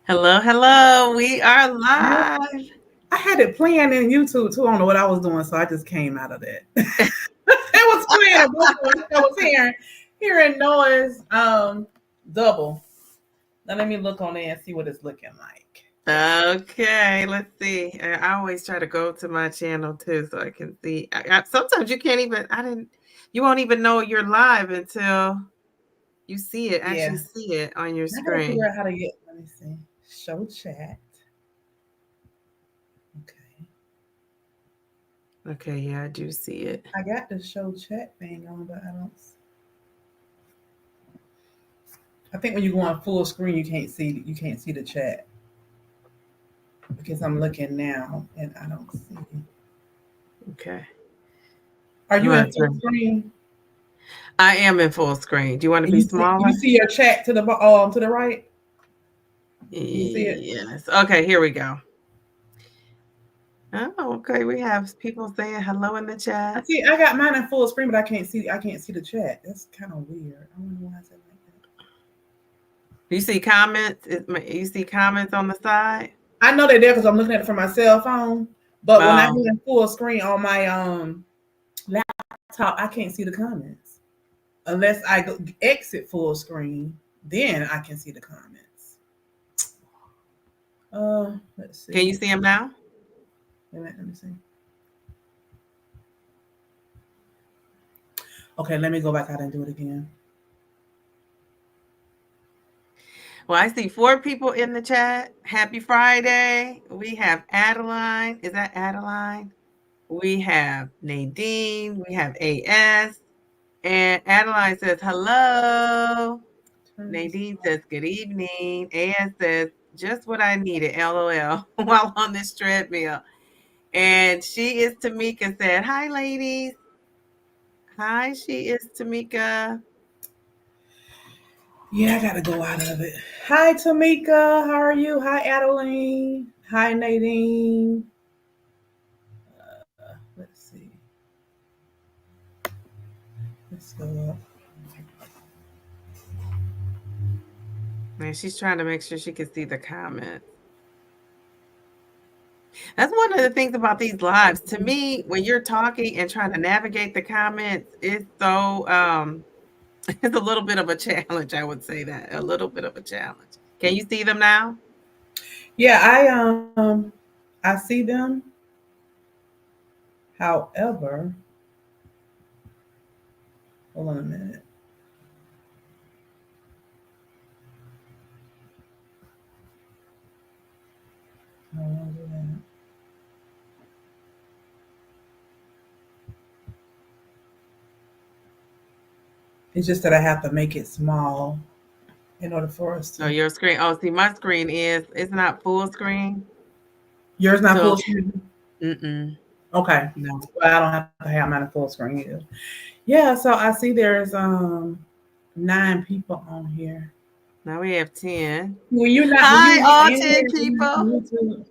Hello, hello. We are live. I had it playing in YouTube too. I don't know what I was doing, so I just came out of that. It was playing before. I was hearing noise double. Now let me look on there and see what it's looking like. Okay, let's see. I always try to go to my channel too so I can see. Sometimes you can't even, you won't even know you're live until you see it, Yeah. actually see it on your I gotta figure screen. out how to get, let me see. Show chat. Okay. Okay, yeah, I do see it. I got the show chat thing on, but I don't. I think when you go on full screen, you can't see the chat because I'm looking now and I don't see. Okay. Are I'm you in gonna full turn. screen? I am in full screen. Do you want to And be you smaller? see your chat to the right. Can you see it? Yes. Okay, here we go. Oh, okay. We have people saying hello in the I chat. see. I got mine in full screen, but I can't see. I can't see the chat. That's kind of weird. I wonder why it's like You see comments? You see comments on the side? that. I know they're there because I'm looking at it from my cell phone. But when I Oh, go in full screen on my laptop, I can't see the comments unless I exit full screen. Then I can see the comments. Let's can see. you see them now? Wait a minute, let me see. Okay, let me go back out and do it again. Well, I see 4 people in the chat. Happy Friday. We have Adeline. Is that Adeline? We have Nadine. We have AS. And Adeline says, hello. Turn this Nadine off. says, good evening. AS says, just what I needed, LOL, while on this treadmill. And she is Tamika said, hi, ladies. Hi, she is Tamika. Yeah, I gotta go out of it. Hi, Tamika. How are you? Hi, Adeline. Hi, Nadine. Let's see. Let's go up. And she's trying to make sure she can see the comments. That's one of the things about these lives. To me, when you're talking and trying to navigate the comments, it's so it's a little bit of a challenge. I would say that a little bit of a challenge. Can you see them now? Yeah, I see them. However, hold on a minute. I don't wanna do that. It's just that I have to make it small in order for us to. Oh, your screen. Oh, see, my screen is it's not full screen. Yours not So, full screen. Okay. no. Well, I don't have to have mine in full screen either. Yeah. So I see there's 9 people on here. Now we have 10. When you Hi, all in 10 here on people. YouTube,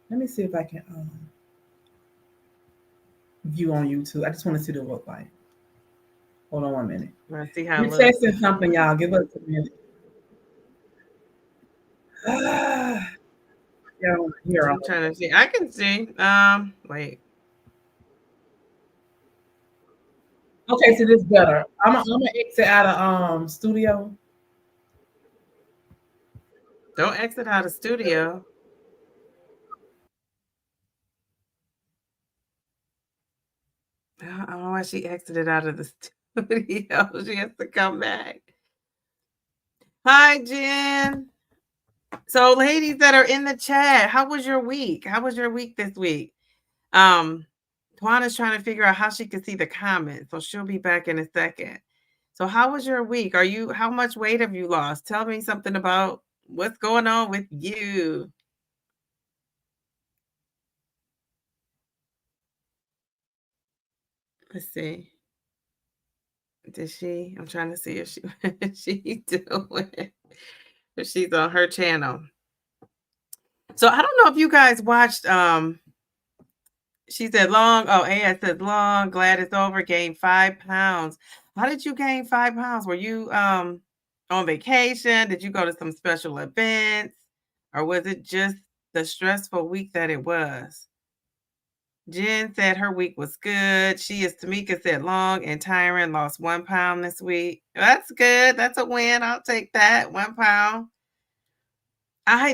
let me see if I can view on YouTube. I just want to see what it look like. Hold on 1 minute. Let's see how We're it looks. testing something, y'all. Give us a minute. Y'all hear all I'm trying to see. I can see. Wait. Okay, so this better. I'm gonna exit out of studio. Don't exit out of studio. I don't know why she exited out of the studio. She has to come back. Hi, Jen. So, ladies that are in the chat, how was your week? How was your week this week? Twan is trying to figure out how she can see the comments, so she'll be back in a second. So, how was your week? How much weight have you lost? Tell me something about what's going on with you. Let's see. Did she? I'm trying to see if she doing if she's on her channel. So I don't know if you guys watched she said long. Oh, AS says long, glad it's over, gained 5 pounds. How did you gain 5 pounds? Were you on vacation? Did you go to some special events? Or was it just the stressful week that it was? Jen said her week was good. She is Tamika said long and tiring, lost 1 pound this week. That's good. That's a win. I'll take that. 1 pound.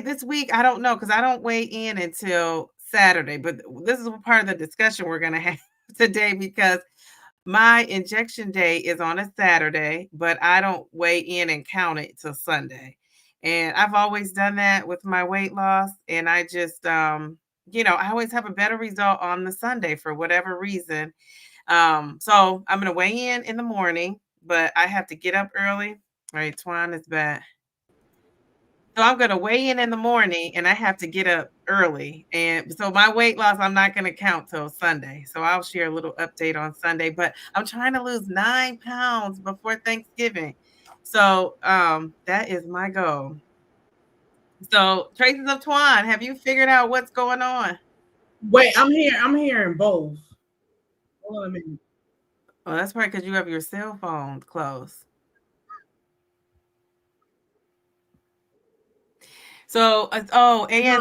This week, I don't know because I don't weigh in until Saturday, but this is part of the discussion we're gonna have today because my injection day is on a Saturday, but I don't weigh in and count it till Sunday. And I've always done that with my weight loss. And I just, I always have a better result on the Sunday for whatever reason. So I'm going to weigh in the morning, but I have to get up early. All right, Twan is back. So I'm gonna weigh in the morning, and I have to get up early, and so my weight loss, I'm not gonna count till Sunday. So I'll share a little update on Sunday, but I'm trying to lose 9 pounds before Thanksgiving. So, that is my goal. So, Traces of Twan, have you figured out what's going on? Wait, I'm hearing both. Hold on a minute. Oh, that's probably because you have your cell phone close. So, AS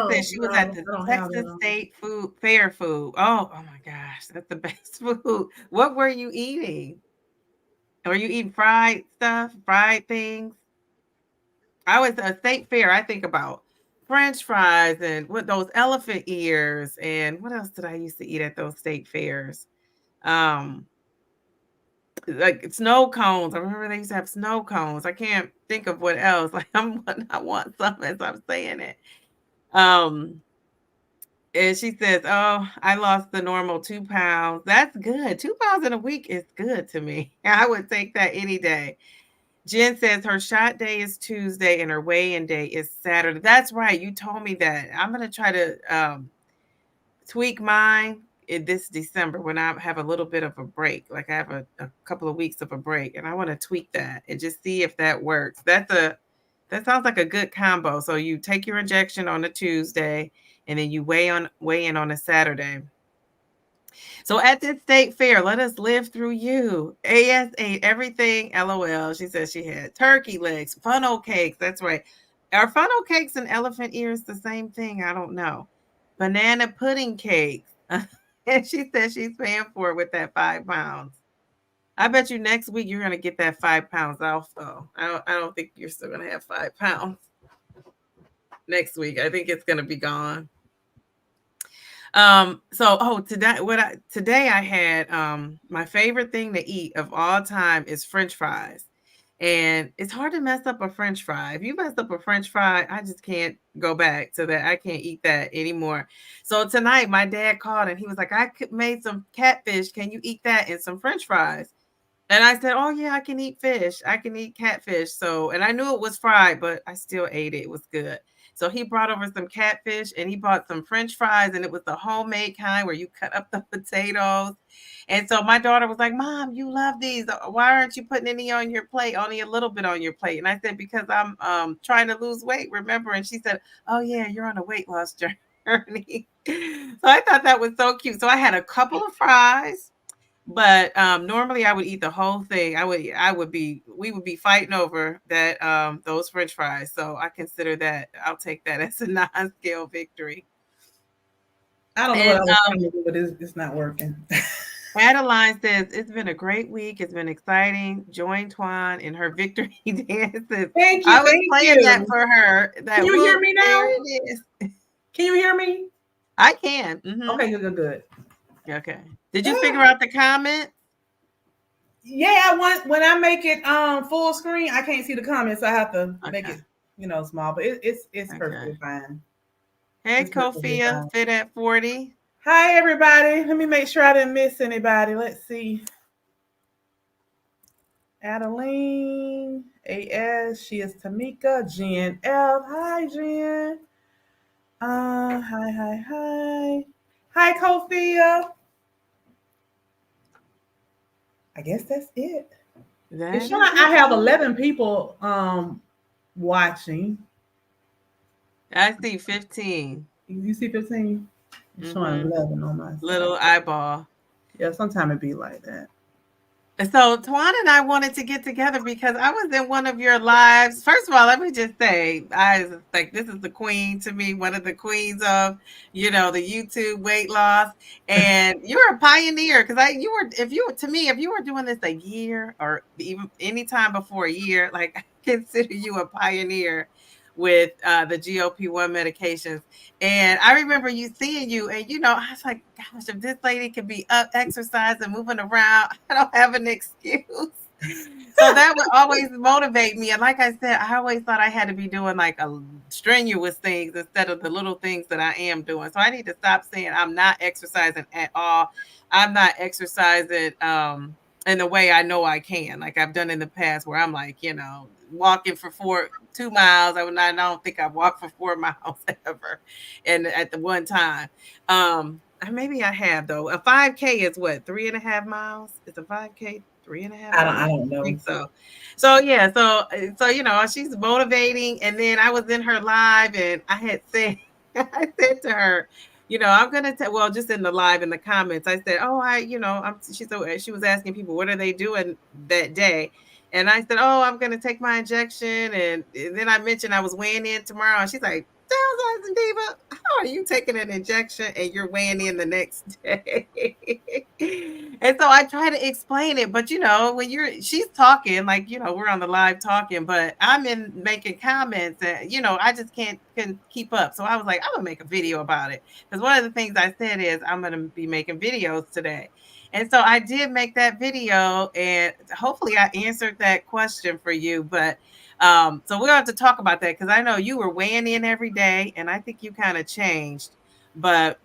said she was at No, the I don't have Texas that on. State Food Fair food. Oh my gosh, that's the best food. What were you eating? Were you eating fried stuff, fried things? I was a state fair. I think about French fries and what those elephant ears and what else did I used to eat at those state fairs? Um, like snow cones. I remember they used to have snow cones. I can't think of what else. Like I want some as I'm saying it. Um, And she says, "Oh, I lost the normal 2 pounds." That's good. 2 pounds in a week is good to me. I would take that any day. Jen says her shot day is Tuesday and her weigh-in day is Saturday. That's right. You told me that. I'm gonna try to tweak mine in this December when I have a little bit of a break. Like I have a couple of weeks of a break, and I want to tweak that and just see if that works. That sounds like a good combo. So you take your injection on a Tuesday, and then you weigh in on a Saturday. So at this state fair, let us live through you. AS ate everything. LOL. She said she had turkey legs, funnel cakes. That's right. Are funnel cakes and elephant ears the same thing? I don't know. Banana pudding cakes. And she said she's paying for it with that 5 pounds. I bet you next week you're gonna get that 5 pounds off though. I don't think you're still gonna have 5 pounds next week. I think it's gonna be gone. Today I had my favorite thing to eat of all time is French fries. And it's hard to mess up a French fry. If you mess up a French fry, I just can't go back to that. I can't eat that anymore. So tonight my dad called and he was like, made some catfish. Can you eat that and some French fries? And I said, "Oh yeah, I can eat fish. I can eat catfish." So, and I knew it was fried, but I still ate it. It was good. So he brought over some catfish and he bought some French fries, and it was the homemade kind where you cut up the potatoes. And so my daughter was like, "Mom, you love these. Why aren't you putting any on your plate? Only a little bit on your plate." And I said, "Because I'm trying to lose weight, remember?" And she said, "Oh yeah, you're on a weight loss journey." So I thought that was so cute. So I had a couple of fries, but normally I would eat the whole thing. We would be fighting over that those French fries. So I consider that I'll take that as a non-scale victory. I don't know what And I was trying to do, but it's not working. Adeline says it's been a great week. It's been exciting. Join Twan in her victory dances. Thank you, I was thank playing that you. for her. Can That you hear whoop, me there now? it is. Can you hear me? I can. Okay, good, good, good. Okay. Did you figure Ah, out the comment? yeah, when I make it full screen, I can't see the comments. So I have to make Okay. it, small, but it's Okay. perfectly fine. Hey, It's perfectly Kofia, fine. fit at 40. Hi everybody. Let me make sure I didn't miss anybody. Let's see. Adeline, AS, she is Tamika, Jen F. Hi Jen. Hi, hi, hi. Hi Kofia. I guess that's it. It's That showing is I have it. 11 people watching. I see 15. You see 15? It's showing Mm-hmm. 11 on my side. Little eyeball. Yeah, sometimes it be like that. So Twan and I wanted to get together because I was in one of your lives. First of all, let me just say, I was like, this is the queen to me, one of the queens of, the YouTube weight loss. And you're a pioneer because you were, if you, to me, if you were doing this a year or even any time before a year, like I consider you a pioneer with the GLP-1 medications. And I remember seeing you, and I was like, gosh, if this lady could be up exercising, moving around, I don't have an excuse. So that would always motivate me. And like I said, I always thought I had to be doing like a strenuous things instead of the little things that I am doing. So I need to stop saying I'm not exercising at all. I'm not exercising in the way I know I can, like I've done in the past, where I'm like, walking for 2 miles. I don't think I've walked for 4 miles ever, and at the one time, maybe I have though. A 5K is what, 3.5 miles? It's a 5K 3.5 I miles. don't I know. think so. So yeah, so she's motivating, and then I was in her live, and I had said, I said to her, I'm gonna tell. Well, just in the live, in the comments, I said, "Oh, she was asking people what are they doing that day." And I said, "Oh, I'm gonna take my injection," and then I mentioned I was weighing in tomorrow, and she's like, "Downsize Diva, how are you taking an injection and you're weighing in the next day?" And so I try to explain it, but when she's talking, like we're on the live talking, but I'm in making comments, and I just can keep up. So I was like, I'm gonna make a video about it, because one of the things I said is I'm gonna be making videos today. And so I did make that video, and hopefully I answered that question for you. But so we're going to talk about that, because I know you were weighing in every day, and I think you kind of changed. But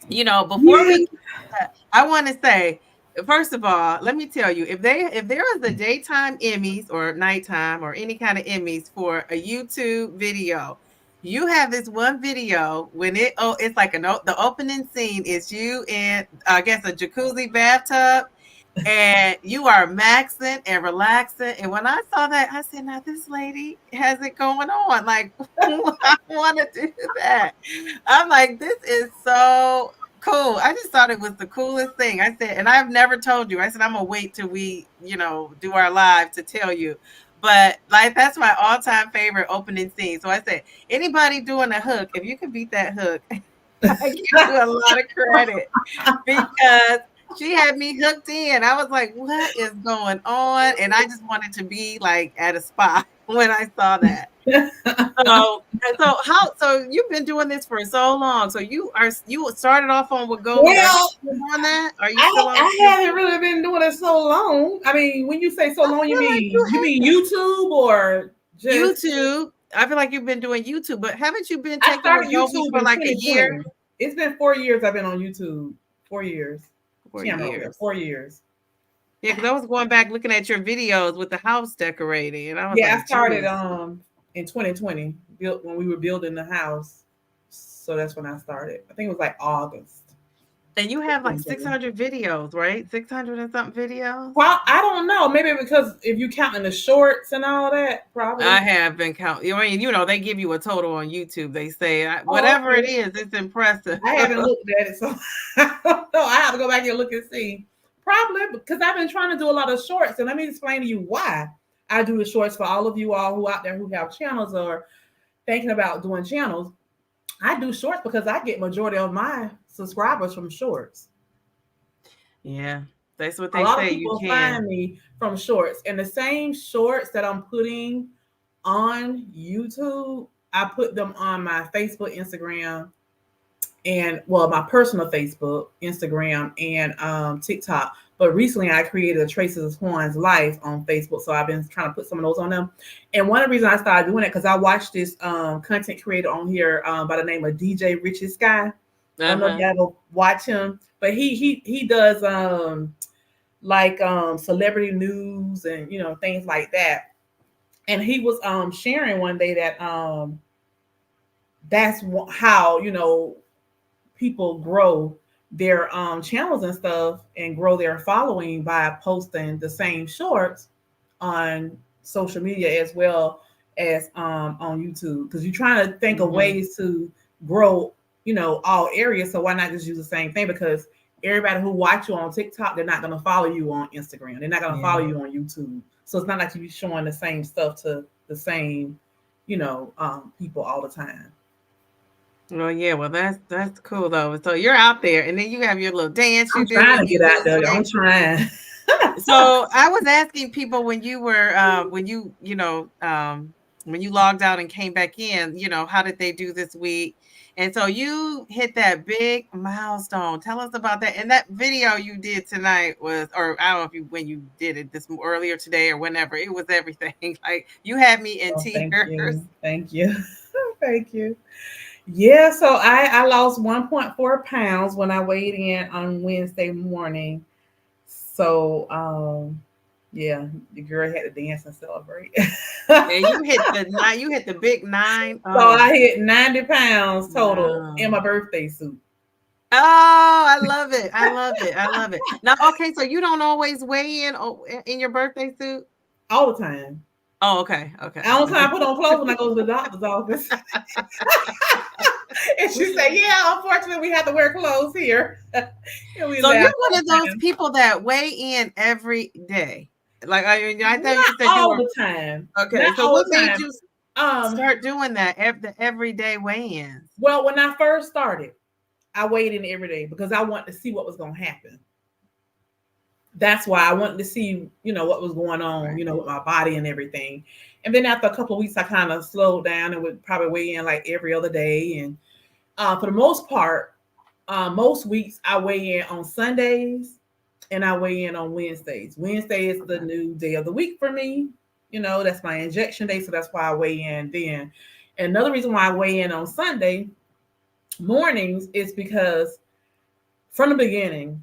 before we Yeah. get to that, I want to say, first of all, let me tell you, if there is a daytime Emmys or nighttime or any kind of Emmys for a YouTube video, you have this one video when it's like the opening scene is you in, I guess, a jacuzzi bathtub, and you are maxing and relaxing. And when I saw that, I said, now this lady has it going on. Like, I want to do that. I'm like, this is so cool. I just thought it was the coolest thing. I said, and I've never told you. I said, I'm gonna wait till we, do our live to tell you. But like, that's my all-time favorite opening scene. So I said, anybody doing a hook, if you can beat that hook, I give you a lot of credit, because she had me hooked in. I was like, what is going on? And I just wanted to be like at a spot when I saw that. So you've been doing this for so long. So you started off on wegovy. Are you Well, still on that? Are you still on I haven't really been doing it so long. I mean, when you say so I long, feel like you mean YouTube or just YouTube. I feel like you've been doing YouTube, but haven't you been I taking started wegovy YouTube for in like a year? 2020. It's been 4 years I've been on YouTube. 4 years. 4 Camera over there. years. 4 years. Yeah, because I was going back looking at your videos with the house decorating, and I was Yeah, I like, started geez. in 2020, built when we were building the house. So that's when I started. I think it was like August. And you have like 2020. 600 videos, right? 600 and something videos. Well, I don't know. Maybe because if you counting the shorts and all that, probably. I have been counting. I mean, they give you a total on YouTube. They say Oh, whatever it okay. is, it's impressive. I haven't looked at it, so I don't know. I have to go back and look and see. Probably because I've been trying to do a lot of shorts, and let me explain to you why I do the shorts for all of you all who out there who have channels or thinking about doing channels. I do shorts because I get majority of my subscribers from shorts. Yeah, that's what A they lot of say. You people can. find me from shorts, and the same shorts that I'm putting on YouTube, I put them on my Facebook, Instagram, and well, my personal Facebook, Instagram, and TikTok. But recently, I created a Traces of Twan's life on Facebook, so I've been trying to put some of those on them. And one of the reasons I started doing it because I watched this content creator on here by the name of DJ Richest Guy. I don't know if Uh-huh. you ever watch him, but he does like celebrity news and things like that. And he was sharing one day that that's how people grow their channels and stuff and grow their following by posting the same shorts on social media as well as on YouTube because you're trying to think of Mm-hmm. ways to grow all areas, so why not just use the same thing because everybody who watch you on TikTok, they're not gonna follow you on Instagram. They're not gonna follow Yeah. you on YouTube. So it's not like you be showing the same stuff to the same, people all the time. Well, yeah, well, that's cool though. So you're out there, and then you have your little dance you I'm do trying when to you get out there. lose I'm weight. trying. So I was asking people when you were when you logged out and came back in, how did they do this week? And so you hit that big milestone. Tell us about that. And that video you did tonight was, or I don't know if you when you did it this earlier today or whenever, it was everything. Like you had me in Oh, tears. thank you. Thank you. Thank you. Yeah, so I lost 1.4 pounds when I weighed in on Wednesday morning. So yeah, the girl had to dance and celebrate. And you hit the big 9. So Oh, I hit 90 pounds total in my wow. birthday suit Oh, I love it. I love it. I love it. Now, okay, so you don't always weigh in your birthday suit? all the time. Oh, okay. I Okay. don't time put on clothes when I go to the doctor's office. And she said, "Yeah, unfortunately, we have to wear clothes here." And we So you're laughed one all of the those time. people that weigh in every day. Like I thought Not you said you all were the time. okay. Not So all what the made time. you Um, start doing that the everyday weigh-ins? well, when I first started, I weighed in every day because I wanted to see what was going to happen. That's why I wanted to see, what was going on, Right. with my body and everything. And then after a couple of weeks, I kind of slowed down and would probably weigh in like every other day. And for the most part, most weeks I weigh in on Sundays and I weigh in on Wednesdays. Wednesday is the Okay. new day of the week for me. That's my injection day. So that's why I weigh in then. And another reason why I weigh in on Sunday mornings is because from the beginning,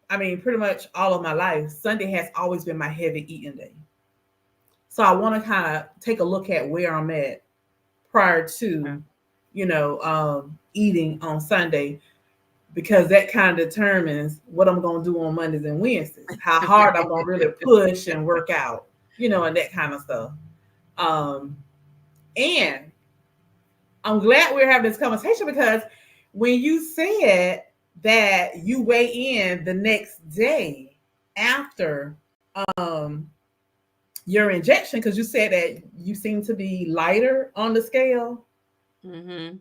I mean, pretty much all of my life, Sunday has always been my heavy eating day. So I want to kind of take a look at where I'm at prior to, Okay. eating on Sunday because that kind of determines what I'm going to do on Mondays and Wednesdays, how hard I'm going to really push and work out, and that kind of stuff. Um, and I'm glad we're having this conversation because when you said that you weigh in the next day after um, your injection, because you said that you seem to be lighter on the scale, Mm-hmm.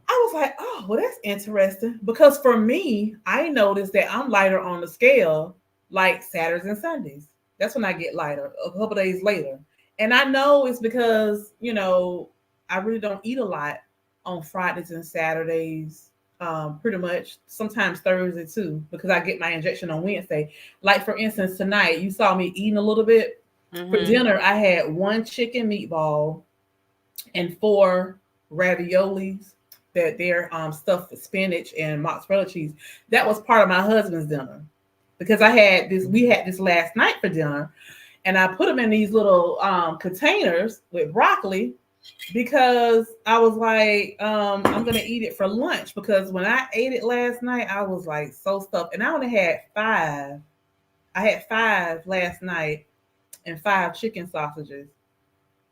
I was like, oh, well, that's interesting. Because for me, I noticed that I'm lighter on the scale like Saturdays and Sundays. That's when I get lighter a couple days later. And I know it's because, I really don't eat a lot on Fridays and Saturdays. Pretty much sometimes Thursday too, because I get my injection on Wednesday. Like for instance, tonight you saw me eating a little bit. For Mm-hmm. dinner, I had one chicken meatball and four raviolis that they're stuffed with spinach and mozzarella cheese. That was part of my husband's dinner because we had this last night for dinner, and I put them in these little containers with broccoli because I was like, I'm gonna eat it for lunch because when I ate it last night, I was like so stuffed, and I only had five. I had five last night and five chicken sausages,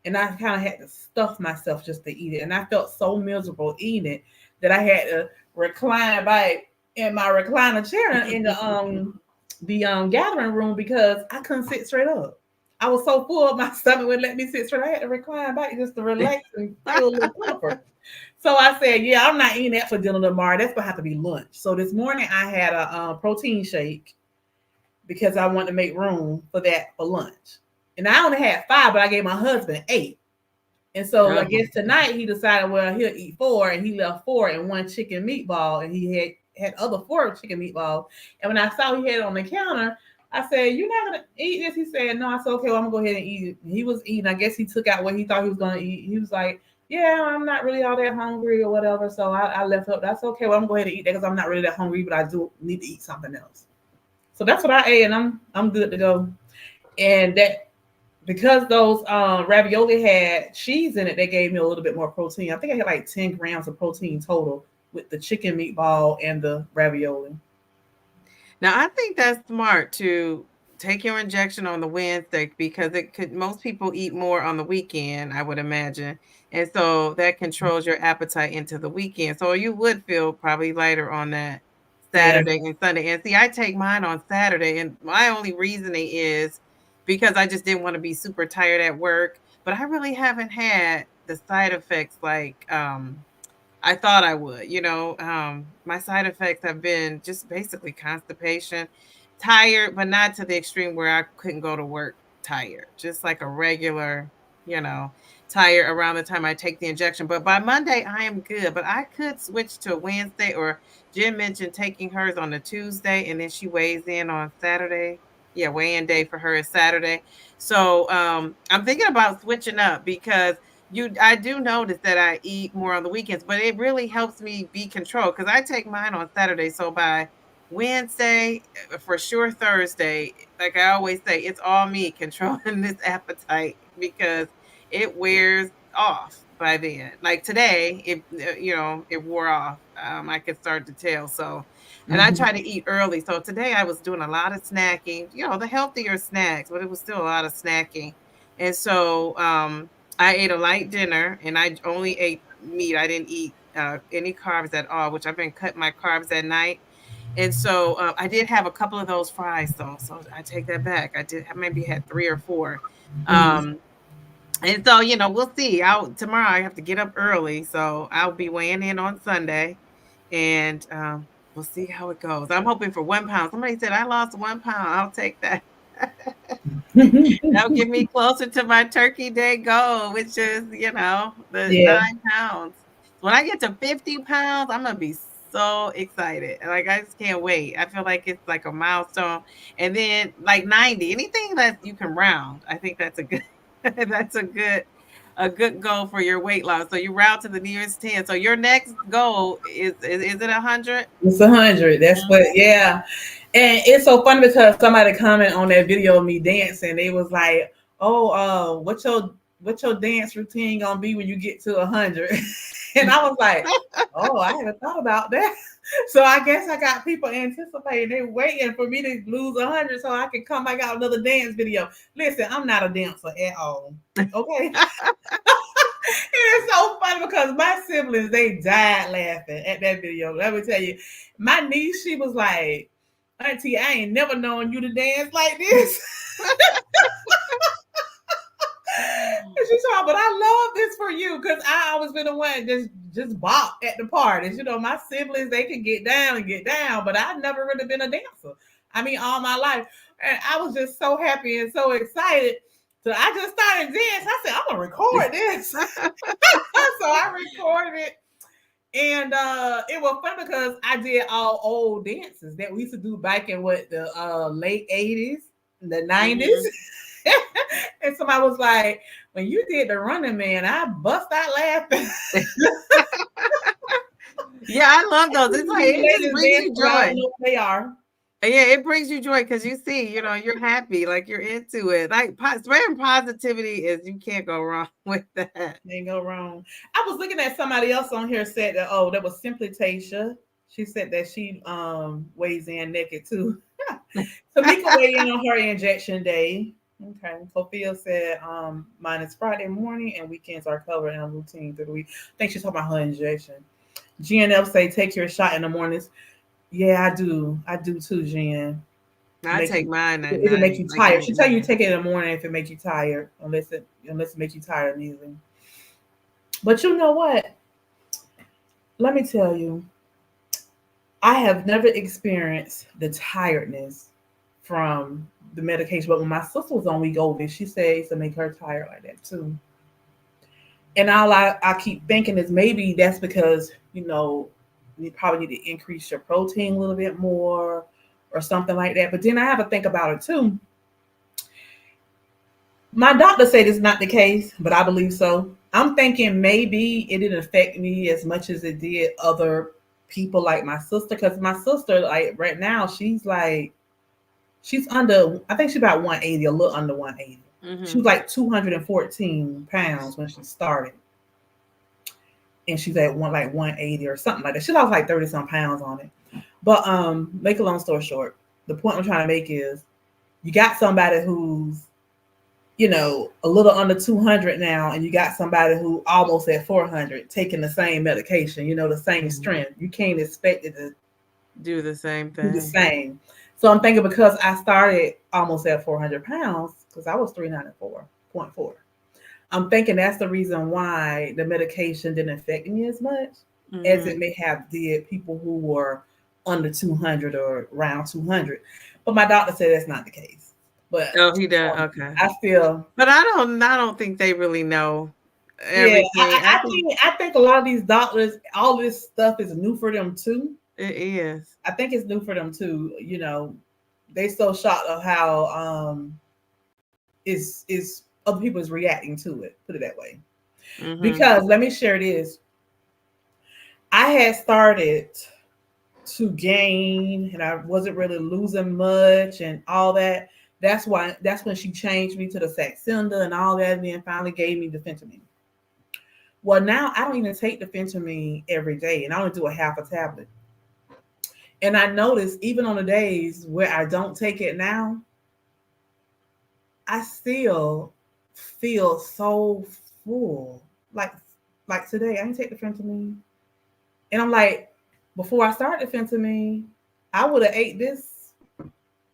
and I kind of had to stuff myself just to eat it. And I felt so miserable eating it that I had to recline back in my recliner chair in the gathering room because I couldn't sit straight up. I was so full, my stomach wouldn't let me sit straight. I had to recline back just to relax and feel a little comfort. So I said, "Yeah, I'm not eating that for dinner tomorrow. That's gonna have to be lunch." So this morning I had a protein shake because I wanted to make room for that for lunch. And I only had five, but I gave my husband eight. And so I Oh, guess tonight he decided, well, he'll eat four, and he left four and one chicken meatball, and he had other four chicken meatballs. And when I saw he had it on the counter, I said, "You're not gonna eat this?" He said, "No." I said, "Okay, well, I'm gonna go ahead and eat it." He was eating. I guess he took out what he thought he was gonna eat. He was like, "Yeah, I'm not really all that hungry or whatever." So I left up. That's okay. Well, I'm gonna go ahead and eat that because I'm not really that hungry, but I do need to eat something else. So that's what I ate, and I'm good to go. And that because those ravioli had cheese in it, they gave me a little bit more protein. I think I had like 10 grams of protein total with the chicken meatball and the ravioli. now I think that's smart to take your injection on the Wednesday because it could most people eat more on the weekend, I would imagine. And so that controls your appetite into the weekend. So you would feel probably lighter on that Yeah. Saturday and Sunday. And see, I take mine on Saturday, and my only reasoning is because I just didn't want to be super tired at work. But I really haven't had the side effects like I thought I would. My side effects have been just basically constipation, tired, but not to the extreme where I couldn't go to work tired, just like a regular, you know, tired around the time I take the injection. But by Monday, I am good. But I could switch to Wednesday, or Jen mentioned taking hers on a Tuesday and then she weighs in on Saturday. Yeah, weigh-in day for her is Saturday. So I'm thinking about switching up because I do notice that I eat more on the weekends, but it really helps me be controlled because I take mine on Saturday. So by Wednesday, for sure Thursday, like I always say, it's all me controlling this appetite because it wears off by then. Like today, it wore off. I could start to tell. So, and I Mm-hmm. try to eat early. So today I was doing a lot of snacking, the healthier snacks, but it was still a lot of snacking. And so, I ate a light dinner and I only ate meat. I didn't eat any carbs at all, which I've been cutting my carbs at night. And so I did have a couple of those fries though. So I take that back. I maybe had three or four. Mm-hmm. And so, we'll see. Tomorrow I have to get up early. So I'll be weighing in on Sunday and we'll see how it goes. I'm hoping for 1 pound. Somebody said I lost 1 pound. I'll take that. That'll get me closer to my turkey day goal, which is, the Yeah. 9 pounds. When I get to 50 pounds, I'm gonna be so excited. Like I just can't wait. I feel like it's like a milestone. And then like 90, anything that you can round, I think that's a good that's a good goal for your weight loss. So you round to the nearest 10. So your next goal is it 100? It's 100. That's what. Yeah. And it's so funny because somebody commented on that video of me dancing. They was like, "Oh, what's your dance routine gonna be when you get to 100?" And I was like, "Oh, I haven't thought about that." So I guess I got people anticipating, they waiting for me to lose 100 so I can come back out another dance video. Listen, I'm not a dancer at all. Okay. It's so funny because my siblings, they died laughing at that video. Let me tell you, my niece, she was like, "Auntie, I ain't never known you to dance like this." And she's like, "But I love this for you because I always been the one just bop at the parties. My siblings, they can get down, but I've never really been a dancer. I mean, all my life. And I was just so happy and so excited. So I just started dancing. I said, I'm gonna record this. So I recorded it. And it was fun because I did all old dances that we used to do back in the late 80s, the 90s. Mhm. And somebody was like, when you did the Running Man, I bust out laughing. Yeah, I love those. It's like it just Ladies brings dance, you but I joy. don't know what they are. Yeah, it brings you joy because you see, you're happy, like you're into it. Like spreading positivity is you can't go wrong with that. Ain't go wrong. I was looking at somebody else on here said that, oh, that was simply Tasha. She said that she weighs in naked too. Tamika weighed in on her injection day. Okay. Sophia said mine is Friday morning and weekends are covered in a routine through the week. I think she's talking about her injection. GNF say take your shot in the mornings. Yeah, I do. I do too, Jen. I Make take you mine at it'll make night, you like in tired. the She tell you evening. take it in the morning if it make you tired, unless it make you tired immediately. But you know what? Let me tell you, I have never experienced the tiredness from the medication. But when my sister was on wegovy, she said it used to make her tired like that too. And all I keep thinking is maybe that's because, you probably need to increase your protein a little bit more or something like that. But then I have to think about it too. My doctor said it's not the case, but I believe so. I'm thinking maybe it didn't affect me as much as it did other people like my sister. Because my sister, like right now, she's under, I think she's about 180, a little under 180. She was Mhm. like 214 pounds when she started. And she's at 180 or something like that. She lost like 30 some pounds on it. But make a long story short, the point I'm trying to make is you got somebody who's a little under 200 now, and you got somebody who almost at 400 taking the same medication, the same Mhm. strength. You can't expect it to Do the same do the thing. same. So I'm thinking because I started almost at 400 pounds, because I was 394.4. I'm thinking that's the reason why the medication didn't affect me as much as it Mm-hmm. may have did people who were under 200 or around 200. But my doctor said that's not the case. But Oh, he does. Okay. I feel, But I don't think they really know yeah, everything. I think I think a lot of these doctors, all this stuff is new for them too. it is. I think it's new for them too. They so shocked of how is other people is reacting to it. Put it that way. Mm-hmm. Because let me share this. I had started to gain and I wasn't really losing much and all that. That's when she changed me to the Saxenda and all that, and then finally gave me the fentanyl. Well, now I don't even take the fentanyl every day, and I only do a half a tablet. And I notice even on the days where I don't take it now, I still feel so full. Like like today, I didn't take the fentanyl, and I'm like, before I started the fentanyl, I would have ate this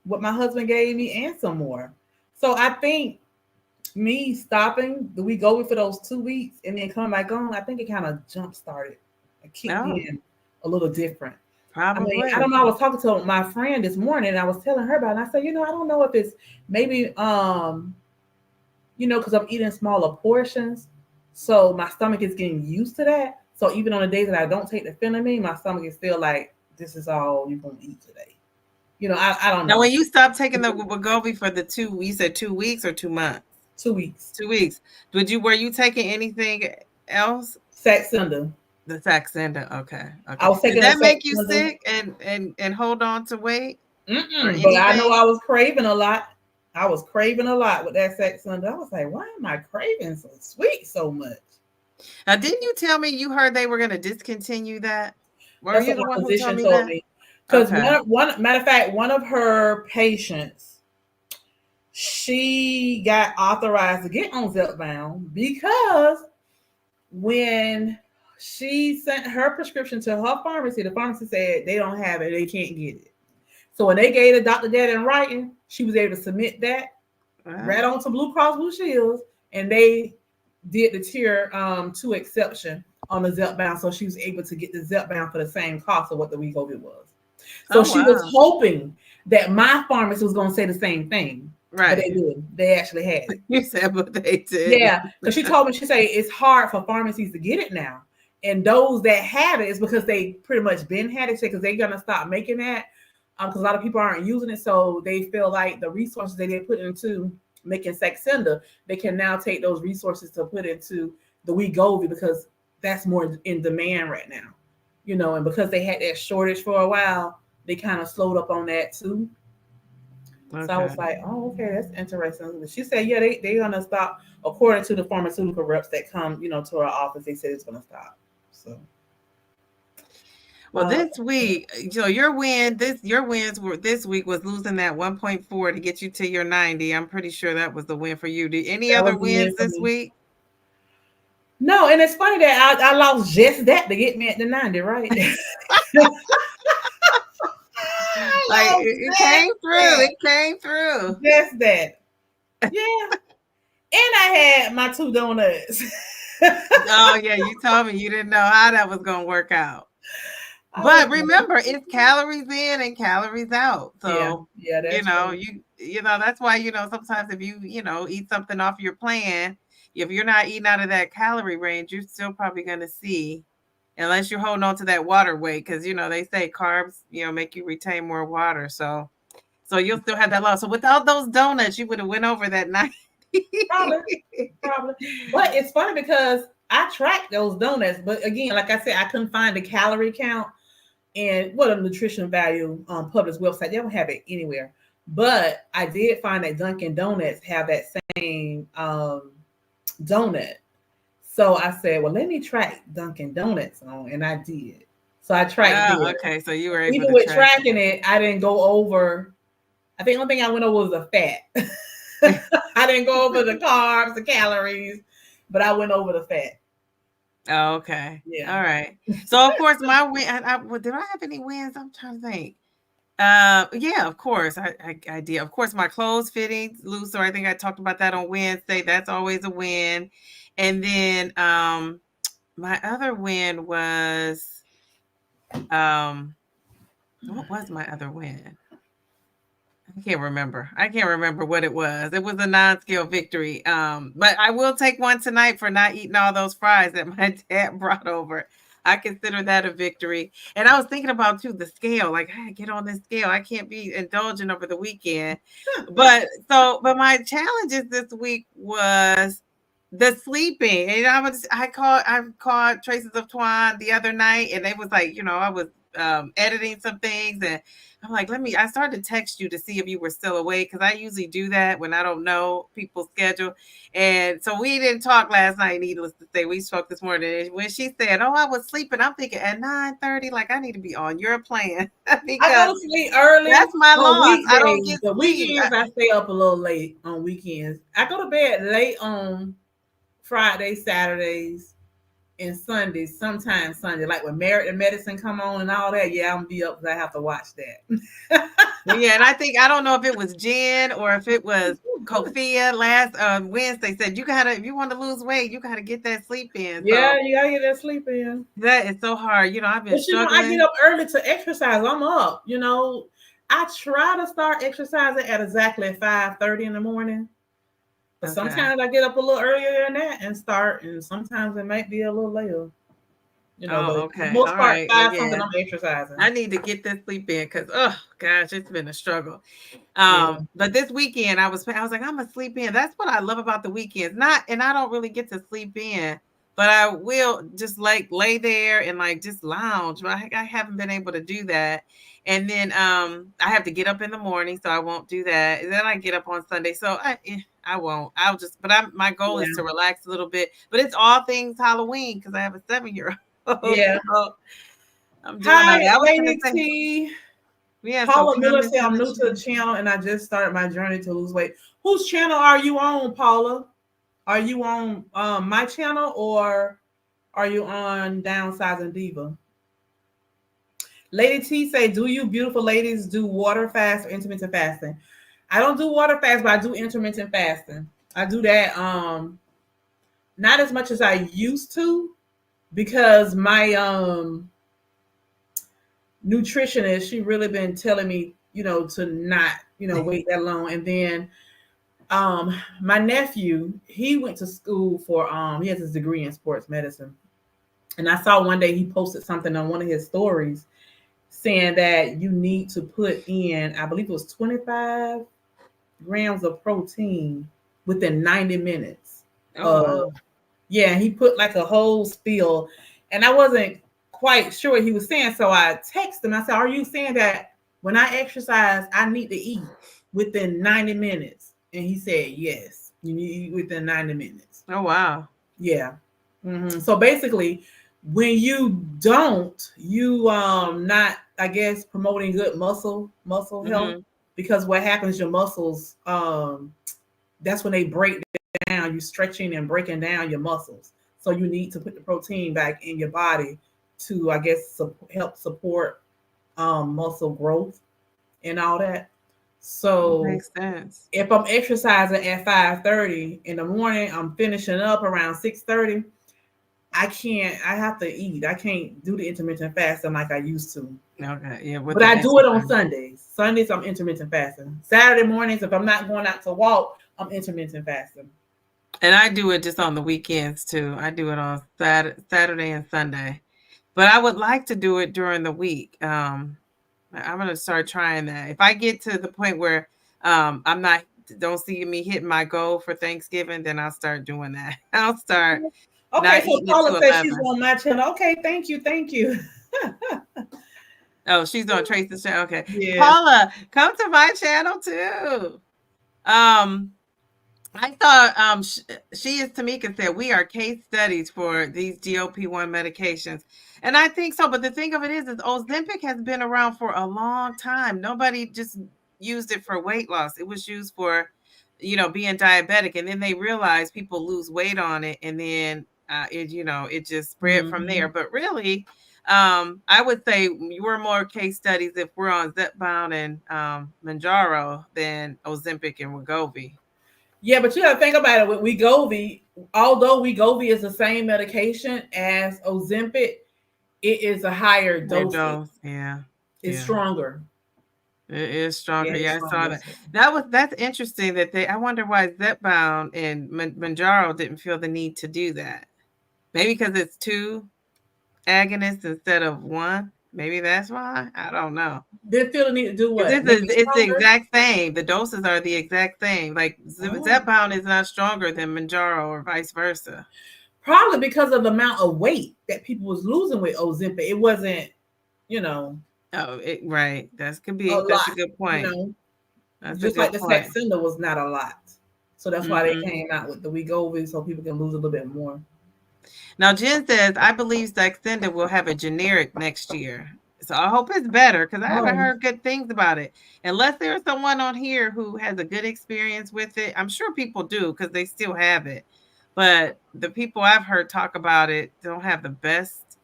what my husband gave me and some more. So I think me stopping the wegovy for those 2 weeks and then coming back on, I think it kind of jump started. It kicked Oh, in a little different. I mean, I probably. don't know. I was talking to my friend this morning and I was telling her about it. And I said, I don't know if it's maybe because I'm eating smaller portions. So my stomach is getting used to that. So even on the days that I don't take the phenamine, my stomach is still like, this is all you're gonna eat today. I don't Now, know. when you stopped taking the Wegovy for you said 2 weeks or 2 months? 2 weeks. 2 weeks. Were you taking anything else? Saxenda. The Saxenda. Okay. I Okay. was Did taking a that make you Saxenda. sick and hold on to weight or But I know anything? I was craving a lot. I was craving a lot with that Saxenda. I was like, why am I craving so sweet so much? Now, didn't you tell me you heard they were going to discontinue that? Were That's you what the my one who told physician me told that? me. Because Okay. one matter of fact, one of her patients, she got authorized to get on zepbound because when she sent her prescription to her pharmacy, the pharmacy said they don't have it, they can't get it. So when they gave the doctor that in writing, she was able to submit that right on to Blue Cross Blue Shields, and they did the tier 2 exception on the Zepbound, so she was able to get the Zepbound for the same cost of what the Wegovy was. So Oh, she was wow. hoping that my pharmacy was going to say the same thing, but Right. they didn't. They actually had it. You said, but they did. Yeah, because she told me, she said it's hard for pharmacies to get it now, and those that have it is because they pretty much been had it because they're gonna stop making that because a lot of people aren't using it, so they feel like the resources that they put into making Saxenda, they can now take those resources to put into the Wegovy because that's more in demand right now, and because they had that shortage for a while, they kind of slowed up on that too. So I was Okay. like, oh, okay, that's interesting. She said, yeah, they're gonna stop. According to the pharmaceutical reps that come, to our office, they said it's gonna stop. So, Well, this week, so your wins were this week was losing that 1.4 to get you to your 90. I'm pretty sure that was the win for you. Did any that other was the wins win for this me. week? No, and it's funny that I lost just that to get me at the 90, right? Like I lost it came through. that. It came through. Just that. Yeah. And I had my 2 donuts. Oh yeah, you told me you didn't know how that was gonna work out. I was But like, remember, it's calories in and calories out. yeah, So, yeah, that's true. that's why, sometimes if eat something off your plan, if you're not eating out of that calorie range, you're still probably going to see, unless you're holding on to that water weight, because, they say carbs, make you retain more water. So you'll still have that loss. So without those donuts, you would have went over that 90. Probably, probably. But it's funny because I tracked those donuts, but again, like I said, I couldn't find the calorie count and what a nutrition value on Publix website. They don't have it anywhere. But I did find that Dunkin' Donuts have that same donut. So I said, well, let me track Dunkin' Donuts on, and I did. So I tracked Oh, there. okay. So you were able Even to with track tracking it, I didn't go over. I think the only thing I went over was the fat. it. I didn't go over the carbs, the calories, but I went over the fat. Oh, okay. Yeah. All right. So of course my win. Did I have any wins? I'm trying to think. Yeah, of course. I did. Of course, my clothes fitting looser. I think I talked about that on Wednesday. That's always a win. And then my other win was um what was my other win? I can't remember what it was. It was a non-scale victory. But I will take one tonight for not eating all those fries that my dad brought over. I consider that a victory. And I was thinking about too the scale. Like, I get on this scale. I can't be indulging over the weekend. But my challenges this week was the sleeping. And I called Traces of Twan the other night, and they was like, I was editing some things, and I'm like, I started to text you to see if you were still awake, because I usually do that when I don't know people's schedule. And so we didn't talk last night, needless to say. We spoke this morning. And when she said, "Oh, I was sleeping," I'm thinking at 9:30, like, I need to be on your plan I because go to sleep early that's my on loss. I don't weekdays, get but sleep. weekends I stay up a little late on weekends. I go to bed late on Fridays, Saturdays, and Sundays. Sometimes Sunday, like when Married to Medicine come on and all that. Yeah, I'm gonna be up because I have to watch that. Yeah, and I don't know if it was Jen or if it was Kofia last Wednesday said, if you want to lose weight, you gotta get that sleep in. Yeah, So you gotta get that sleep in. that is so hard. I've been But I get struggling. up early to exercise. I'm up. I try to start exercising at exactly 5:30 in the morning. But Okay. sometimes I get up a little earlier than that and start, and sometimes it might be a little later. But Oh, for the okay. most All part, right. Well, 5 something yeah. I'm exercising. I need to get this sleep in because, oh gosh, it's been a struggle. Yeah. But this weekend I was like, I'm gonna sleep in. That's what I love about the weekends. And I don't really get to sleep in, but I will just like lay there and like just lounge. But I haven't been able to do that. And then I have to get up in the morning, so I won't do that. And then I get up on Sunday, so I won't. I'll just. But my goal is to Yeah. relax a little bit. But it's all things Halloween because I have a 7-year-old. Yeah. So I'm doing all Hi, that. I was gonna Lady say T. we had some Paula Miller comments said, in I'm the new to the chat. channel and I just started my journey to lose weight. Whose channel are you on, Paula? Are you on my channel or are you on Downsizing Diva? Lady T say, do you beautiful ladies do water fast or intermittent fasting? I don't do water fast, but I do intermittent fasting. I do that not as much as I used to because my nutritionist, she really been telling me, to not, wait that long. And then my nephew, he went to school for he has his degree in sports medicine. And I saw one day he posted something on one of his stories saying that you need to put in, I believe it was 25 grams of protein within 90 minutes. Oh Uh, wow. yeah, he put like a whole spiel, and I wasn't quite sure what he was saying. So I texted him. I said, "Are you saying that when I exercise, I need to eat within 90 minutes?" And he said, "Yes, you need to eat within 90 minutes." Oh wow. Yeah. So basically, when you don't, you not, I guess, promoting good muscle health, Mhm. because what happens, your muscles that's when they break down. You stretching and breaking down your muscles, so you need to put the protein back in your body to, I guess, help support muscle growth and all that. So Makes sense. if I'm exercising at 5:30 in the morning, I'm finishing up around 6:30. I can't. I have to eat. I can't do the intermittent fasting like I used to. Okay. Yeah, with But the I do it on exercise. Sundays. Sundays I'm intermittent fasting. Saturday mornings, if I'm not going out to walk, I'm intermittent fasting. And I do it just on the weekends too. I do it on Saturday and Sunday. But I would like to do it during the week. I'm gonna start trying that. If I get to the point where I'm not don't see me hitting my goal for Thanksgiving, then I'll start doing that. I'll start Okay, not so eating it Paula to says she's 11. on my channel. Okay, thank you, thank you. Oh, she's on Tracy's channel. Okay. Yeah. Paula, come to my channel too. Um, I thought she is Tamika said we are case studies for these GLP-1 medications. And I think so, but the thing of it is Ozempic has been around for a long time. Nobody just used it for weight loss. It was used for, being diabetic, and then they realized people lose weight on it, and then it just spread from there. Mm-hmm. But really, I would say you were more case studies if we're on zepbound and mounjaro than Ozempic and Wegovy. Yeah, but you got to think about it with Wegovy. Although Wegovy is the same medication as Ozempic, it is a higher Their dosage. dose, yeah, It's yeah. stronger. It is Yeah, stronger. it's Yeah, I saw stronger. that. That's interesting that I wonder why Zepbound and Mounjaro didn't feel the need to do that. Maybe because it's two agonists instead of one. Maybe that's why. I don't know. Didn't feel the need to do Because what? Make it it's the stronger? exact same. The doses are the exact same. Like Oh. Zepbound is not stronger than Mounjaro or vice versa. Probably because of the amount of weight that people was losing with Ozempic. It wasn't, you know, Oh, right. a That's a lot, good you point. know. That's a Just like good the point. Saxenda was not a lot. So that's why they Hmm. came out with the Wegovy so people can lose a little bit more. Now, Jen says, I believe Saxenda will have a generic next year. So I hope it's better because I haven't Oh, heard good things about it. Unless there's someone on here who has a good experience with it. I'm sure people do because they still have it. But the people I've heard talk about it don't have the best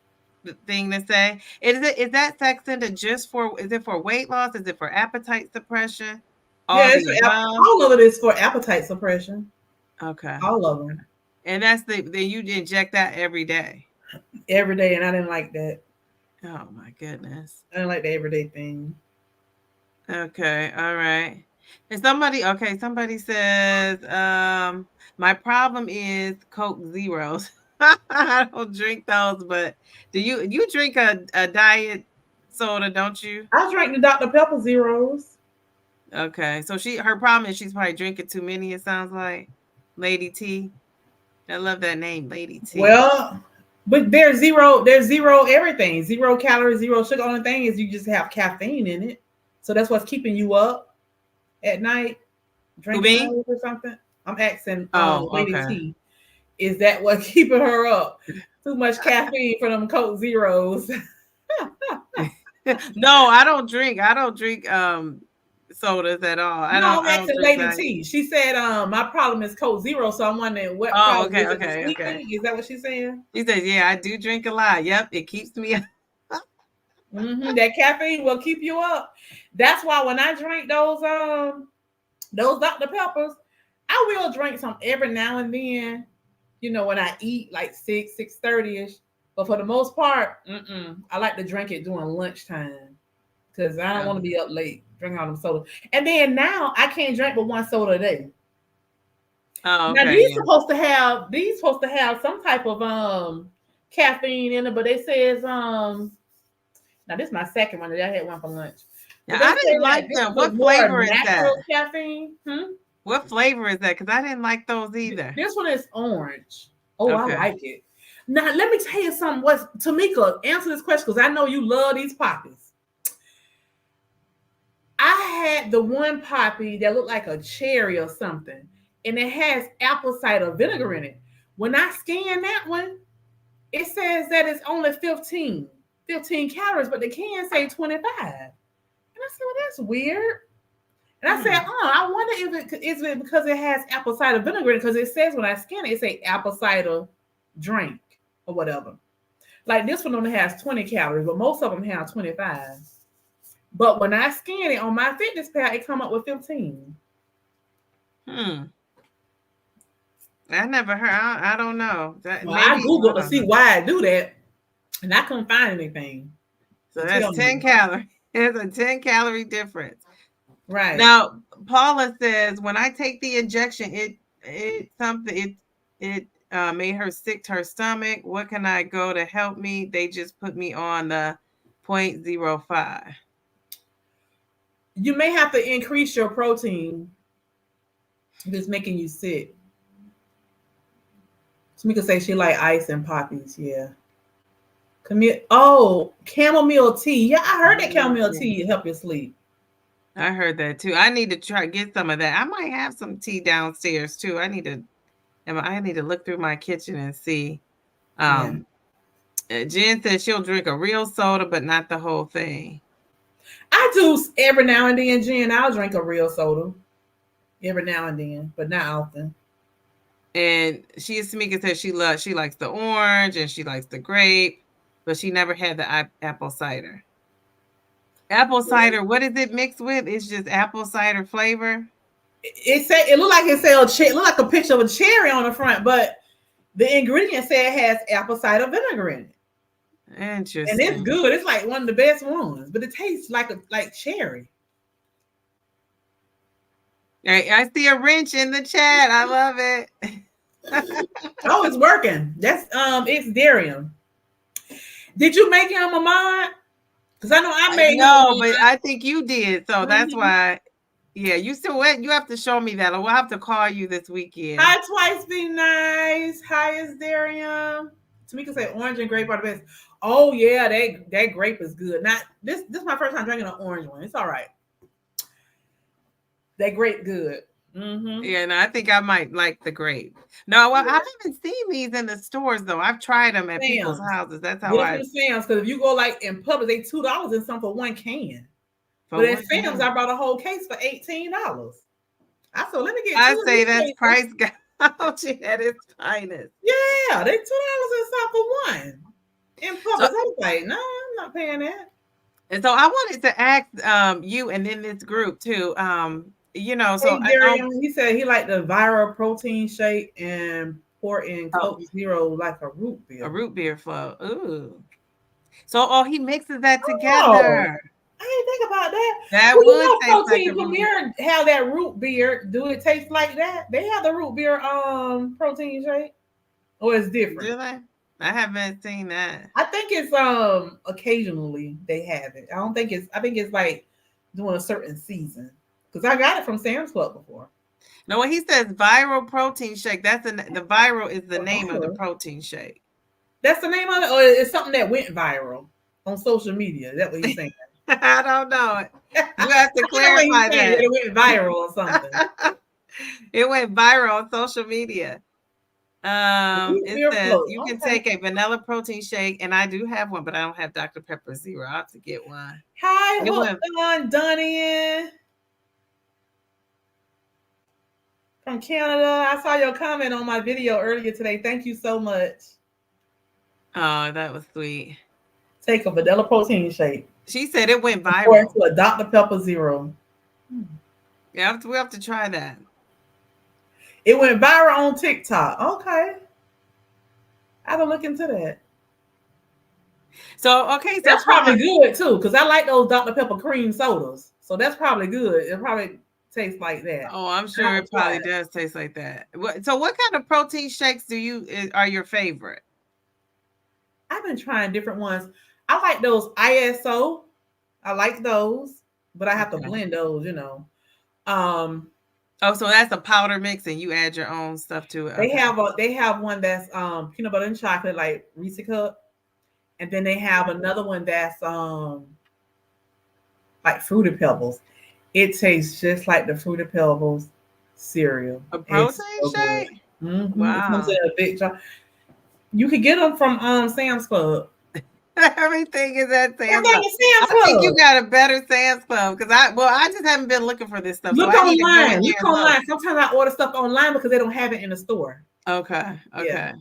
thing to say. Is that Saxenda is it for weight loss? Is it for appetite suppression? yeah, All the above? all of it is for appetite suppression. Okay. All of them. And that's then you inject that every day. Every day, and I didn't like that. Oh my goodness. I didn't like the everyday thing. Okay, all right. And somebody says, my problem is Coke Zeros. I don't drink those, but do you drink a diet soda, don't you? I drank the Dr. Pepper Zeros. Okay. So her problem is she's probably drinking too many, it sounds like. Lady T. I love that name, Lady T. Well, but there's zero everything, 0 calories, zero sugar. Only thing is you just have caffeine in it, so that's what's keeping you up at night, Who, drinking me? those or something. I'm asking Oh, Lady okay. T, is that what keeping her up? Too much caffeine for them Coke Zeros. No, I don't drink. Sodas at all. No, I'm I don't asking drink Lady that. T. She said, my problem is Coke Zero, so I'm wondering what Oh, problem okay, is it? The okay, okay. sweetening? Is that what she's saying? She says, "Yeah, I do drink a lot. Yep, it keeps me up." That caffeine will keep you up. That's why when I drink those Dr. Peppers, I will drink some every now and then. You know, when I eat like 6:30 ish. But for the most part, I like to drink it during lunchtime because I don't want to be up late drinking all them soda. And then now I can't drink but one soda a day. Oh, Now okay, yeah. these supposed to have some type of caffeine in it, but they says now this is my second one that I had one for lunch. Now But they I say didn't like like this them. was What more flavor is that? natural caffeine. What flavor is that? Because I didn't like those either. This one is orange. Oh, I Okay. like it. Now let me tell you something. What's Tamika, answer this question because I know you love these poppies. I had the one poppy that looked like a cherry or something, and it has apple cider vinegar in it. When I scan that one, it says that it's only 15 calories, but the can say 25. And I said, well, that's weird. And I said, I wonder if is it because it has apple cider vinegar because it says when I scan it, it say apple cider drink or whatever. Like this one only has 20 calories, but most of them have 25. But when I scan it on my fitness pal, it come up with 15. I never heard. I don't know. That Well, I maybe I Googled to don't see know. why I do that, and I couldn't find anything So to that's tell 10 me. calories. It's a 10-calorie difference. Right. Now, Paula says when I take the injection, it made her sick to her stomach. What can I go to help me? They just put me on the 0.05. You may have to increase your protein if it's making you sick. Tamika say she like ice and poppies. Yeah. Chamomile tea. Yeah, I heard that chamomile tea help you sleep. I heard that too. I need to try get some of that. I might have some tea downstairs too. I need to look through my kitchen and see. Yeah. Jen says she'll drink a real soda, but not the whole thing. I do every now and then, Jen. I'll drink a real soda every now and then, but not often. And Tamika said she likes the orange and she likes the grape, but she never had the apple cider. Apple cider, what is it mixed with? It's just apple cider flavor. It looked like it looked like a picture of a cherry on the front, but the ingredients say it has apple cider vinegar in it. Interesting. And it's good. It's like one of the best ones, but it tastes like cherry. I see a wrench in the chat. I love it. Oh, it's working. That's it's Darian. Did you make him a mod? Because I know I made him. No, but I think you did. So that's why. Yeah, you still went. You have to show me that. We'll have to call you this weekend. Hi, Twice Be Nice. Hi, is Darian. Tamika say orange and grape are the best. Oh yeah, that grape is good. Not this is my first time drinking an orange one. It's all right. That grape good. Mm-hmm. Yeah, and I think I might like the grape. No, well, I haven't seen these in the stores though. I've tried them at people's houses. That's how I. Sam's, because if you go like in Publix, they $2 and some for one can. But at Sam's, I brought a whole case for $18. I said, let me get. I say that's price gouging at its finest. Yeah, they $2 and some for one. In Publix, I was like, no, I'm not paying that. And so I wanted to ask you and then this group too. You know, so he said he liked the viral protein shake and pour in Coke Zero like a root beer. A root beer flow. Ooh. So he mixes that together. I didn't think about that. That would taste Protein Premier have that root beer. Do it taste like that? They have the root beer protein shake, or it's different. Do they? I haven't seen that. I think it's occasionally they have it. I think it's like doing a certain season, because I got it from Sam's Club before. No, when he says viral protein shake, that's the viral is the name of the protein shake. That's the name of it, or it's something that went viral on social media. Is that what you're saying? I don't know. You have to clarify that. It went viral or something. It went viral on social media. It says you can take a vanilla protein shake, and I do have one, but I don't have Dr. Pepper Zero. I have to get one. Hi, Donnie from Canada. I saw your comment on my video earlier today. Thank you so much. Oh, that was sweet. Take a vanilla protein shake. She said it went viral. To a Dr. Pepper Zero. Yeah, we have to try that. It went viral on TikTok. Okay. I have to look into that. So, okay. So that's probably good too, because I like those Dr. Pepper cream sodas. So that's probably good. It probably tastes like that. Oh, I'm sure it probably does taste like that. So what kind of protein shakes are your favorite? I've been trying different ones. I like those ISO. I like those, but I have to blend those, you know. Oh, so that's a powder mix, and you add your own stuff to it. They have one that's peanut butter and chocolate, like Reese Cup, and then they have another one that's like Fruity Pebbles. It tastes just like the Fruity Pebbles cereal. A protein shake? Mm-hmm. Wow. It comes in a big jar. You can get them from Sam's Club. Everything is at Sam's Club. I think you got a better Sam's Club, because I just haven't been looking for this stuff. Look online. Sometimes I order stuff online because they don't have it in the store. Okay. Yeah.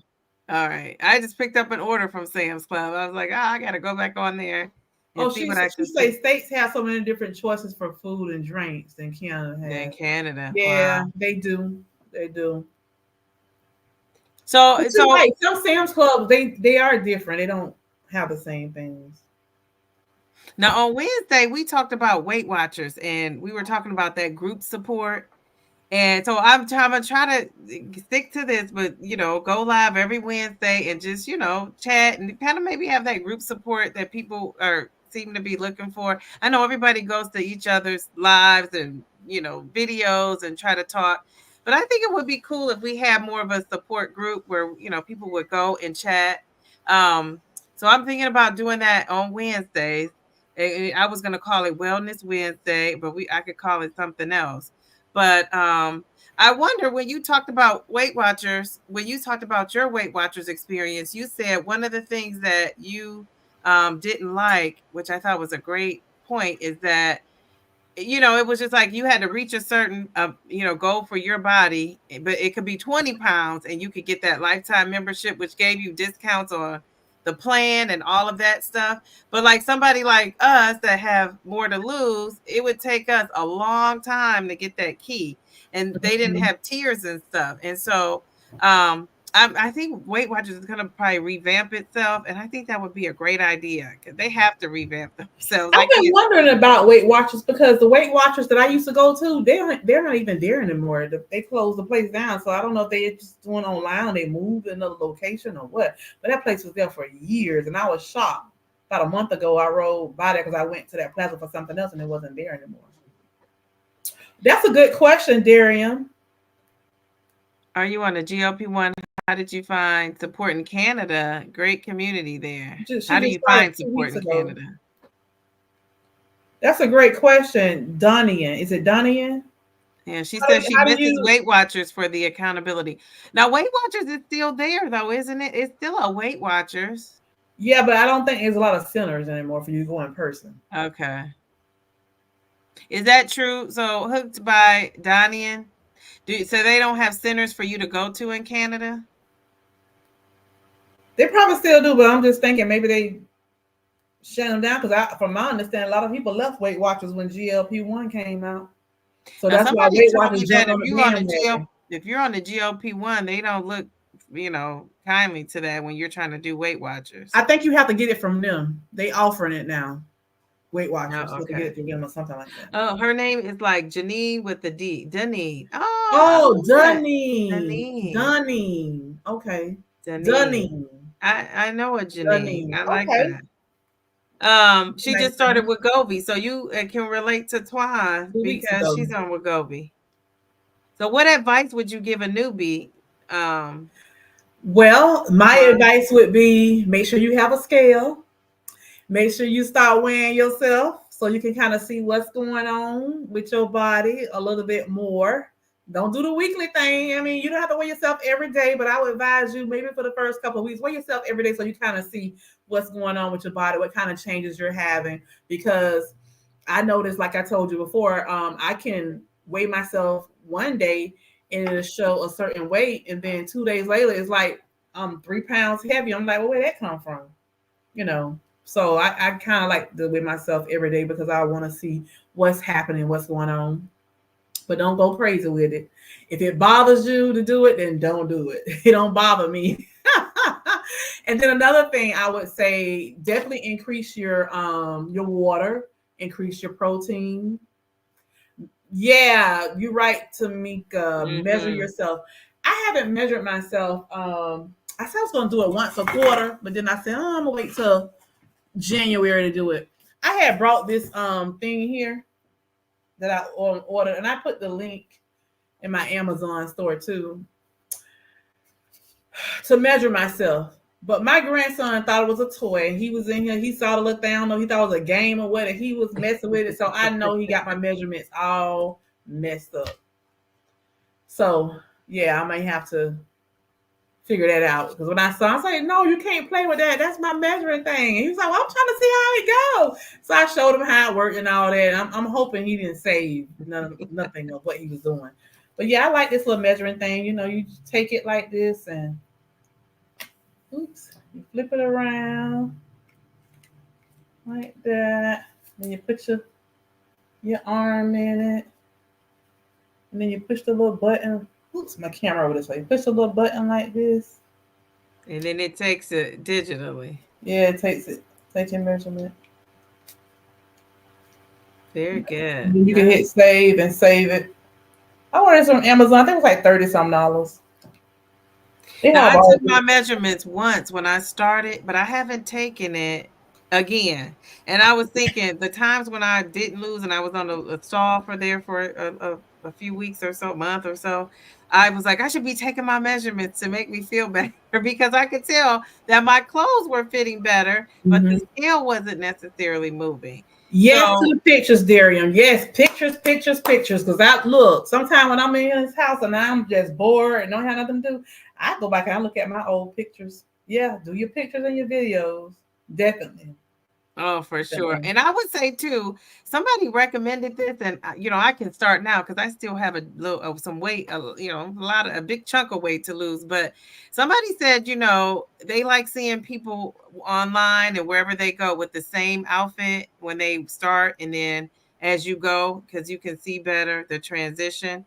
All right. I just picked up an order from Sam's Club. I was like, I got to go back on there. She say states have so many different choices for food and drinks than Canada has. Than Canada. Yeah, wow. They do. So right. Some Sam's Clubs, they are different. They don't have the same things. Now on Wednesday we talked about Weight Watchers, and we were talking about that group support. And so I'm trying to stick to this, but go live every Wednesday and just chat and kind of maybe have that group support that people seem to be looking for. I know everybody goes to each other's lives and videos and try to talk, but I think it would be cool if we had more of a support group where people would go and chat. So I'm thinking about doing that on Wednesdays. I was going to call it Wellness Wednesday, but I could call it something else. But I wonder, when you talked about Weight Watchers, when you talked about your Weight Watchers experience, you said one of the things that you didn't like, which I thought was a great point, is that it was just like you had to reach a certain, goal for your body, but it could be 20 pounds and you could get that lifetime membership, which gave you discounts on the plan and all of that stuff. But like somebody like us that have more to lose, it would take us a long time to get that key. And they didn't have tiers and stuff. And so, I think Weight Watchers is going to probably revamp itself, and I think that would be a great idea because they have to revamp themselves. I've been wondering about Weight Watchers because the Weight Watchers that I used to go to, they're not even there anymore. They closed the place down, so I don't know if they're just doing online, they moved to another location or what. But that place was there for years, and I was shocked. About a month ago, I rode by there because I went to that plaza for something else, and it wasn't there anymore. That's a good question, Darian. Are you on the GLP-1? How did you find support in Canada? Great community there. How do you find support in Canada? That's a great question. Donian. Is it Donian? Yeah, she says she misses Weight Watchers for the accountability. Now, Weight Watchers is still there, though, isn't it? It's still a Weight Watchers. Yeah, but I don't think there's a lot of centers anymore for you to go in person. Okay. Is that true? So, hooked by Donian? So they don't have centers for you to go to in Canada? They probably still do, but I'm just thinking maybe they shut them down because, from my understanding, a lot of people left Weight Watchers when GLP-1 came out. So now, that's why Weight Watchers jumped on the bandwagon. If you're on the GLP-1, they don't look, kindly to that when you're trying to do Weight Watchers. I think you have to get it from them. They offering it now. Weight Watchers. Oh, okay. So get it from them or something like that. Oh, her name is like Janine with the D. Dunning. Oh, Dunning. Dunning. Okay. Dunning. I know a Janine. I like that. She just started wegovy, so you can relate to Twan because she's on wegovy. So what advice would you give a newbie? Well, my advice would be make sure you have a scale. Make sure you start weighing yourself so you can kind of see what's going on with your body a little bit more. Don't do the weekly thing. I mean, you don't have to weigh yourself every day, but I would advise you maybe for the first couple of weeks, weigh yourself every day so you kind of see what's going on with your body, what kind of changes you're having. Because I noticed, like I told you before, I can weigh myself one day and it'll show a certain weight, and then 2 days later it's like I'm 3 pounds heavy. I'm like, well, where'd that come from? So I kind of like to weigh myself every day because I want to see what's happening, what's going on. But don't go crazy with it. If it bothers you to do it, then don't do it. It don't bother me. And then another thing I would say, definitely increase your water, increase your protein. Yeah, you're right, Tamika. Mm-hmm. Measure yourself. I haven't measured myself. I said I was going to do it once a quarter, but then I said, I'm going to wait till January to do it. I had brought this thing here that I ordered, and I put the link in my Amazon store too to measure myself. But my grandson thought it was a toy, and he was in here. He saw the little thing. I don't know. He thought it was a game or what, and he was messing with it. So I know he got my measurements all messed up. So yeah, I may have to figure that out, because when I saw, I was like, no, you can't play with that. That's my measuring thing. And he was like, well, I'm trying to see how it goes. So I showed him how it worked and all that. And I'm hoping he didn't save nothing of what he was doing. But yeah, I like this little measuring thing. You take it like this and you flip it around like that. Then you put your arm in it. And then you push the little button. Oops, my camera over this way. Push the little button like this. And then it takes it digitally. Yeah, it takes it. Take your measurement. Very good. You can hit save and save it. I ordered this from Amazon. I think it was like $30-something. Now, I took my measurements once when I started, but I haven't taken it again. And I was thinking the times when I didn't lose and I was on a stall for a few weeks or so, month or so, I was like, I should be taking my measurements to make me feel better, because I could tell that my clothes were fitting better, but the scale wasn't necessarily moving. Yes, to the pictures, Darian. Yes, pictures. Because sometimes when I'm in his house and I'm just bored and don't have nothing to do, I go back and I look at my old pictures. Yeah, do your pictures and your videos. Definitely. Oh, for sure. And I would say too, somebody recommended this, and I can start now because I still have a little of some weight, a big chunk of weight to lose. But somebody said, they like seeing people online and wherever they go with the same outfit when they start, and then as you go, because you can see better the transition.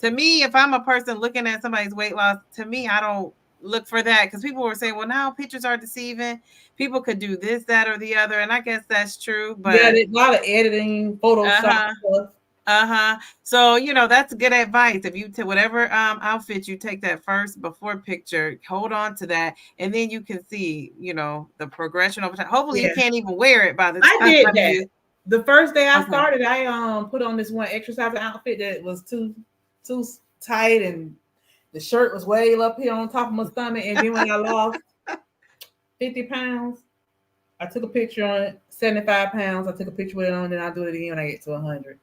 To me, if I'm a person looking at somebody's weight loss, to me, I don't look for that, because people were saying, well, now pictures are deceiving. People could do this, that, or the other, and I guess that's true. But yeah, a lot of editing, Photoshop stuff. So that's good advice. If you to whatever outfit you take that first before picture, hold on to that, and then you can see the progression over time. Hopefully, you can't even wear it by the time I did that. you. The first day I started, I put on this one exercise outfit that was too tight, and the shirt was way up here on top of my stomach. And then when I lost 50 pounds, I took a picture on it. 75 pounds, I took a picture with it on, and then I do it again when I get to 100.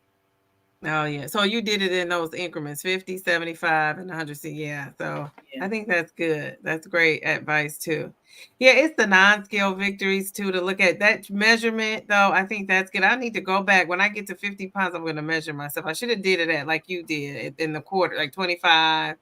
Oh, yeah. So you did it in those increments, 50, 75, and 100. Yeah. So I think that's good. That's great advice too. Yeah, it's the non-scale victories too to look at. That measurement though. I think that's good. I need to go back when I get to 50 pounds. I'm going to measure myself. I should have did it at like you did in the quarter, like 25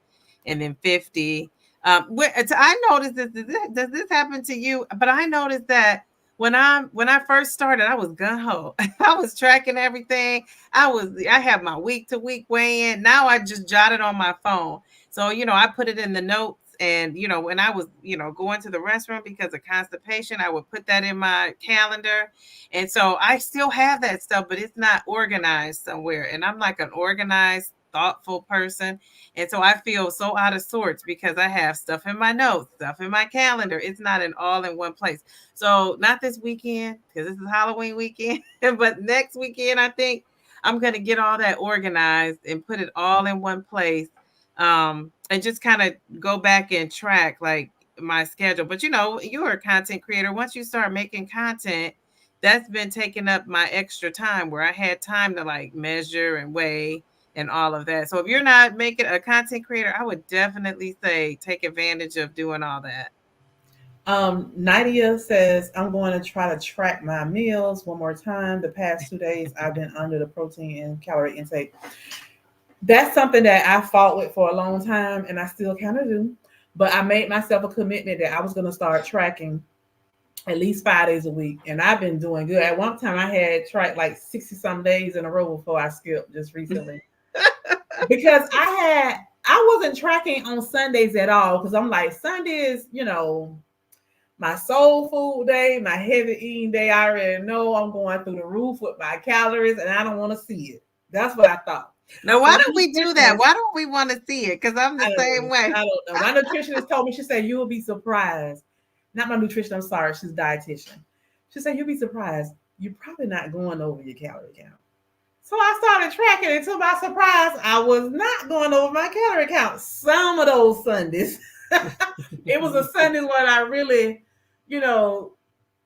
and then 50. I noticed this. Does this happen to you? But I noticed that when I first started, I was gung ho. I was tracking everything. I have my week to week weigh in. Now I just jot it on my phone. So, I put it in the notes, and, when I was, going to the restroom because of constipation, I would put that in my calendar. And so I still have that stuff, but it's not organized somewhere. And I'm like an organized, thoughtful person. And so I feel so out of sorts because I have stuff in my notes, stuff in my calendar. It's not all in one place. So not this weekend, because this is Halloween weekend, but next weekend, I think I'm going to get all that organized and put it all in one place, and just kind of go back and track like my schedule. But you're a content creator. Once you start making content, that's been taking up my extra time where I had time to like measure and weigh and all of that. So if you're not making a content creator, I would definitely say take advantage of doing all that. Nadia says, I'm going to try to track my meals one more time. The past 2 days, I've been under the protein and calorie intake. That's something that I fought with for a long time, and I still kind of do. But I made myself a commitment that I was going to start tracking at least 5 days a week, and I've been doing good. At one time, I had tracked like 60 some days in a row before I skipped just recently because I wasn't tracking on Sundays at all, because I'm like, Sundays, my soul food day, my heavy eating day. I already know I'm going through the roof with my calories, and I don't want to see it. That's what I thought. Now, why don't we do that? Why don't we want to see it? Because I'm the same way. I don't know. My nutritionist told me, she said, you will be surprised. Not my nutrition, I'm sorry, she's a dietitian. She said, you'll be surprised. You're probably not going over your calorie count. So I started tracking, and to my surprise, I was not going over my calorie count. Some of those Sundays. It was a Sunday when I really,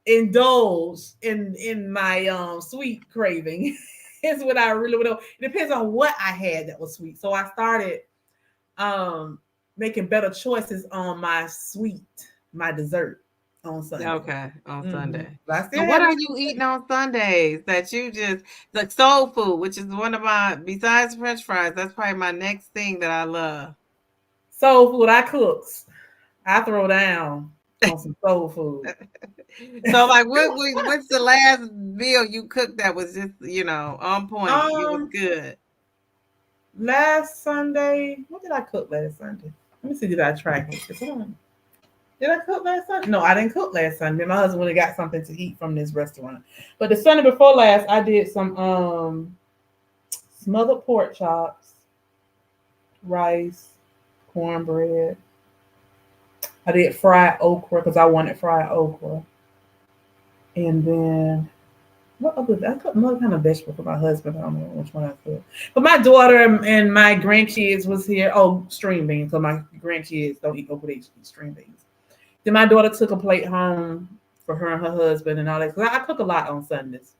indulge in my sweet craving. Is what I really would know. It depends on what I had that was sweet. So I started making better choices on my dessert on Sunday. Okay, on Sunday. So what are you eating on Sundays that you just like soul food, which is one of my, besides French fries, that's probably my next thing that I love. Soul food, I cooks. I throw down on some soul food. So like what's the last meal you cooked that was just, on point? It was good. Last Sunday, what did I cook last Sunday? Let me see, did I track it? Did I cook last Sunday? No, I didn't cook last Sunday. My husband would have got something to eat from this restaurant. But the Sunday before last, I did some smothered pork chops, rice, cornbread. I did fried okra because I wanted fried okra. And then what other? I cooked another kind of vegetable for my husband. I don't know which one I cooked. But my daughter and my grandkids was here. Oh, string beans. So my grandkids don't eat okra, they eat string beans. Then my daughter took a plate home for her and her husband and all that. Because I cook a lot on Sundays.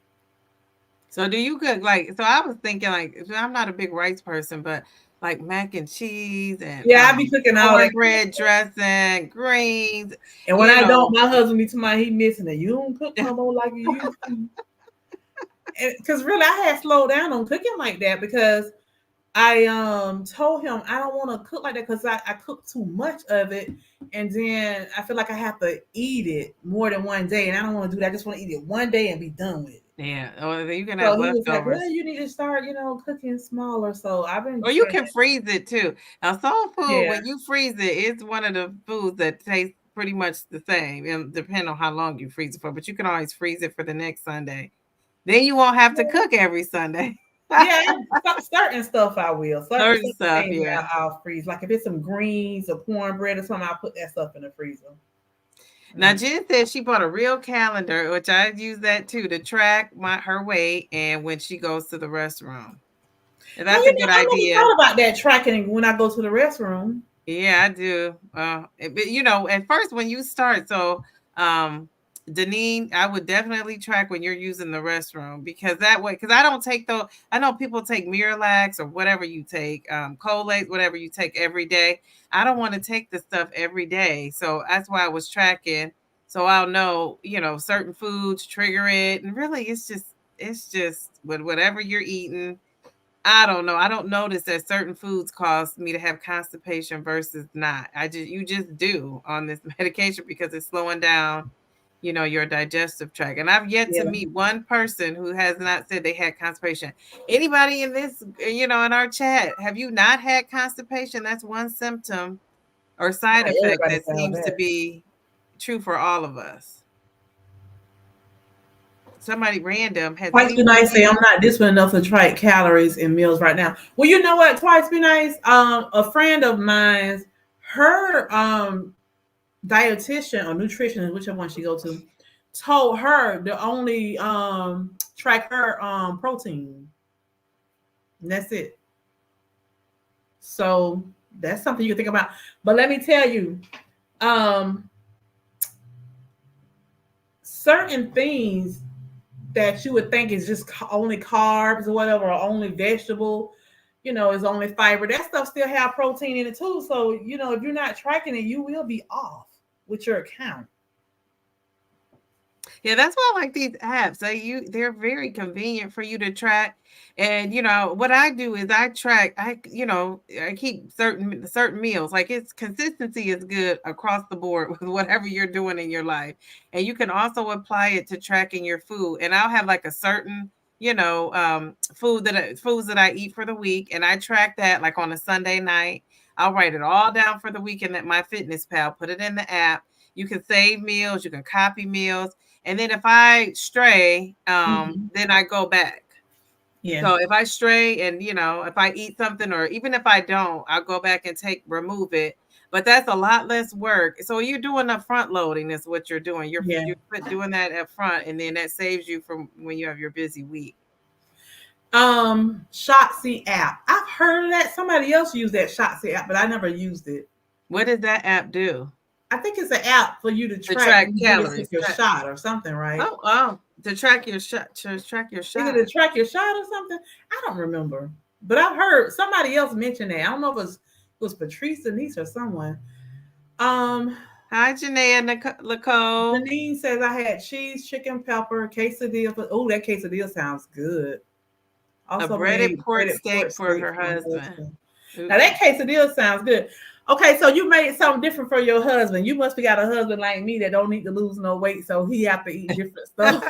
So do you cook so I was thinking I'm not a big rice person, but like mac and cheese and Yeah, I be cooking all that. cornbread dressing, greens, And when you I know. don't, my husband be to my he missing it. You don't cook no more like you used to. Because really, I had slowed down on cooking like that because I told him I don't want to cook like that because I cook too much of it, and then I feel like I have to eat it more than one day, and I don't want to do that. I just want to eat it one day and be done with it. Yeah, or you can have So he was like, "Well, leftovers. you need to start, cooking smaller." So I've been Or you trying. can freeze it too. Now, soul food, Yeah, when you freeze it, it's one of the foods that tastes pretty much the same, and depending on how long you freeze it for. But you can always freeze it for the next Sunday. Then you won't have to cook every Sunday. yeah. Certain stuff I will. Certain Certain stuff, things yeah. I'll freeze. Like if it's some greens or cornbread or something, I'll put that stuff in the freezer. Now Mm. Jen said she bought a real calendar, which I use that too to track her weight and when she goes to the restroom. And Oh, that's a good I never idea. thought about that tracking when I go to the restroom. Yeah, I do. But at first when you start, so um Deneen, I would definitely track when you're using the restroom because that way, because I don't take those. I know people take Miralax or whatever you take, Colace, whatever you take every day. I don't want to take the stuff every day, so that's why I was tracking. So I'll know, certain foods trigger it, and really, it's just with whatever you're eating. I don't know. I don't notice that certain foods cause me to have constipation versus not. You just do on this medication because it's slowing down, your digestive tract. And I've yet to Yeah. meet one person who has not said they had constipation. Anybody in this, in our chat, have you not had constipation? That's one symptom or side Not effect everybody that found seems to that. be true for all of us. Somebody random, has Twice be anyone nice. Say here? I'm not disciplined enough to track calories in meals right now. Well, you know what? Twice be nice. A friend of mine, her dietitian or nutritionist, whichever one she go to, told her to only track her protein. And that's it. So that's something you can think about. But let me tell you, um, certain things that you would think is just only carbs or whatever, or only vegetable, is only fiber. That stuff still have protein in it too. So, if you're not tracking it, you will be off with your account. Yeah, that's why I like these apps. They're very convenient for you to track. And what I do is I track, I keep certain meals. Like it's consistency is good across the board with whatever you're doing in your life. And you can also apply it to tracking your food. And I'll have like a certain, foods that I eat for the week. And I track that like on a Sunday night. I'll write it all down for the weekend at my Fitness Pal, put it in the app. You can save meals, you can copy meals, and then if I stray, Mm-hmm. then I go back. Yeah. So if I stray and, if I eat something or even if I don't, I'll go back and remove it. But that's a lot less work. So you're doing the front loading is what you're doing. Yeah. You're doing that up front, and then that saves you from when you have your busy week. Shotzi app. I've heard of that. Somebody else used that Shotzi app, but I never used it. What does that app do? I think it's an app for you to To track track when you go to take calories. your shot or something, right? Oh, to track your shot. To track your Is it shot. to track your shot or something? I don't remember. But I've heard somebody else mention that. I don't know if it was Patrice, Denise, or someone. Um, Hi, Janae and Nicole. Janine says I had cheese, chicken, pepper, quesadilla. Oh, that quesadilla sounds good. A Also breaded made pork breaded pork steak for steak her for my husband. husband. Now Ooh. that quesadilla sounds good. Okay, so you made something different for your husband. You must be got a husband like me that don't need to lose no weight, so he have to eat different stuff.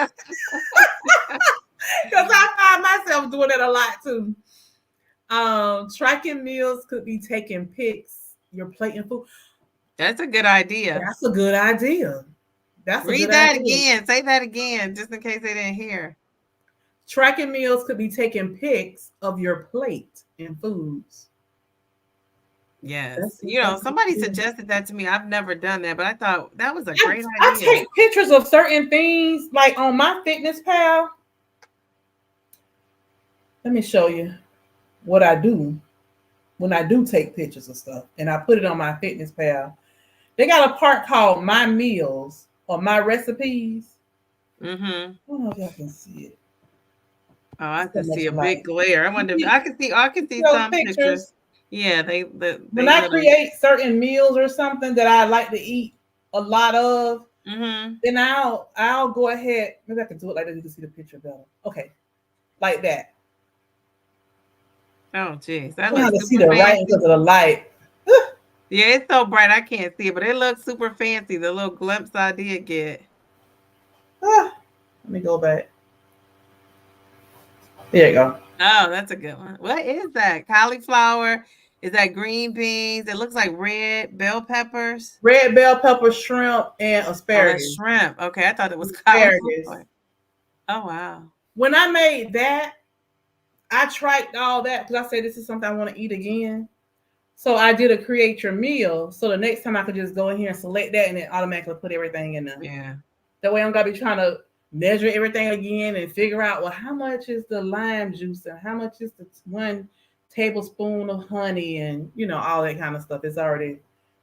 Because I find myself doing that a lot too. Tracking meals could be taking pics, your plate and food. That's a good idea. That's a good idea. That's a good Read that idea. again. Say that again, just in case they didn't hear. Tracking meals could be taking pics of your plate and foods. Yes. That's Somebody yeah. suggested that to me. I've never done that, but I thought that was a I, great I idea. take pictures of certain things, like on my Fitness Pal. Let me show you what I do when I do take pictures of stuff, and I put it on my Fitness Pal. They got a part called My Meals or My Recipes. Mm-hmm. I don't know if y'all can see it. Oh, I So can much see a light. big glare. I wonder if I can see Those some pictures. pictures. Yeah, When they I literally. create certain meals or something that I like to eat a lot of, Mm-hmm. then I'll go ahead. Maybe I can do it like that. You can see the picture better. Okay, like that. Oh, geez, I'm that trying looks to see super the writing fancy. because of the light. Yeah, it's so bright I can't see it, but it looks super fancy. The little glimpse I did get. Let me go back. There you go. Oh, that's a good one. What is that? Cauliflower? Is that green beans? It looks like red bell peppers. Red bell pepper, shrimp, and Oh, that's asparagus. shrimp. Okay, I thought it was Asparagus. cauliflower. Oh, wow. When I made that, I tried all that because I said this is something I want to eat again. So I did a create your meal. So the next time I could just go in here and select that and then automatically put everything in there. Yeah. That way I don't gotta be trying to measure everything again and figure out, well, how much is the lime juice and how much is the 1 tablespoon of honey and all that kind of stuff. It's already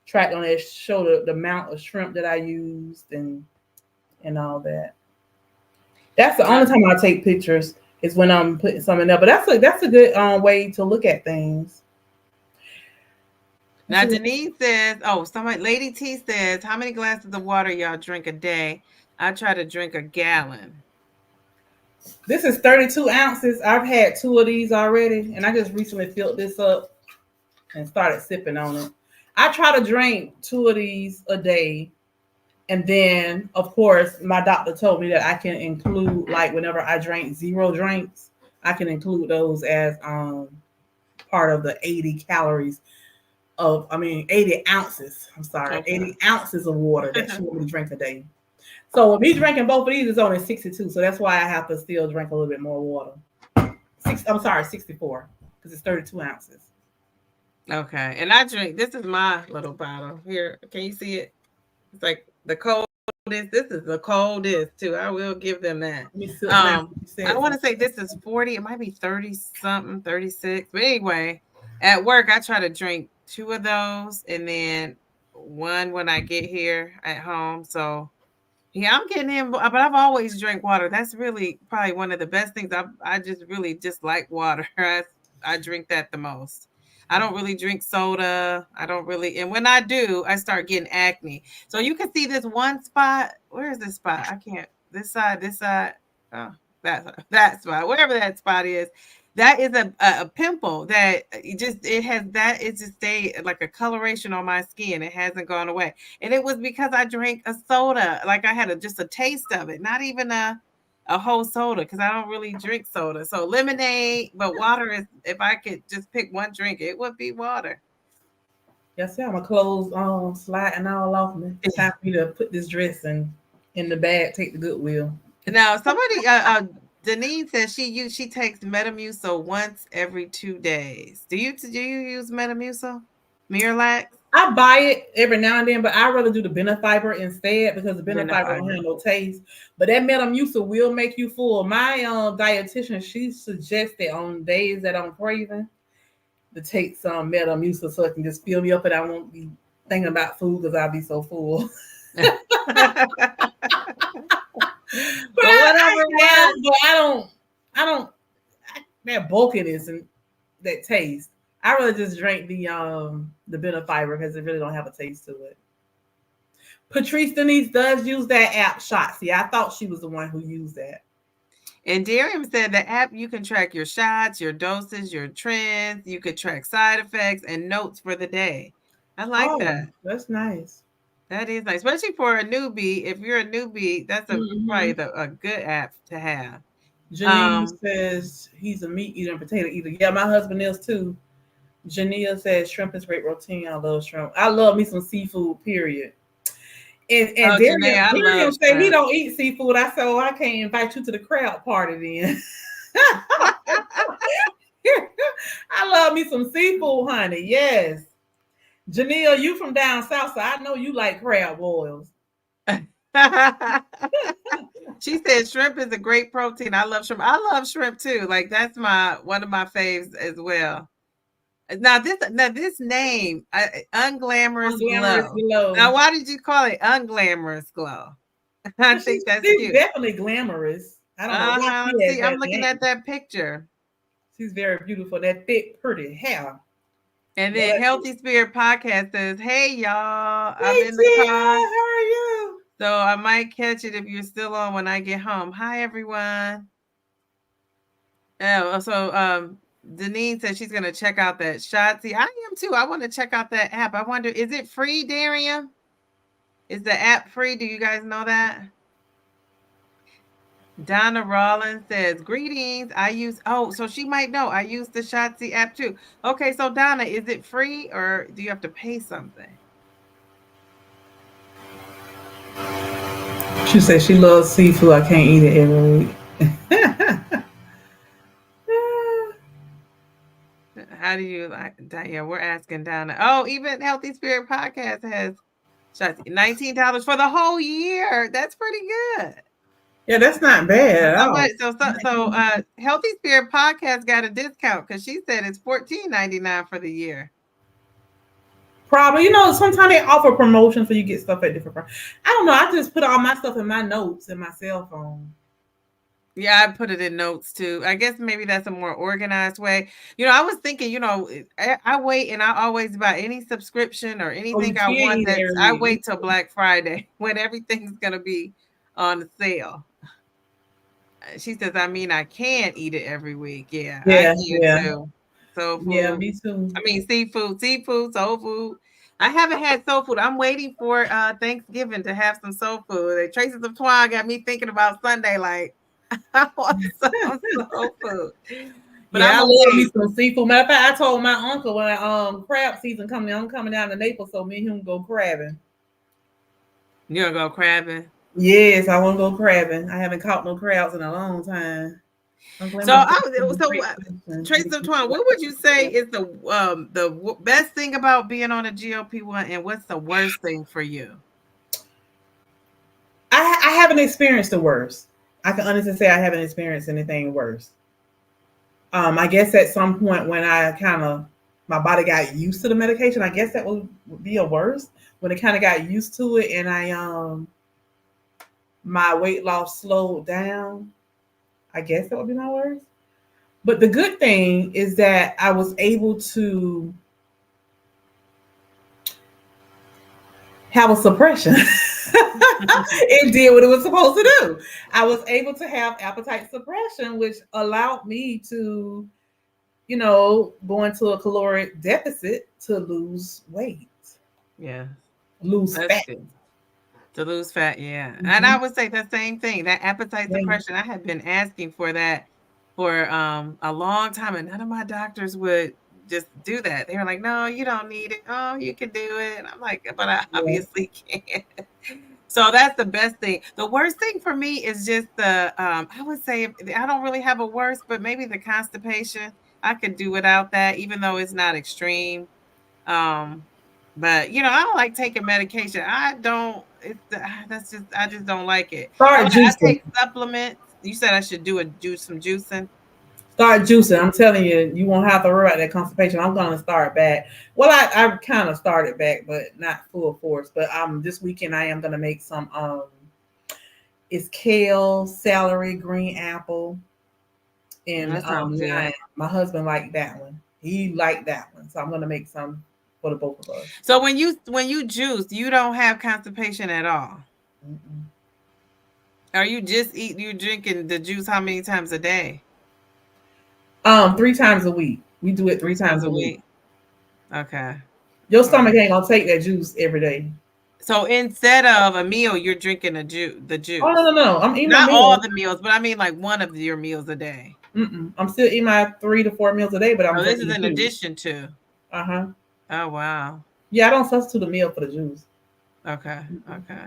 tracked on it, show the amount of shrimp that I used and all that. That's the Now, only time I take pictures is when I'm putting something there. But that's a good way to look at things. Let's now, see what Denise says, oh, somebody, Lady T says, how many glasses of water y'all drink a day? I try to drink a gallon. this is 32 ounces. I've had 2 of these already, and I just recently filled this up and started sipping on it. I try to drink 2 of these a day. And then, of course, my doctor told me that I can include, like, whenever I drink zero drinks, I can include those as part of the 80 calories of, 80 ounces. I'm sorry, Okay. 80 ounces of water that she want me to drink a day. So with me drinking both of these, it's only 62. So that's why I have to still drink a little bit more water. I'm sorry, 64, because it's 32 ounces. Okay. And I drink, this is my little bottle here. Can you see it? It's like the coldest. This is the coldest too. I will give them that. Let me sip now. You I said want to something. say this is 40. It might be 30 something, 36. But anyway, at work I try to drink 2 of those and then one when I get here at home. So yeah, I'm getting in, but I've always drank water. That's really probably one of the best things. I just really just like water. I drink that the most. I don't really drink soda. I don't really, and when I do, I start getting acne. So you can see this one spot. Where is this spot? I can't. This side. Oh, that spot. Wherever that spot is, that is a pimple that it has that it just stayed like a coloration on my skin. It hasn't gone away. And it was because I drank a soda. Like I had just a taste of it, not even a whole soda because I don't really drink soda. So lemonade, but water is if I could just pick one drink, it would be water. Yes, yeah, my clothes sliding all off me. Time for me to put this dress in the bag, take the Goodwill. Now somebody Denise says she takes Metamucil once every 2 days. Do you use Metamucil? Miralax? I buy it every now and then, but I rather do the Benefiber instead because the Benefiber don't Benefiber. have no taste. But that Metamucil will make you full. My dietitian, she suggested on days that I'm craving to take some Metamucil so it can just fill me up and I won't be thinking about food because I'll be so full. But But I whatever have, works. but I don't that bulkiness and that taste. I rather just drink the Benefiber because it really don't have a taste to it. Patrice Denise does use that app Shotzi. I thought she was the one who used that. And Darium said the app you can track your shots, your doses, your trends. You could track side effects and notes for the day. I like Oh, that. that's nice. That is nice, especially for a newbie. If you're a newbie, that's probably Mm-hmm. a good app to have. Janine Um, says he's a meat eater and potato eater. Yeah, my husband is too. Jania says shrimp is great protein. I love shrimp. I love me some seafood, period. And oh, Janae, I Darian love said he shrimp. don't eat seafood. I said, oh, I can't invite you to the crowd party then. I love me some seafood, honey. Yes. Janelle, you from down south, so I know you like crab boils. She said shrimp is a great protein. I love shrimp. I love shrimp too. Like that's my one of my faves as well. Now this name, unglamorous Unglamorous glow. glow. Now, why did you call it unglamorous glow? I But think that's she's cute. definitely glamorous. I don't know why she Let's has see. I'm that looking name. at that picture. She's very beautiful. That thick, pretty hair. And Well, then Healthy Spirit Podcast says, "Hey y'all, I'm hey in the Tia, car, how are you? so I might catch it if you're still on when I get home. Hi everyone." Oh, so Denise said she's gonna check out that Shotzi. I am too. I want to check out that app. I wonder, is it free, Darian? Is the app free? Do you guys know that? Donna Rollins says, greetings. So she might know. I use the Shotzi app too. Okay, so Donna, is it free or do you have to pay something? She said she loves seafood. I can't eat it every week. How do you like? Yeah, we're asking Donna. Oh, even Healthy Spirit Podcast has Shotzi. $19 for the whole year. That's pretty good. Yeah, that's not bad at all. Somebody, Healthy Spirit Podcast got a discount because she said it's $14.99 for the year. Probably, sometimes they offer promotions so you get stuff at different prices. I don't know. I just put all my stuff in my notes in my cell phone. Yeah, I put it in notes too. I guess maybe that's a more organized way. I was thinking, I wait and I always buy any subscription or Oh, you anything can't I want eat it every I week. wait till Black Friday when everything's going to be on sale. She says, I mean, I can eat it every week. Yeah, I Yeah, can yeah, too. Soul yeah. food. Me too. I mean, seafood, soul food. I haven't had soul food. I'm waiting for Thanksgiving to have some soul food. The Traces of Twan got me thinking about Sunday, like, I want some soul food. But Yeah, I'm I gonna love me wait. some seafood. Matter of fact, I told my uncle when crab season coming, I'm coming down to Naples, so me and him go crabbing. You gonna go crabbing? Yes, I want to go crabbing. I haven't caught no crabs in a long time. Uncle, let So me I get was some so great season. Traces of Twan, what would you say is the best thing about being on a GLP-1, and what's the worst thing for you? I haven't experienced the worst. I can honestly say I haven't experienced anything worse. I guess at some point when I kind of my body got used to the medication, I guess that would be a worst when it kind of got used to it, and I my weight loss slowed down. I guess that would be my worst. But the good thing is that I was able to have a suppression. It did what it was supposed to do. I was able to have appetite suppression, which allowed me to, go into a caloric deficit to lose weight, Yeah, lose that's fat. good. To lose fat, yeah. And I Mm-hmm. would say the same thing. That appetite Yeah. suppression, I had been asking for that for a long time, and none of my doctors would just do that. They were like, "No, you don't need it. Oh, you can do it." And I'm like, "But I Yeah. obviously can't." So that's the best thing. The worst thing for me is just I would say I don't really have a worst, but maybe the constipation. I could do without that, even though it's not extreme. Um, but I don't like taking medication. I don't. That's just I just don't like it. Start I juicing. take supplements. You said I should do some juicing. Start juicing. I'm telling you, you won't have to worry about that constipation. I'm gonna start back. Well, I kind of started back, but not full force. But this weekend I am gonna make some it's kale, celery, green apple, and That sounds lime. good. My husband liked that one. He liked that one, so I'm gonna make some for the both of us. So when you juice, you don't have constipation at all. Mm-mm. Are you just you drinking the juice how many times a day? 3 times a week. We do it three Three times times a a week. week. Okay. Your All stomach right. ain't gonna take that juice every day. So instead of a meal, you're drinking the Oh juice. no, no, no! I'm eating my Not all meal. the meals, but I mean like one of your meals a day. Mm-mm. I'm still eating my 3 to 4 meals a day, but I'm Oh, this drinking is the in juice. addition to. Uh huh. Oh wow. Yeah, I don't substitute a meal for the juice. Okay. Okay.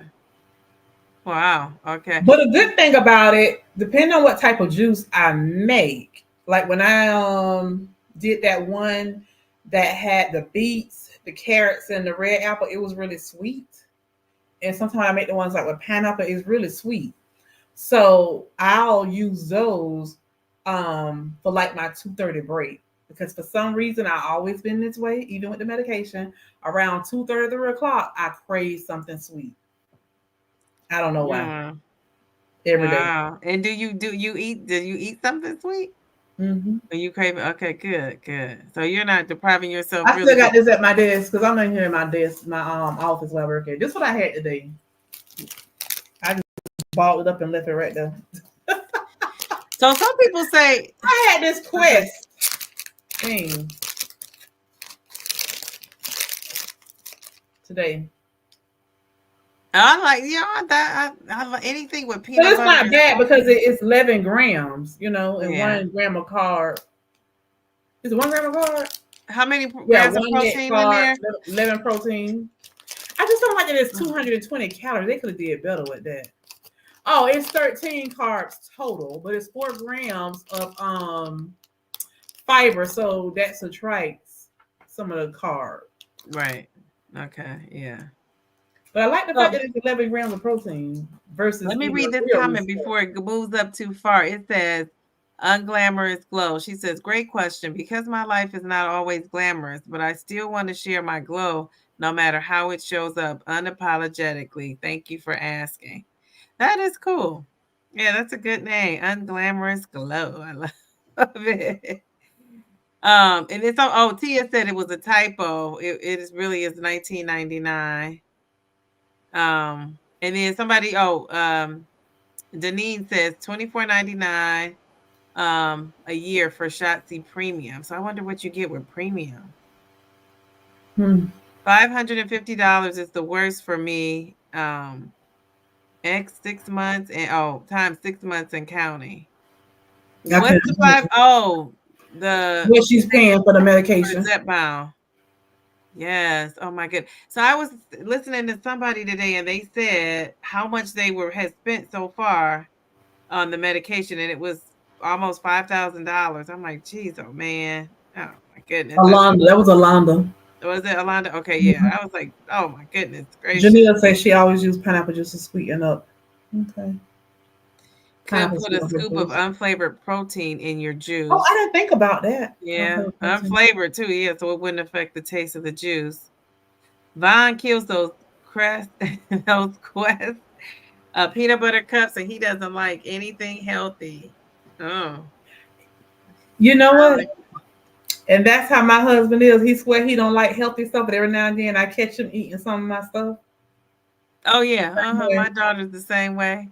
Wow. Okay. But a good thing about it, depending on what type of juice I make, like when I did that one that had the beets, the carrots, and the red apple, it was really sweet. And sometimes I make the ones like with pineapple, it's really sweet. So I'll use those for like my 2:30 break. Because for some reason I always been this way, even with the medication. Around 2:30, 3 o'clock, I crave something sweet. I don't know why. Yeah. Every day. Wow. And do you eat something sweet? Mm-hmm. Are you craving? Okay, good. So you're not depriving yourself I really still got good. this at my desk because I'm in here in my desk, my office where I work at. This is what I had today. I just balled it up and left it right there. So some people say, I had this okay, Quest thing today. I like I like anything with But peanut it's butter not and bad because salty. it's 11 grams, and Yeah. 1 gram of carb. Is it 1 gram of carb? How many Yeah, grams of one net protein in carb, there? 11 protein. I just don't like that it's Oh, 220 calories. They could have did better with that. Oh, it's 13 carbs total, but it's 4 grams of fiber, so that subtracts some of the carb. right. Okay. Yeah. But I like the fact So that it's 11 grams of protein versus let me eating read a this real comment meat. before it moves up too far. It says, unglamorous glow. She says, great question. Because my life is not always glamorous, but I still want to share my glow no matter how it shows up unapologetically. Thank you for asking. That is cool. Yeah, that's a good name. Unglamorous glow. I love it. And it's Tia said it was a typo. It is really is 1999. And then somebody, Deneen says $24.99 a year for Shotzi Premium. So I wonder what you get with premium. $550 is the worst for me. X 6 months and times 6 months and counting. I What's can't the five? imagine Oh, the what she's paying for the for medication. zepbound. Yes. Oh my good. So I was listening to somebody today, and they said how much they had spent so far on the medication, and it was almost $5,000. I'm like, geez, oh man, oh my goodness. Alonda, that was Alonda. Was it Alonda? Okay, yeah. Mhm. I was like, oh my goodness gracious. Janita says she always uses pineapple juice to sweeten up. Okay. Could Pineapple put a sweeten up her scoop of juice. unflavored protein in your Oh, I juice. didn't think about that. Yeah, Okay, protein. unflavored too. Yeah, so it wouldn't affect the taste of the juice. Vaughn kills those crest, those Quest peanut butter cups, and he doesn't like anything healthy. Oh, You know I what? like. And that's how my husband is. He swear he don't like healthy stuff, but every now and then I catch him eating some of my stuff. Oh yeah, Yeah. my daughter's the same way.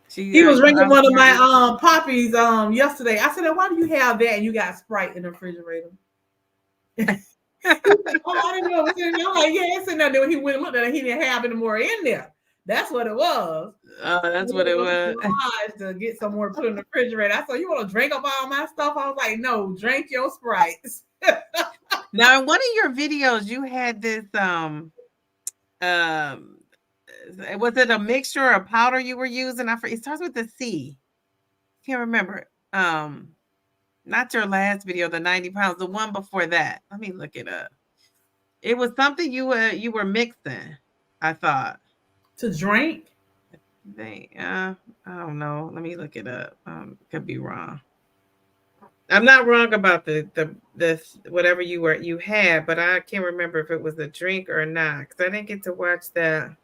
She He was drinking I one of see her my eat. poppies yesterday. I said, "Why do you have that?" And you got Sprite in the refrigerator. He's like, "Oh, I didn't know it was in there." I'm like, "Yeah, it's in there." Then when he went and looked at it, he didn't have any more in there. That's what it was. Oh, He that's what went it to go to was. the garage to get some more to put in the refrigerator. I said, "You want to drink up all my stuff?" I was like, "No, drink your Sprites." Now, in one of your videos, you had this um was it a mixture or a powder you were using? It starts with the C. Can't remember. Not your last video, the 90 pounds, the one before that. Let me look it up. It was something you were mixing, I thought. To drink. I don't know. Let me look it up. Could be wrong. I'm not wrong about this whatever you had, but I can't remember if it was a drink or not because I didn't get to watch that.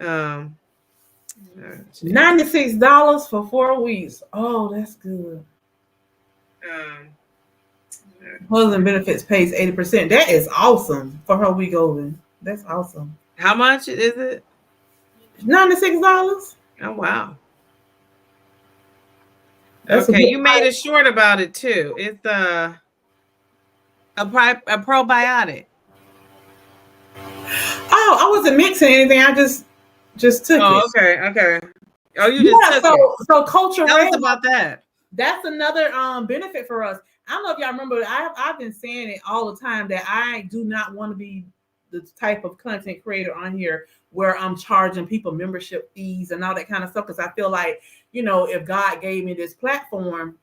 Um, oh, $96 for 4 weeks. Oh, that's good. um, Husband benefits pays 80%. That is awesome for her week over. That's awesome. how much is it? $96. Oh wow. That's a Okay, good you made a price. short about it too. It's a probiotic. Oh, I wasn't mixing anything. I just took Oh, it. okay. Oh, you just Yeah. took it. So Culture Tell us Red, about that. that's another benefit for us. I don't know if y'all remember. I've been saying it all the time that I do not want to be the type of content creator on here where I'm charging people membership fees and all that kind of stuff because I feel like if God gave me this platform,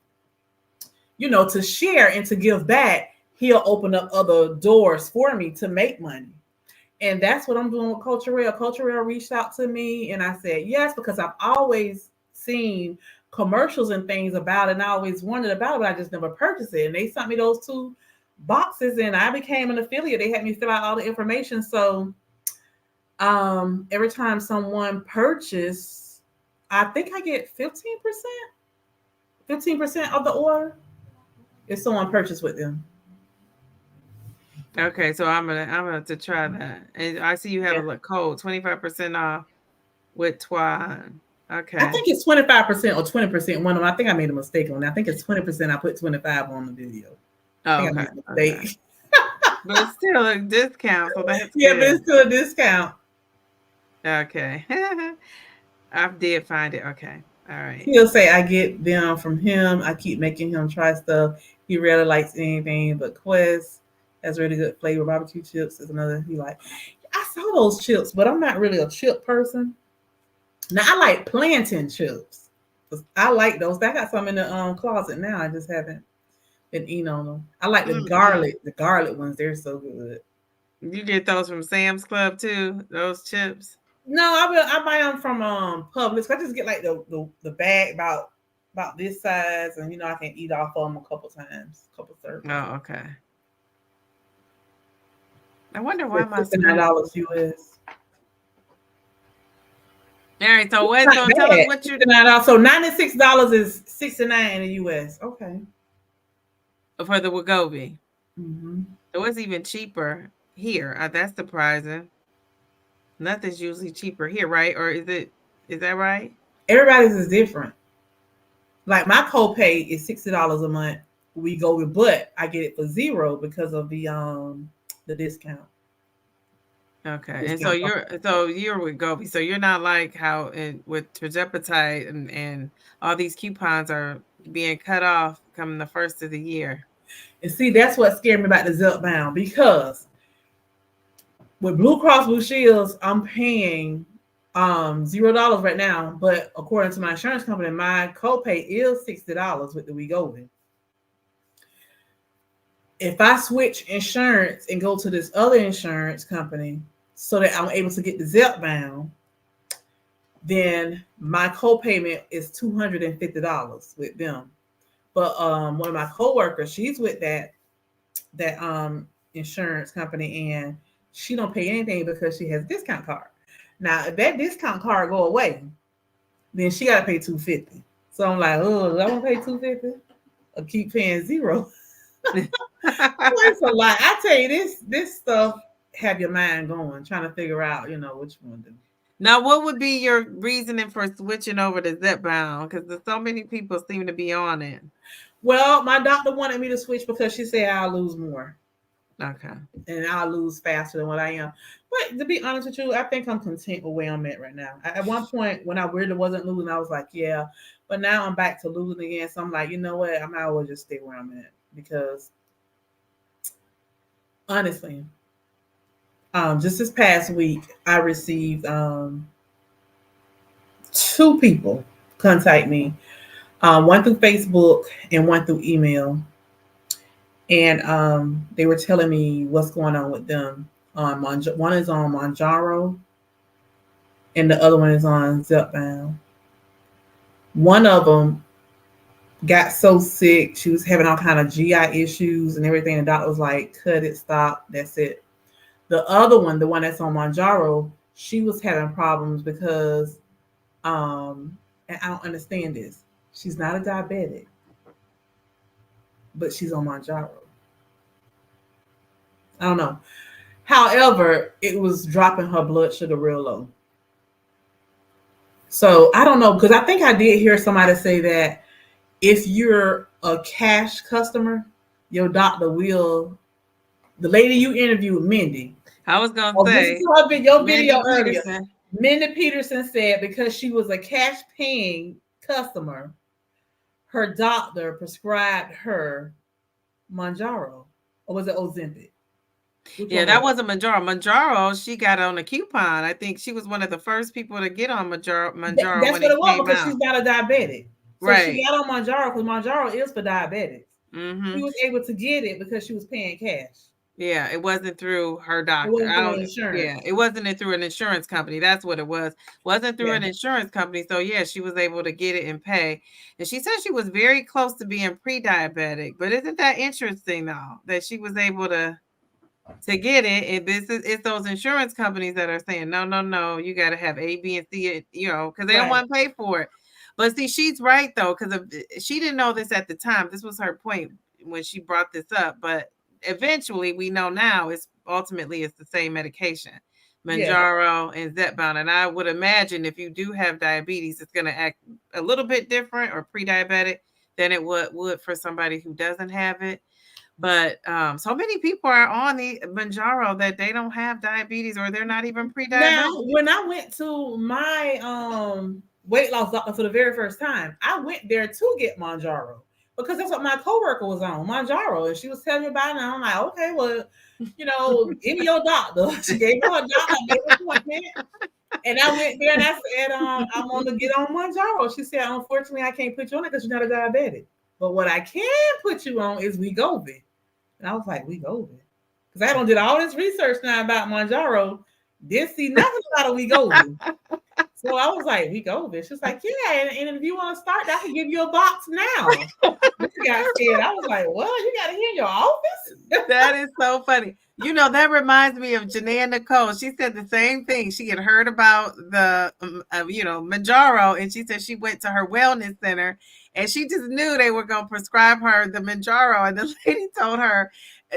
to share and to give back, He'll open up other doors for me to make money. And that's what I'm doing with Culture Rail. Culture Rail reached out to me and I said yes, because I've always seen commercials and things about it and I always wondered about it, but I just never purchased it. And they sent me those 2 boxes and I became an affiliate. They had me fill out all the information. So every time someone purchases, I think I get 15% 15% of the order if someone purchased with them. Okay, so I'm gonna have to try that. And I see you have Yeah. a code 25% off with Twan. I Okay. think it's 25% or 20%. One of them, I think I made a mistake on that. I think it's 20%. I put 25 on the video. I Oh, think I okay. made a Okay. mistake. But it's still a discount, so that's Yeah, but good. it's still a discount. Okay. I did find it. Okay. All right. He'll say, I get them from him. I keep making him try stuff. He rarely likes anything but Quest. Has really good flavor. Barbecue chips is another he like. I saw those chips, but I'm not really a chip person. Now I like plantain chips. I like those. I got some in the closet now. I just haven't been eating on them. I like Mm-mm. the garlic ones. They're so good. You get those from Sam's Club too? Those chips? No, I buy them from Publix. I just get like the bag about this size, and I can eat off of them a couple times, couple servings. Oh, okay. I wonder For why my screen. $69 US. All right. So It's what? not So tell us bad. what you $69. So $96 is 69 in the US. Okay. for the wegovy. Hmm. So it's even cheaper here. That's surprising. Nothing's usually cheaper here, right? Or is it? Is that right? Everybody's is different. Like my copay is $60 a month. We go with, but I get it for zero because of the discount. Okay. And Discount. so you're with Gobi. So you're not like how with Trajeptide and all these coupons are being cut off coming the first of the year. And see, that's what scared me about the zepbound because with Blue Cross Blue Shields, I'm paying $0 right now, but according to my insurance company, my copay is $60 with the Wegovy. If I switch insurance and go to this other insurance company so that I'm able to get the zepbound, then my copayment is $250 with them. But one of my coworkers, she's with that insurance company, and she don't pay anything because she has a discount card. Now, if that discount card go away, then she got to pay $250. So I'm like, oh, I want to pay $250 or keep paying zero. It's a lot. I tell you, this stuff have your mind going, trying to figure out, which one to do. Now, what would be your reasoning for switching over to zepbound? Because there's so many people seem to be on it. Well, my doctor wanted me to switch because she said I'll lose more. Okay. And I'll lose faster than what I am. But to be honest with you, I think I'm content with where I'm at right now. At one point, when I really wasn't losing, I was like, yeah. But now I'm back to losing again. So I'm like, you know what? I might as well just stay where I'm at. Because honestly, just this past week, I received two people contact me, one through Facebook and one through email. And they were telling me what's going on with them. One is on mounjaro, and the other one is on zepbound. One of them got so sick, she was having all kind of GI issues and everything. The doctor was like, "Cut it, stop, that's it." The other one, the one that's on mounjaro, she was having problems because, and I don't understand this. She's not a diabetic, but she's on mounjaro. I don't know. However, it was dropping her blood sugar real low. So I don't know, because I think I did hear somebody say that if you're a cash customer, your doctor will. The lady you interviewed, Mindy. I was gonna Oh, this is say your Mandy video earlier. Peterson. Mindy Peterson said because she was a cash paying customer, her doctor prescribed her Mounjaro, or was it Ozempic? Which Yeah, one was that it? wasn't Manjaro. Manjaro, she got on a coupon. I think she was one of the first people to get on Manjaro That's when what it it was came because out. she's not a diabetic. So she Right. got on Mounjaro because Mounjaro is for diabetics. She Mm-hmm. was able to get it because she was paying cash. Yeah, it wasn't through her It doctor. wasn't I through don't. insurance. Yeah, it wasn't through an insurance company. That's what it was. Wasn't through Yeah. an insurance company. So yeah, she was able to get it and pay. And she said she was very close to being pre-diabetic. But isn't that interesting though that she was able to get it? And it's those insurance companies that are saying no, no, no. You got to have A, B, and C. Because they don't Right. want to pay for it. But see, she's right though, because she didn't know this at the time. This was her point when she brought this up. But eventually, we know now it's ultimately it's the same medication, Yes. Mounjaro and Zepbound. And I would imagine if you do have diabetes, it's going to act a little bit different or pre-diabetic than it would for somebody who doesn't have it. But so many people are on the Mounjaro that they don't have diabetes or they're not even Now, pre-diabetic. when I went to my weight loss doctor for the very first time, I went there to get Mounjaro because that's what my coworker was on, Mounjaro, and she was telling me about it. And I'm like, okay, well, give me your doctor. She gave me her doctor, I made an appointment, and I went there and I said, I want to get on Mounjaro. She said, unfortunately, I can't put you on it because you're not a diabetic. But what I can put you on is wegovy. And I was like, wegovy? Because I don't did all this research now about Mounjaro, didn't see nothing about a wegovy. So I was like, wegovy. She's like, yeah, and if you want to start, I can give you a box now. This got scared. I was like, what? You got to hear in your office? That is so funny. That reminds me of Janae Nicole. She said the same thing. She had heard about the, Mounjaro, and she said she went to her wellness center, and she just knew they were going to prescribe her the Mounjaro. And the lady told her,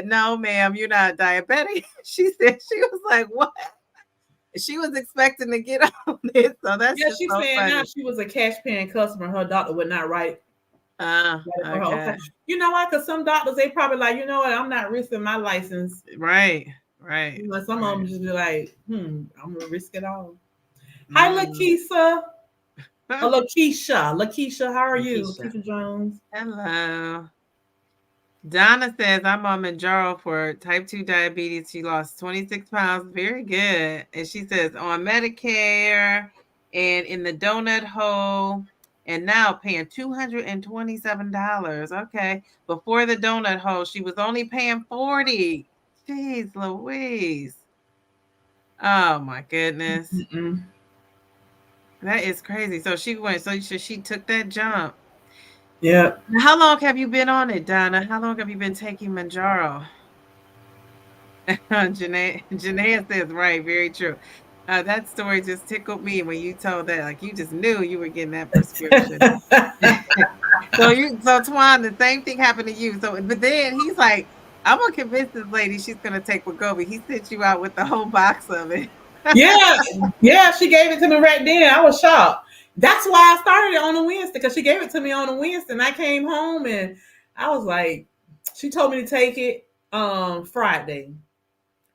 no, ma'am, you're not diabetic. She said, she was like, what? She was expecting to get on it. So that's Yeah, just she's so saying funny. now she was a cash paying customer. Her doctor would not write. Okay. You know what? Because some doctors, they probably like, you know what? I'm not risking my license. Right. Some of them just be like, I'm going to risk it all. Hi, Lakeisha. Lakeisha, how are you? Lakeisha Jones. Hello. Donna says, I'm on Mounjaro for type 2 diabetes. She lost 26 pounds. Very good. And she says, on Medicare and in the donut hole, and now paying $227. Okay. Before the donut hole, she was only paying $40. Jeez Louise. Oh, my goodness. Mm-mm. That is crazy. So she took that jump. Yeah. How long have you been on it, Donna? How long have you been taking Mounjaro? Janaea says, right, very true. That story just tickled me when you told that. Like you just knew you were getting that prescription. So Twan, the same thing happened to you. So, but then he's like, I'm gonna convince this lady she's gonna take wegovy. He sent you out with the whole box of it. Yeah, she gave it to me right then. I was shocked. That's why I started it on a Wednesday because she gave it to me on a Wednesday, and I came home and I was like, she told me to take it Friday.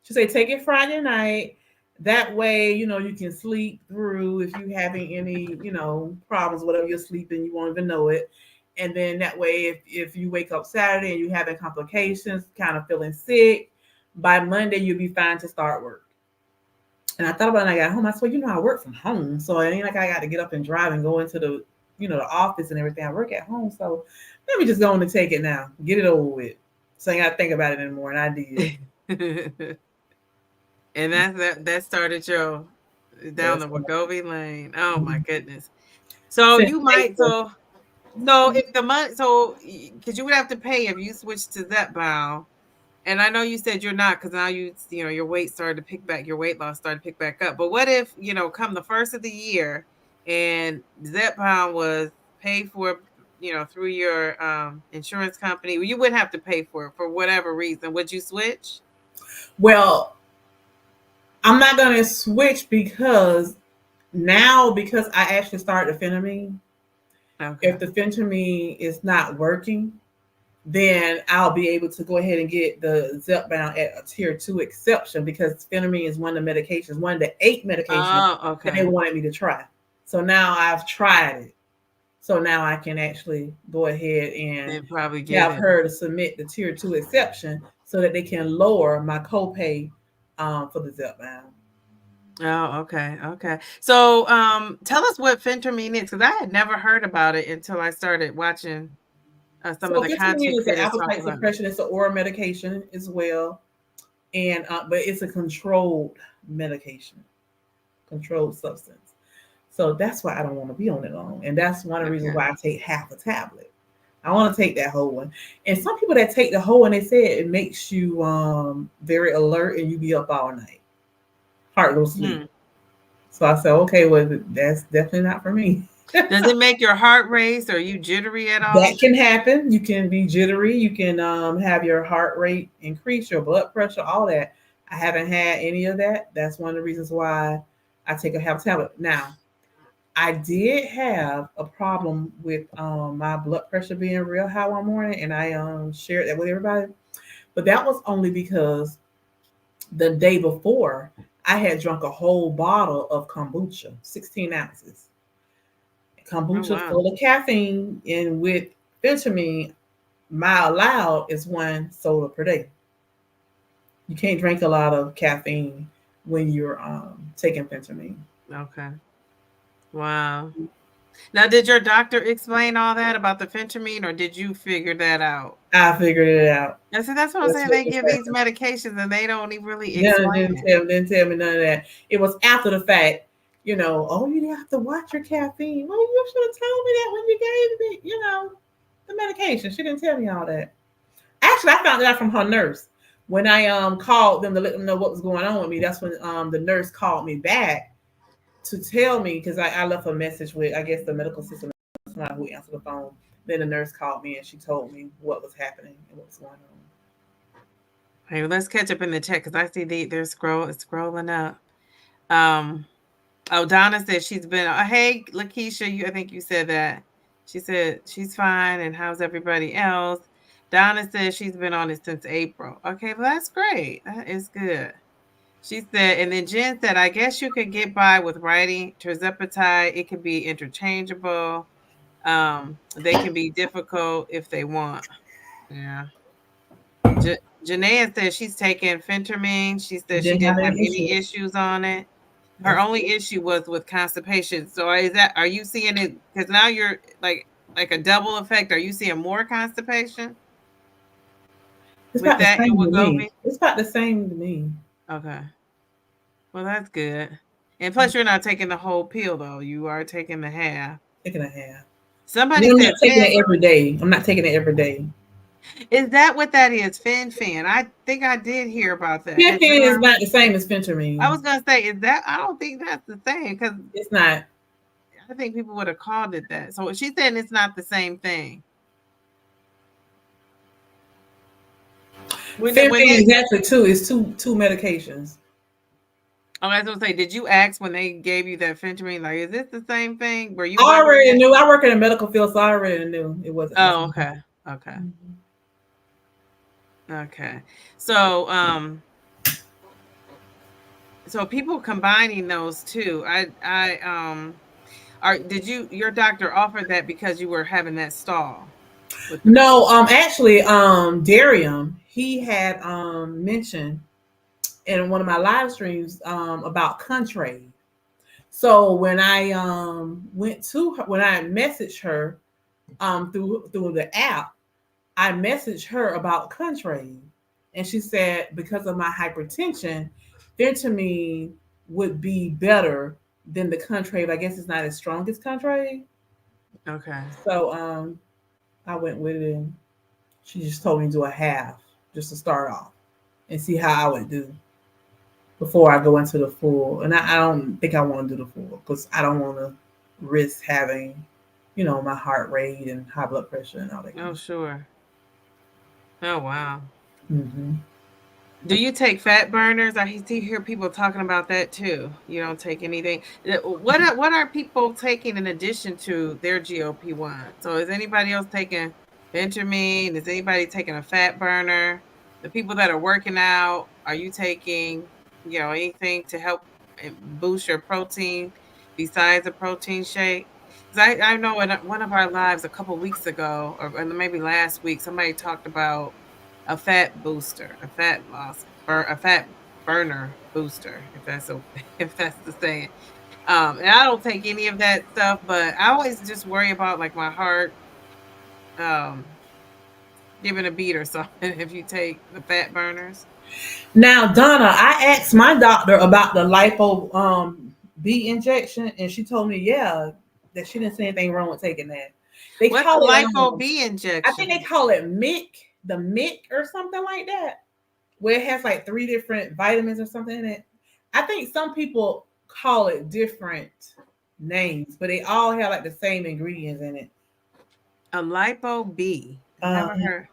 She said take it Friday night. That way, you can sleep through if you having any, problems, whatever you're sleeping, you won't even know it. And then that way, if you wake up Saturday and you're having complications, kind of feeling sick, by Monday you'll be fine to start work. And I thought about it and I got home. I said, I work from home. So it ain't like I got to get up and drive and go into the, the office and everything. I work at home. So let me just go on and take it now. Get it over with. So I ain't got to think about it anymore. And I did. And that started your down the wegovy lane. Oh my goodness. So you might if the money because you would have to pay if you switch to zepbound. And I know you said you're not because now your weight started to pick back, your weight loss started to pick back up. But what if, come the first of the year and Zepbound was paid for, through your insurance company? You wouldn't have to pay for it for whatever reason. Would you switch? Well, I'm not going to switch because I actually started the phentermine. Okay. If the phentermine is not working, then I'll be able to go ahead and get the Zepbound at a tier 2 exception because phentermine is one of the medications, one of the 8 medications that they wanted me to try. So now I've tried it. So now I can actually go ahead and probably have her to submit the tier 2 exception so that they can lower my copay for the Zepbound. Oh, okay. So tell us what phentermine is because I had never heard about it until I started watching some of the content is an appetite suppression. It's an oral medication as well, and but it's a controlled medication, controlled substance. So that's why I don't want to be on it long, and that's one of the reasons why I take half a tablet. I want to take that whole one. And some people that take the whole one, they say it makes you very alert and you be up all night, hard to go sleep. So I said, okay, well that's definitely not for me. Does it make your heart race? Or are you jittery at That all? can happen. You can be jittery. You can have your heart rate increase, your blood pressure, all that. I haven't had any of that. That's one of the reasons why I take a half tablet. Now, I did have a problem with my blood pressure being real high one morning, and I shared that with everybody. But that was only because the day before I had drunk a whole bottle of kombucha, 16 ounces. Oh Kombucha wow. full of caffeine, and with phentermine, my allowed is 1 soda per day. You can't drink a lot of caffeine when you're taking phentermine. Okay. Wow. Now, did your doctor explain all that about the phentermine, or did you figure that out? I figured it out. I said, that's what I'm That's saying. what They she give said. these medications and they don't even really No, explain it. didn't tell me none of that. It was after the fact, oh, you have to watch your caffeine. Well, you should have told me that when you gave me, the medication. She didn't tell me all that. Actually, I found it out from her nurse. When I called them to let them know what was going on with me, that's when the nurse called me back to tell me, because I left a message with, I guess, the medical system, somebody who answered the phone. Then the nurse called me and she told me what was happening and what was going on. Hey, well, let's catch up in the chat because I see they're scrolling up. Um, oh, Donna said she's been. Hey, Lakeisha, I think you said that. She said she's fine, and how's everybody else? Donna said she's been on it since April. Okay, well that's great. That is good. She said, and then Jen said, I guess you could get by with writing terzepatide. It can be interchangeable. They can be difficult if they want. Yeah. Janaea said she's taking phentermine. She said she Didn't have didn't have any any issues. issues on it. Her That's only good. issue was with constipation. So are you seeing it? Because now you're like a double effect. Are you seeing more constipation It's with about the that and same to Wegovy? me. It's about the same to me. Okay. Well, that's good. And plus, you're not taking the whole pill though. You are taking the half. Taking a half. And Somebody I'm said not taking fin. it every day. I'm not taking it every day. Is that what that is? Fin. I think I did hear about that. Caffeine is not the same as phentermine. I was gonna say, is that? I don't think that's the same because It's not. I think people would have called it that. So she's saying it's not the same thing. When Phentermine they, is actually two. It's two medications. oh, I was gonna say, did you ask when they gave you that phentermine? Like, is this the same thing? Were you I wondering already that? knew. I work in the medical field, so I already knew it wasn't the Oh, same. okay, Mhm. okay. So, so people combining those two. Did your doctor offer that because you were having that stall with the? No, actually, Darium, he had mentioned in one of my live streams about Contrave. So when I went to her, when I messaged her through the app, I messaged her about Contrave, and she said because of my hypertension, phentermine would be better than the Contrave. I guess it's not as strong as Contrave. Okay. So I went with it, and she just told me to do a half just to start off and see how I would do before I go into the full. And I don't think I want to do the full because I don't want to risk having, my heart rate and high blood pressure and all that kind Oh, of stuff. sure. Oh, wow. Mm-hmm. Do you take fat burners? I hear people talking about that too. You don't take anything. What are people taking in addition to their GLP-1? So is anybody else taking Ventamine? Is anybody taking a fat burner? The people that are working out, are you taking, anything to help boost your protein besides a protein shake? Because I know in one of our lives a couple weeks ago, or maybe last week, somebody talked about a fat booster, a fat loss, a fat burner booster, if that's if that's the saying. And I don't take any of that stuff, but I always just worry about like my heart um giving a beat or something if you take the fat burners. Now, Donna, I asked my doctor about the lipo B injection, and she told me, yeah, that she didn't see anything wrong with taking that. They What's a call it, lipo B I think they injection? call it MIC, the MIC or something like that, where it has like 3 different vitamins or something in it. I think some people call it different names, but they all have like the same ingredients in it. A lipo B. I Uh, never heard.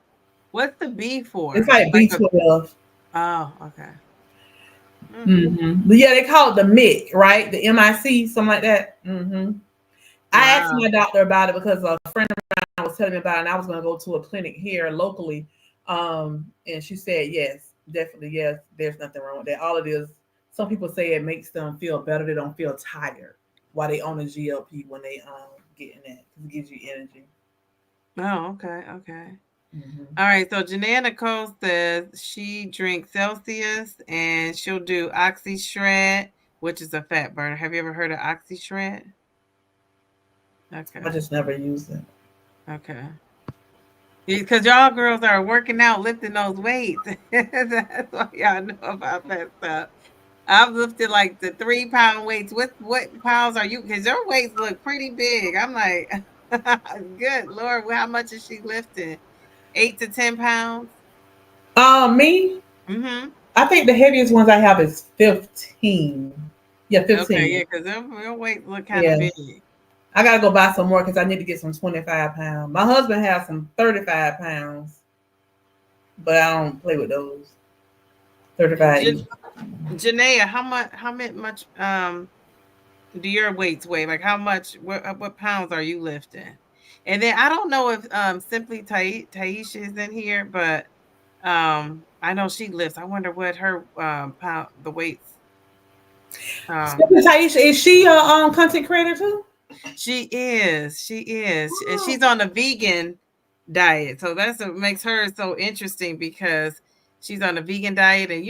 What's the B it's for? like Like a B12. oh, okay. Mm. But yeah, they call it the MIC, right? The MIC, something like that. I asked Wow. my doctor about it because a friend of mine was telling me about it, and I was going to go to a clinic here locally. And she said, yes, definitely, yes, there's nothing wrong with that. All it is, some people say it makes them feel better. They don't feel tired while they on a GLP when they getting that. It gives you energy. Oh, okay, okay. Hmm. All right. So Janae Nicole says she drinks Celsius and she'll do Oxy Shred, which is a fat burner. Have you ever heard of Oxy Shred? I Okay. just never used it. Okay. Because y'all girls are working out, lifting those weights. That's why y'all know about that stuff. I've lifted like the 3 pound weights. What pounds are you? Because your weights look pretty big. I'm like, good Lord, how much is she lifting? 8 to 10 pounds. Me, Mm-hmm. I think the heaviest ones I have is 15. Yeah, Okay, 15. yeah, because your weights look kind of Yeah. big. I gotta go buy some more because I need to get some 25 pounds. My husband has some 35 pounds, but I don't play with those. 35 each. Jan- Janaea, how much do your weights weigh? Like how much what pounds are you lifting? And then I don't know if simply Taisha is in here, but I know she lifts. I wonder what her pound the weights um Taisha, is she a content creator too? she is, and Oh. she's on a vegan diet. So that's what makes her so interesting because she's on a vegan diet, and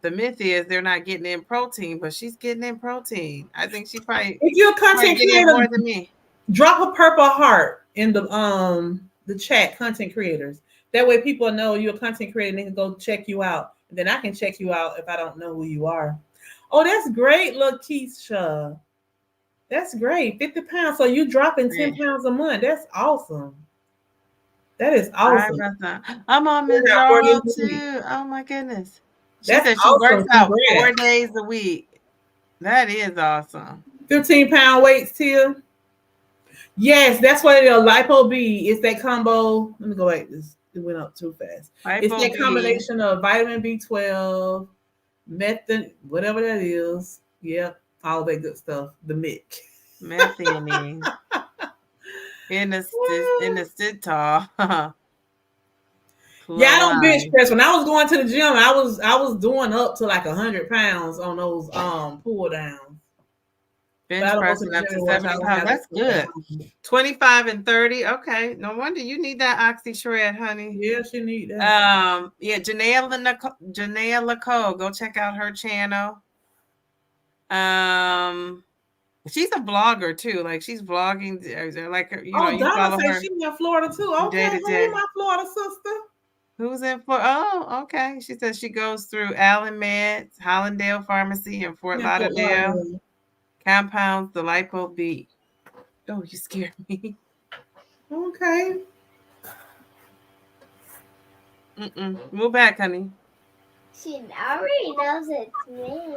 the myth is they're not getting in protein, but she's getting in protein. I think she probably If you're a might content get in creator, more than me. drop a purple heart in the chat, content creators. That way people know you're a content creator and they can go check you out. And then I can check you out if I don't know who you are. Oh, that's great, Lakeisha. That's great. 50 pounds. So you dropping 10 Yeah. pounds a month. That's awesome. That is I awesome. must not. I'm on 4 days mounjaro a week. too. Oh my goodness. She That's said she works awesome. out Congrats. 4 days a week. That is awesome. 15-pound weights, Tia. Yes, that's what a lipo B. It's that combo. Let me go back. It went up too fast. It's Lipo that B, combination of vitamin B12, method, whatever that is. Yep, all that good stuff. The MIC. methionine, in the stitol, Yeah, I don't bench chloride. press. When I was going to the gym, I was doing up to like 100 pounds on those pull downs. But I Bench don't go to pressing the up gym to anymore, so I 70 don't pounds. have that That's stuff at good. home. 25 and 30. Okay. No wonder you need that Oxy Shred, honey. Yeah, she need that. Yeah, Janelle Lacole. Go check out her channel. Um, she's a blogger too. Like she's vlogging. Like Oh, you Donna follow say her she in Florida too. from Okay, day to hey, day. my Florida sister. Who's in Florida? Oh, okay. She says she goes through LMNT Hollandale Pharmacy in Fort Yeah, Fort Lauderdale. Lauderdale. Compounds the lipo B. Oh, you scared me. Okay. Move back, honey. She already knows it's me.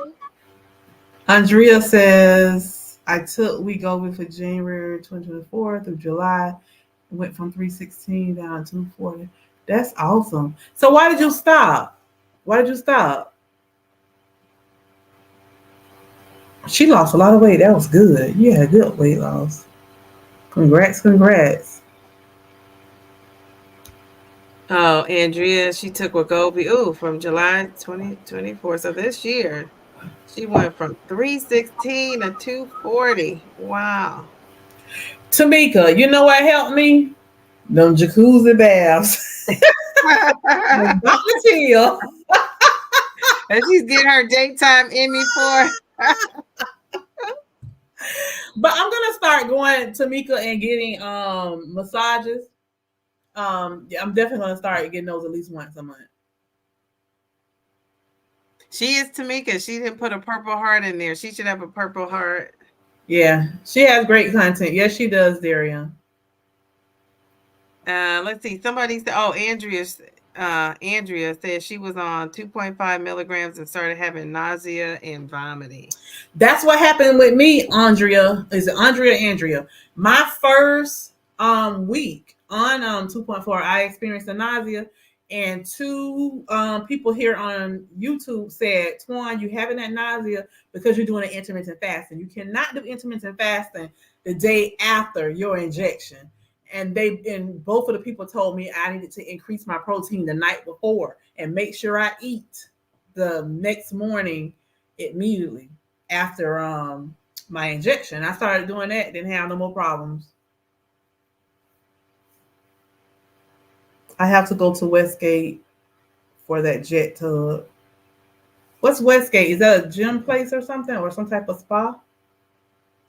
Andrea says, I took wegovy for January 2024 through July. It went from 316 down to 240. That's awesome. So why did you stop? Why did you stop? She lost a lot of weight. That was good. You had good weight loss. Congrats, congrats. Oh, Andrea, she took Wegovy. Ooh, from July 2024. So this year, she went from 316 to 240. Wow. Tamika, you know what helped me? Them jacuzzi baths. Dr. Tia. And she's getting her daytime Emmy for. But I'm gonna start going, Tamika, and getting massages. Yeah, I'm definitely gonna start getting those at least once a month. She is Tamika. She didn't put a purple heart in there. She should have a purple heart. Yeah, she has great content. Yes, she does, Darian. Let's see. Somebody said, "Oh, Andrea Andrea said she was on 2.5 milligrams and started having nausea and vomiting. That's what happened with me, Andrea. Is it Andrea? My first week on 2.4, I experienced a nausea, and two people here on YouTube said, Twan, you having that nausea because you're doing an intermittent fasting. You cannot do intermittent fasting the day after your injection. And both of the people told me I needed to increase my protein the night before and make sure I eat the next morning immediately after my injection. I started doing that, didn't have no more problems. I have to go to Westgate for that jet tub. What's Westgate? Is that a gym place or something, or some type of spa?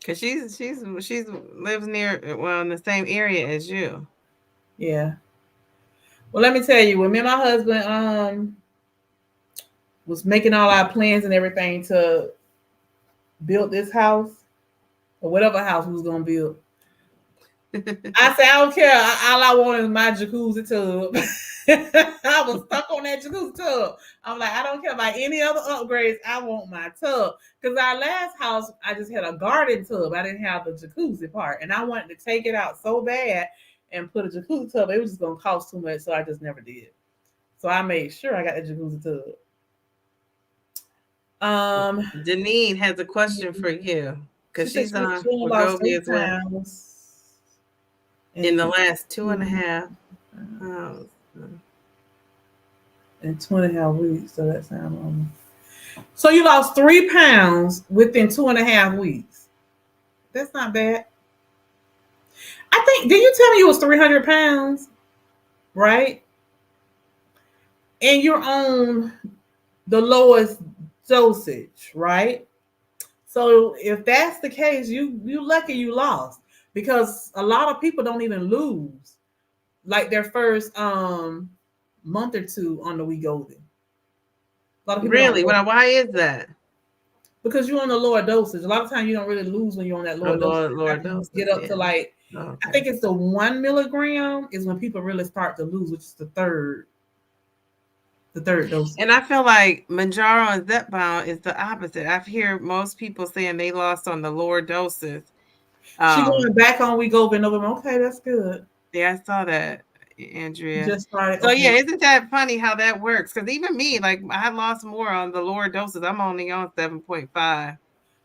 Cause she's lives near, well, in the same area as you. Yeah. Well, let me tell you, when me and my husband was making all our plans and everything to build this house or whatever house we was gonna build, I said, I don't care. All I want is my jacuzzi tub. I was stuck on that jacuzzi tub. I'm like, I don't care about any other upgrades. I want my tub. Because our last house, I just had a garden tub. I didn't have the jacuzzi part. And I wanted to take it out so bad and put a jacuzzi tub. It was just going to cost too much. So I just never did. So I made sure I got the jacuzzi tub. Janine has a question for you. Because she's on wegovy as well. In the last 2.5 in 2.5 weeks, so that sounds normal. So you lost 3 pounds within 2.5 weeks. That's not bad. I think, did you tell me you was 300 pounds? Right? And you're on the lowest dosage, right? So if that's the case, you lucky you lost, because a lot of people don't even lose like their first month or two on the wegovy. A lot of people really? Why is that? Because you're on the lower dosage. A lot of times you don't really lose when you're on that lower dosage. Lower dosage. Get up to like, okay. I think it's the 1 milligram is when people really start to lose, which is the third dose. And I feel like mounjaro and zepbound is the opposite. I've heard most people saying they lost on the lower doses. She going back on wegovy in November. Okay, that's good. Yeah, I saw that, Andrea. Just started. So yeah, isn't that funny how that works? Because even me, like, I lost more on the lower doses. I'm only on 7.5.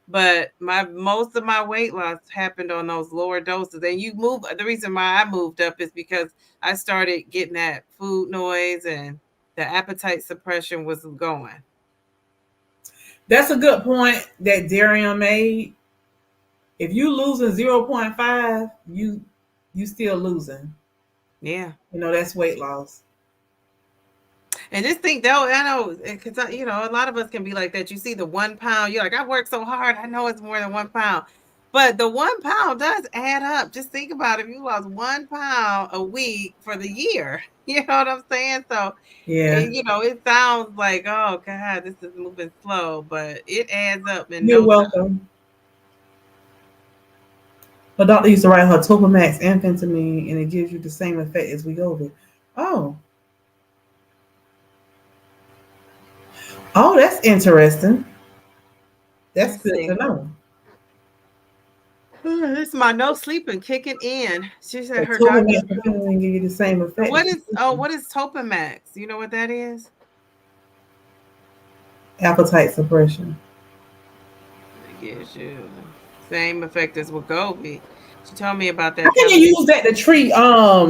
But most of my weight loss happened on those lower doses. And the reason why I moved up is because I started getting that food noise and the appetite suppression was going. That's a good point that Darian made. If you losing 0.5, you still losing. Yeah. That's weight loss. And just think, though, I know, because, a lot of us can be like that. You see the 1 pound, you're like, I worked so hard. I know it's more than 1 pound. But the 1 pound does add up. Just think about it. If you lost 1 pound a week for the year, you know what I'm saying? So, yeah, it sounds like, oh, God, this is moving slow, but it adds up. You're welcome. Her doctor used to write her Topamax amphetamine, and it gives you the same effect as wegovy. Oh, that's interesting. That's good to know. This is my no sleeping kicking in. She said her doctor can give you the same effect. What is Topamax? You know what that is? Appetite suppression. It gives you same effect as wegovy. She told me about that. I think you use that to treat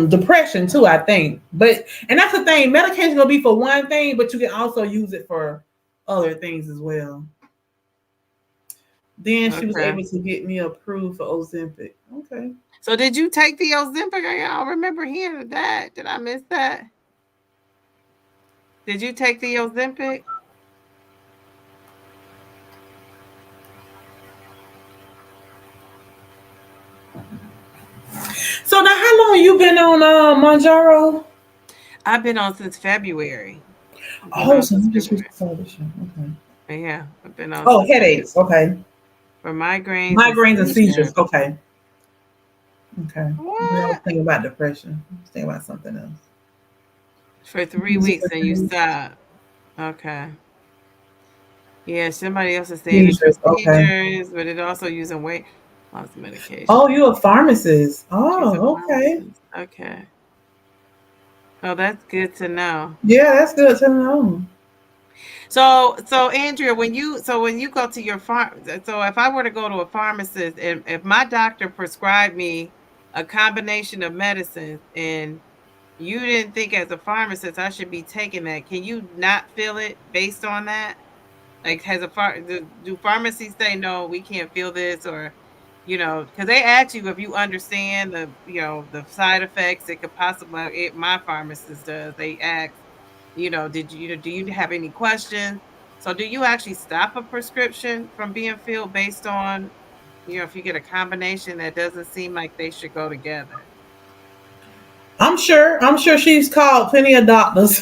depression too, I think. And that's the thing, medication will be for one thing, but you can also use it for other things as well. Then she was able to get me approved for Ozempic. Okay. So did you take the Ozempic? I don't remember hearing that. Did I miss that? Did you take the Ozempic? So now, how long you been on mounjaro? I've been on since February. Oh, so you just okay. Yeah, I've been on. Oh, headaches. Okay. For migraines. Migraines and seizures. Okay. Okay. What? I was thinking about depression. I was thinking about something else. For 3 weeks and you stop. Okay. Yeah, somebody else is saying it's Seizures. Okay. procedures, but it also using weight loss medication. Oh, you're a pharmacist. She's a Oh, okay. pharmacist. Okay. Oh, that's good to know. Yeah, that's good to know. So Andrea, when you go to your so if I were to go to a pharmacist and if my doctor prescribed me a combination of medicines and you didn't think as a pharmacist I should be taking that, can you not fill it based on that? Like, do pharmacies say no, we can't feel this, or because they ask you if you understand the side effects it could possibly. My pharmacist does. They ask, do you have any questions? So, do you actually stop a prescription from being filled based on if you get a combination that doesn't seem like they should go together? I'm sure. I'm sure she's called plenty of doctors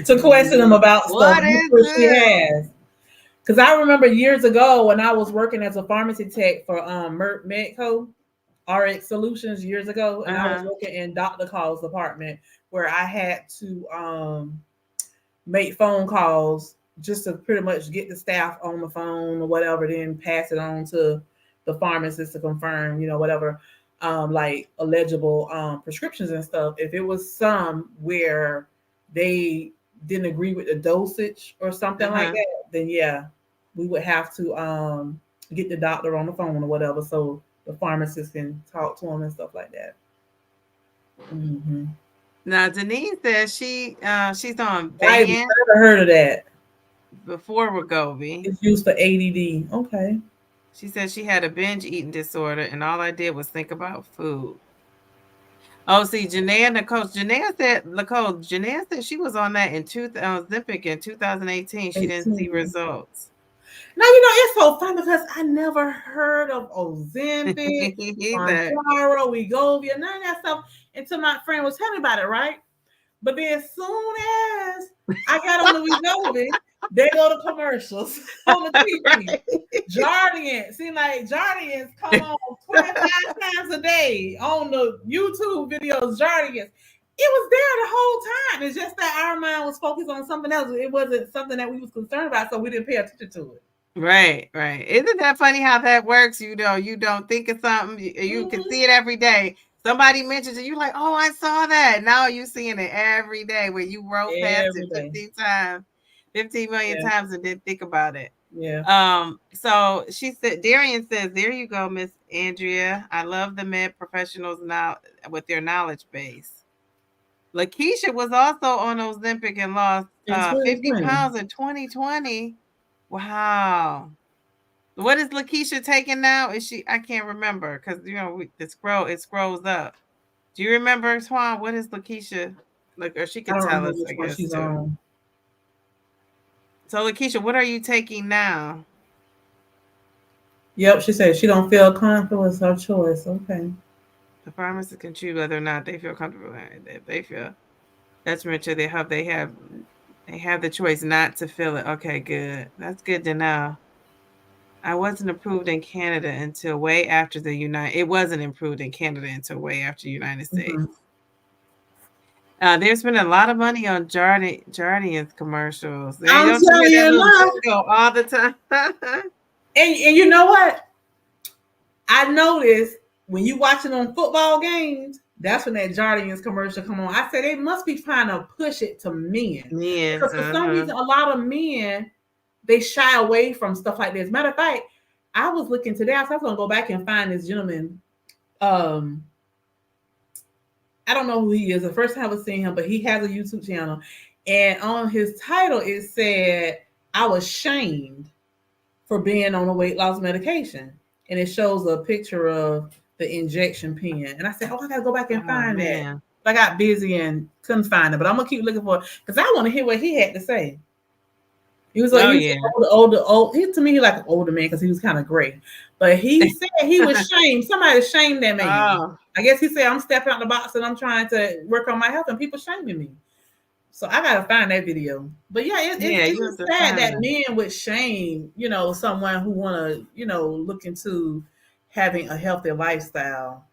to question them about stuff. What I'm is sure she this? has. Because I remember years ago when I was working as a pharmacy tech for Merck Medco RX Solutions years ago, and I was Uh-huh. working in Dr. Call's department where I had to make phone calls just to pretty much get the staff on the phone or whatever, then pass it on to the pharmacist to confirm, whatever, like illegible prescriptions and stuff. If it was some where they didn't agree with the dosage or something like Uh-huh. that, then yeah, we would have to get the doctor on the phone or whatever, so the pharmacist can talk to them and stuff like that. Mm-hmm. Now, Denise says she's on I've Van never heard of that. before Wegovy. It's used for ADD. Okay. She said she had a binge eating disorder, and all I did was think about food. Oh, see, Janaea said she was on that in Ozempic in 2018. She didn't see 18. results. Now it's so fun because I never heard of Ozempic, That mounjaro, wegovy, none of that stuff until my friend was telling me about it, right? But then as soon as I got on the wegovy, they go to commercials on the TV. right. Jardian, seem like Jardians come on 25 times a day on the YouTube videos. Jardians, it was there the whole time. It's just that our mind was focused on something else. It wasn't something that we was concerned about, so we didn't pay attention to it. Right, right. Isn't that funny how that works? You don't think of something, you can see it every day. Somebody mentions it, you like, oh, I saw that. Now you seeing it every day where you wrote past it Every day. 15 times, 15 million Yeah. times and didn't think about it. Yeah. So she said, Darian says, there you go, Miss Andrea. I love the med professionals now with their knowledge base. Lakeisha was also on Ozempic and lost 50 pounds in 2020. Wow. What is Lakeisha taking now? Is she? I can't remember because it scrolls up. Do you remember, Twan? What is Lakeisha? Like, or she I could don't tell remember us, which I one guess, she's too. on. So, Lakeisha, what are you taking now? Yep, she said she don't feel comfortable. It's her choice. Okay. The pharmacist can choose whether or not they feel comfortable. If they feel that's Richard, they have the choice not to fill it. Okay, good. That's good to know. I wasn't approved in Canada until way after the United. It wasn't approved in Canada until way after the United States. There's been a lot of money on Jardian's commercials. They I'm don't you hear telling that you little now. jingle all the time. And you know what? I noticed when you watching on football games, that's when that Jardians commercial come on. I said they must be trying to push it to men. Men, Because for some reason, a lot of men, they shy away from stuff like this. Matter of fact, I was looking today. I was going to go back and find this gentleman. I don't know who he is. The first time I was seeing him, but he has a YouTube channel. And on his title, it said, I was shamed for being on a weight loss medication. And it shows a picture of the injection pen. And I said, I got to go back and find that. But I got busy and couldn't find it. But I'm going to keep looking for it because I want to hear what he had to say. He was like, old. He to me, like an older man because he was kind of gray. But he said he was shamed. Somebody shamed that man. Oh. I guess he said, I'm stepping out the box and I'm trying to work on my health and people shaming me. So I gotta find that video. But yeah, it's sad that men would shame, someone who wanna, look into having a healthy lifestyle.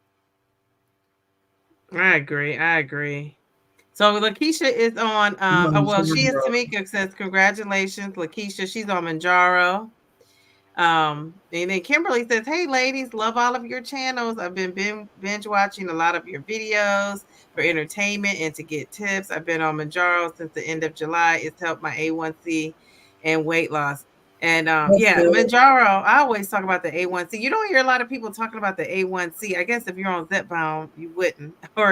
I agree. So Lakeisha is on. She is. Mounjaro. Tamika says congratulations, Lakeisha. She's on Mounjaro. And then Kimberly says, "Hey, ladies, love all of your channels. I've been binge watching a lot of your videos for entertainment and to get tips. I've been on Mounjaro since the end of July. It's helped my A1C and weight loss." And yeah, Good. Mounjaro. I always talk about the A1C. You don't hear a lot of people talking about the A1C. I guess if you're on zepbound, you wouldn't, or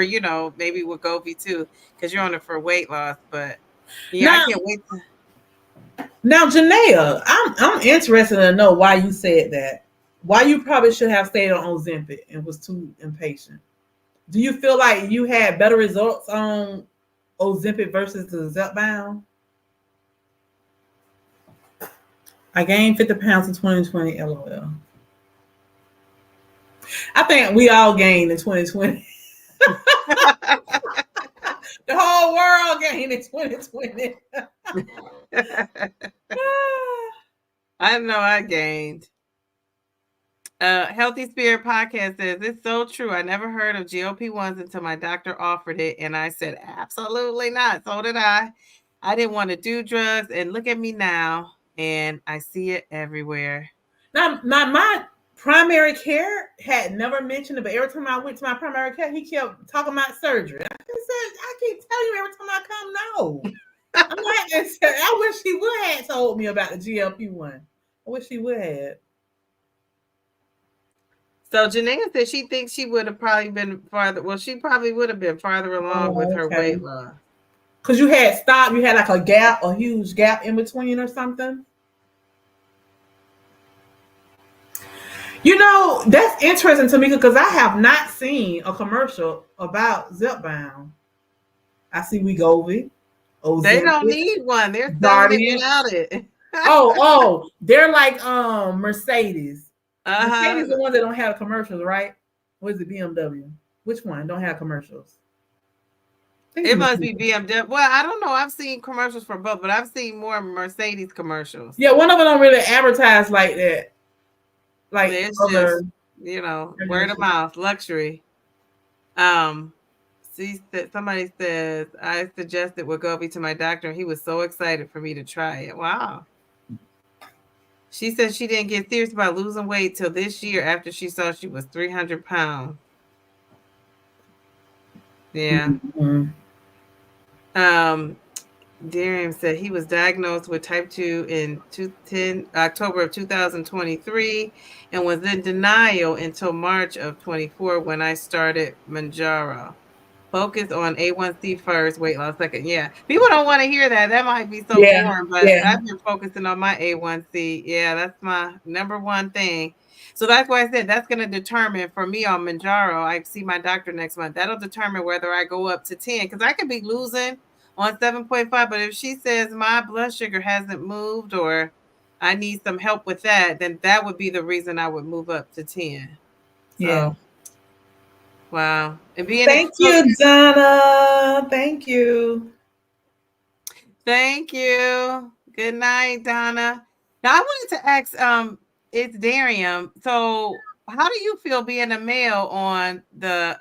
maybe wegovy too, because you're on it for weight loss. But yeah, I can't wait to. Now, Janaea, I'm interested to know why you said that. Why you probably should have stayed on Ozempic and was too impatient. Do you feel like you had better results on Ozempic versus the Zepbound? I gained 50 pounds in 2020, LOL. I think we all gained in 2020. The whole world gained in 2020. I know I gained. Healthy Spirit Podcast says, "It's so true. I never heard of GLP-1s until my doctor offered it. And I said, absolutely not. So did I. I didn't want to do drugs. And look at me now. And I see it everywhere." Now my primary care had never mentioned it, but every time I went to my primary care, he kept talking about surgery. I said, I keep telling you every time I come, no. I'm not. I wish he would have told me about the GLP-1. I wish he would have. So Janaea said she thinks she would have probably been farther. Well, she probably would have been farther along with her weight loss. Because you had stopped, you had like a huge gap in between or something. That's interesting to me because I have not seen a commercial about Zepbound. I see Wegovy. They don't need one. They're selling it without it. They're like Mercedes. Mercedes is the ones that don't have commercials, right? What is it, BMW? Which one don't have commercials? It must be BMW. Well, I don't know. I've seen commercials for both, but I've seen more Mercedes commercials. Yeah, one of them don't really advertise like that. Like it's just, word of mouth, luxury. Somebody says, I suggested Wegovy to my doctor, and he was so excited for me to try it. Wow. She said she didn't get serious about losing weight till this year after she saw she was 300 pounds. Yeah. Mm-hmm. Darian said he was diagnosed with type 2 in October of 2023 and was in denial until March of 24 when I started Mounjaro. Focus on A1C first, weight loss second. Yeah. People don't want to hear that. That might be so boring, but I've been focusing on my A1C. Yeah, that's my number one thing. So that's why I said that's going to determine for me on Mounjaro. I see my doctor next month. That'll determine whether I go up to 10 because I could be losing on 7.5. But if she says my blood sugar hasn't moved or I need some help with that, then that would be the reason I would move up to 10. Yeah. So, wow. And Thank you, Donna. Thank you. Thank you. Good night, Donna. Now I wanted to ask, it's Darian. So how do you feel being a male on the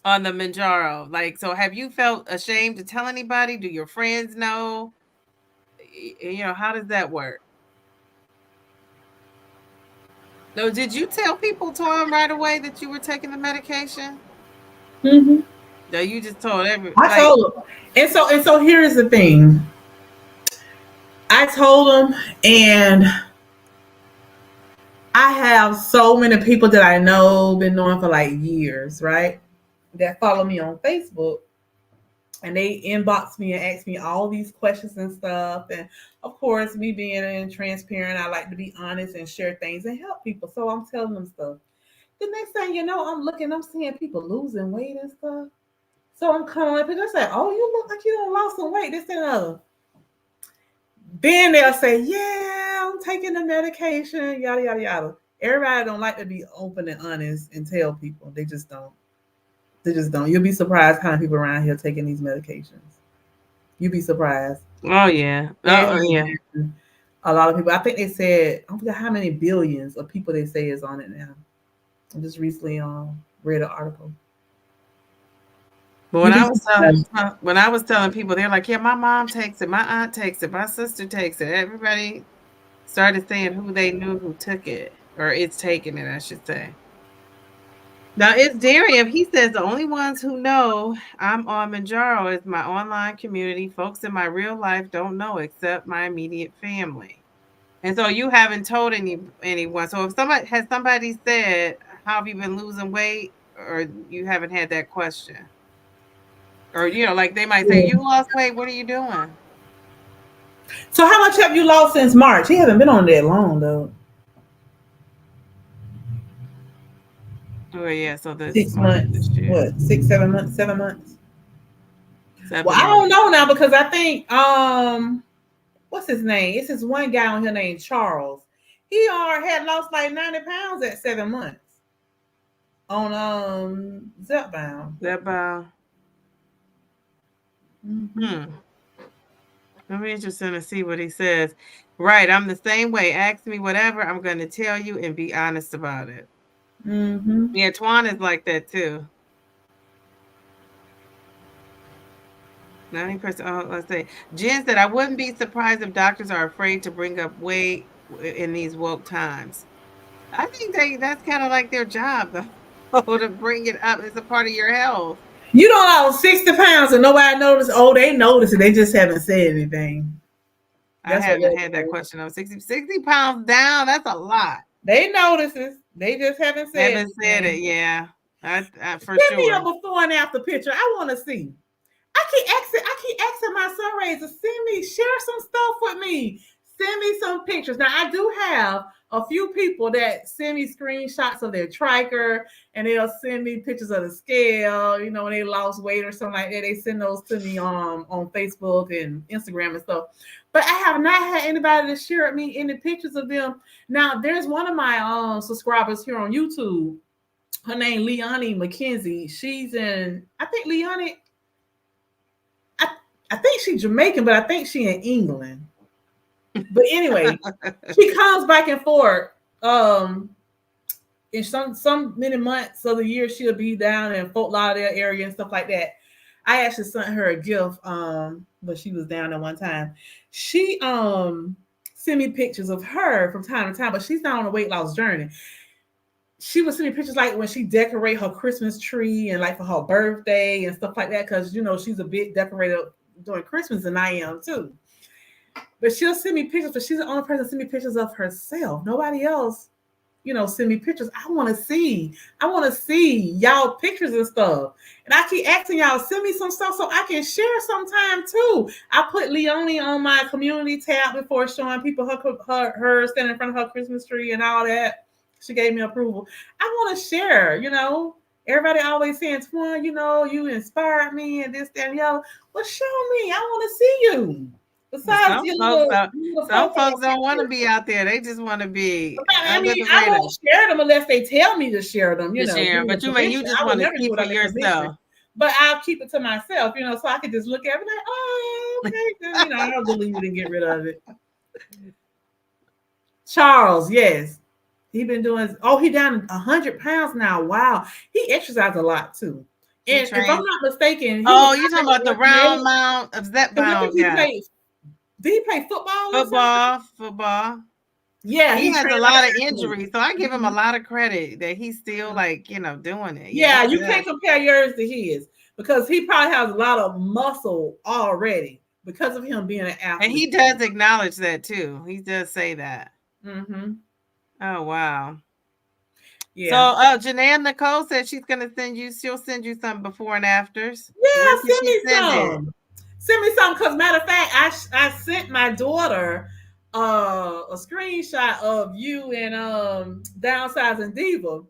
Mounjaro? Like, so have you felt ashamed to tell anybody? Do your friends know? How does that work? No, did you tell people, Twan, right away that you were taking the medication? Mm-hmm. No, you just told everyone. I told them. And so here's the thing. I told them, and I have so many people that I know, been knowing for like years, right? That follow me on Facebook. And they inbox me and ask me all these questions and stuff. And of course, me being transparent, I like to be honest and share things and help people. So I'm telling them stuff. The next thing you know, I'm seeing people losing weight and stuff. So I'm coming up and they say, "Oh, you look like you done lost some weight, this and other." Then they'll say, "Yeah, I'm taking the medication, yada, yada, yada." Everybody don't like to be open and honest and tell people. They just don't. You'll be surprised how many people around here taking these medications. You'll be surprised. Oh, yeah. Yeah. A lot of people. I think they said, I don't know how many billions of people they say is on it now. I just recently read an article. But when I was telling people, they're like, "Yeah, my mom takes it, my aunt takes it, my sister takes it." Everybody started saying who they knew who took it, or it's taking it, I should say. Now it's Darian. He says the only ones who know I'm on mounjaro is my online community. Folks in my real life don't know except my immediate family. And so you haven't told anyone. So if somebody said, "How have you been losing weight?" or you haven't had that question, or like they might say, Yeah. "You lost weight. What are you doing?" So how much have you lost since March? He hasn't been on that long though. Oh yeah. So this 6 months. this year, What? 6, 7 months? 7 months. Well, I 7 months. don't know now because I think what's his name? It's this one guy on here named Charles. He had lost like 90 pounds at 7 months on zepbound. Zepbound. Mm-hmm. Hmm. I'm interested to see what he says. Right. I'm the same way. Ask me whatever. I'm going to tell you and be honest about it. Mm-hmm. Yeah, Twan is like that too. 90%. Oh, let's say Jen said, I wouldn't be surprised if doctors are afraid to bring up weight in these woke times. I think that's kind of like their job, though, to bring it up as a part of your health. You don't know 60 pounds and nobody noticed. Oh, they noticed it. They just haven't said anything. I That's what haven't had that question of 60 pounds down. That's a lot. they notice it. They just haven't said Haven't said it. anything. Yeah, for Send me a sure. before and after picture. I want to see. I keep asking my sunrays to share some stuff with me. Send me some pictures. Now I do have a few people that send me screenshots of their triker and they'll send me pictures of the scale, when they lost weight or something like that. They send those to me on Facebook and Instagram and stuff. But I have not had anybody to share with me any pictures of them. Now there's one of my subscribers here on YouTube. Her name Leonie McKenzie. She's in, I think Leonie, I think she's Jamaican, but I think she in England. But anyway, she comes back and forth. In some many months of the year, she'll be down in Fort Lauderdale area and stuff like that. I actually sent her a gift, but she was down at one time. She sent me pictures of her from time to time, but she's not on a weight loss journey. She would send me pictures like when she decorate her Christmas tree and like for her birthday and stuff like that, because she's a big decorator during Christmas, and I am too. But she'll send me pictures, but she's the only person to send me pictures of herself. Nobody else, send me pictures. I want to see y'all pictures and stuff. And I keep asking y'all, send me some stuff so I can share sometime too. I put Leonie on my community tab before showing people her standing in front of her Christmas tree and all that. She gave me approval. I want to share, Everybody always saying, Twan, you inspired me and this, that, and the other. Well, show me. I want to see you. Besides Some folks don't want to be out there. They just want to be under the I radar. won't share them unless they tell me to share them, Share, but you just want to keep for yourself. But I'll keep it to myself, so I can just look at it like, oh, okay, I'll delete it and get rid of it. Charles, yes. He been doing, he down 100 pounds now. Wow. He exercised a lot too. And if I'm not mistaken, you're talking about the round mount of zepbound. Did he play football? Football. Yeah, he has a lot of injuries, so I give him a lot of credit that he's still doing it. Yeah, you can't compare yours to his because he probably has a lot of muscle already because of him being an athlete. And he does acknowledge that too. He does say that. Mm-hmm. Oh wow. Yeah. So Janae Nicole said she'll send you some before and afters. Yeah, send me some. Send me some, because matter of fact, I sent my daughter a screenshot of you and Downsizing Diva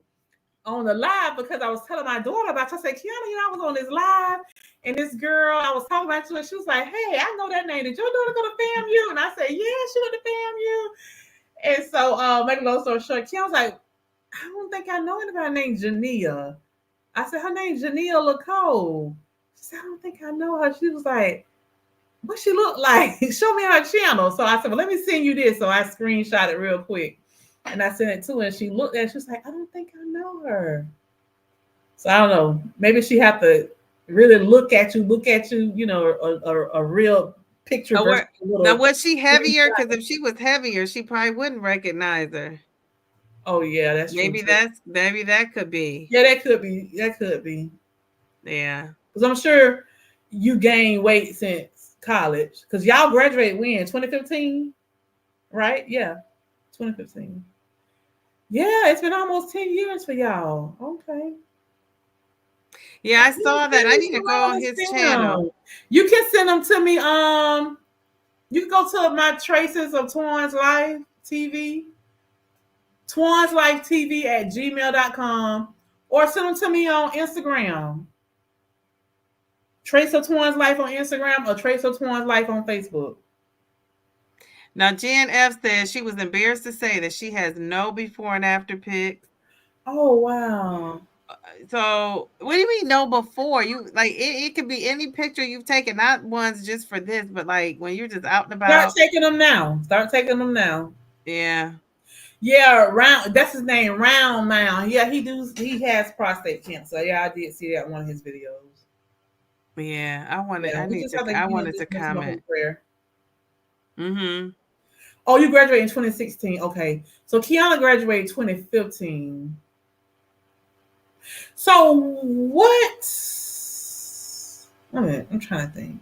on the live, because I was telling my daughter about you. I said, Kiana, I was on this live and this girl, I was talking about you, and she was like, hey, I know that name. Did your daughter go to FAMU? And I said, yeah, she went to FAMU. And so make a long story short, Kiana was like, I don't think I know anybody named Jania. I said, her name's Jania LaCole. She said, I don't think I know her. She was like, what she look like? Show me her channel. So I said, well, let me send you this. So I screenshot it real quick. And I sent it to her, and she looked at it. She was like, I don't think I know her. So I don't know. Maybe she have to really look at you, you know, a real picture Oh, versus a now little. was she heavier? Because if she was heavier, she probably wouldn't recognize her. Oh yeah, that's true. Maybe that could be. Yeah, that could be. Yeah. Because I'm sure you gained weight since college. Because y'all graduated when 2015, right? Yeah, 2015. Yeah, it's been almost 10 years for y'all. Okay. Yeah, I saw that. I need to go on his channel. You can send them to me. You can go to my Traces of Twan's Life TV, Twan's Life TV at gmail.com, or send them to me on Instagram. Trace of Twan's Life on Instagram or Trace of Twan's Life on Facebook. Now, Jan F says she was embarrassed to say that she has no before and after pics. Oh, wow. So, what do you mean no before? You like it could be any picture you've taken, not ones just for this, but like when you're just out and about. Start taking them now. Yeah. Yeah, that's his name, Round Mound. Yeah, he has prostate cancer. Yeah, I did see that in one of his videos. Yeah, I wanted to comment. Mm-hmm. Oh, you graduated in 2016. Okay. So Kiana graduated 2015. So what? Wait a minute, I'm trying to think.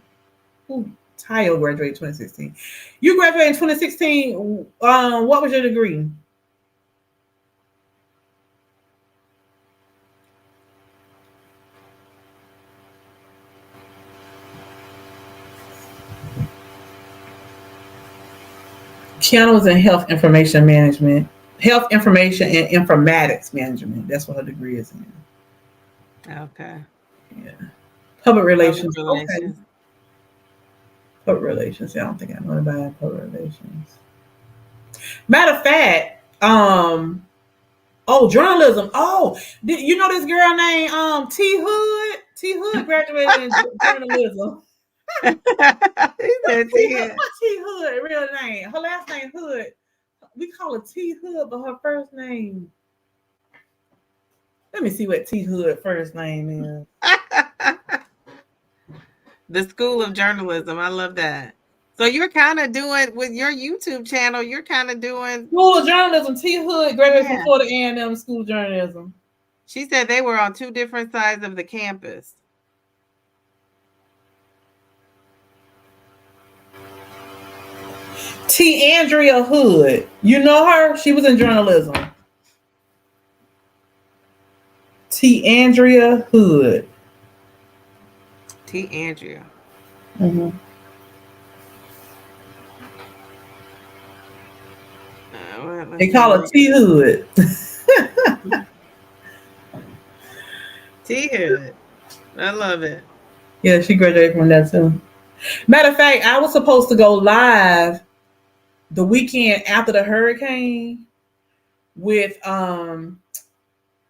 Who Tayo graduated 2016. You graduated in 2016. What was your degree? Kiana was in health information management, health information and informatics management. That's what her degree is in. Okay. Yeah. Public relations. Okay. Public relations. Yeah, I don't think I know about public relations. Matter of fact, journalism. Oh, you know this girl named T Hood? T Hood graduated in journalism. What's T Hood real name? Her last name Hood. We call her T Hood, but her first name. Let me see what T Hood first name is. The School of Journalism. I love that. So you're kind of doing with your YouTube channel. You're kind of doing School of Journalism. T Hood graduated from Florida A&M School of Journalism. She said they were on two different sides of the campus. T. Andrea Hood. You know her? She was in journalism. T. Andrea Hood. T. Andrea. Mm-hmm. They call her T Hood. T Hood. I love it. Yeah, she graduated from that too. Matter of fact, I was supposed to go live the weekend after the hurricane with another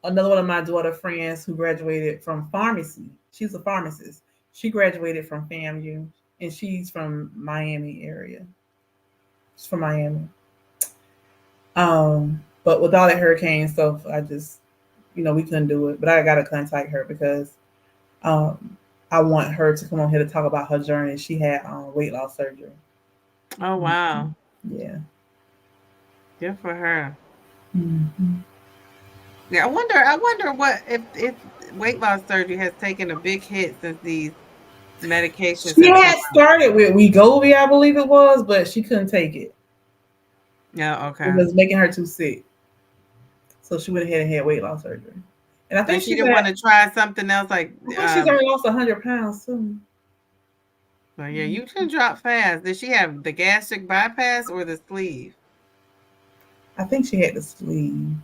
one of my daughter friends who graduated from pharmacy. She's a pharmacist. She graduated from FAMU and she's from Miami area. She's from Miami. But with all that hurricane stuff, I just, we couldn't do it. But I gotta contact her because I want her to come on here to talk about her journey. She had weight loss surgery. Oh wow! Yeah, good for her. Mm-hmm. Yeah, I wonder what if weight loss surgery has taken a big hit since these medications. She had started with wegovy, I believe it was, but she couldn't take it. Yeah, okay. It was making her too sick, so she went ahead and had weight loss surgery. And I think she didn't want to try something else. Like I think she's already lost 100 pounds too. Well, yeah, you can drop fast. Did she have the gastric bypass or the sleeve? I think she had the sleeve.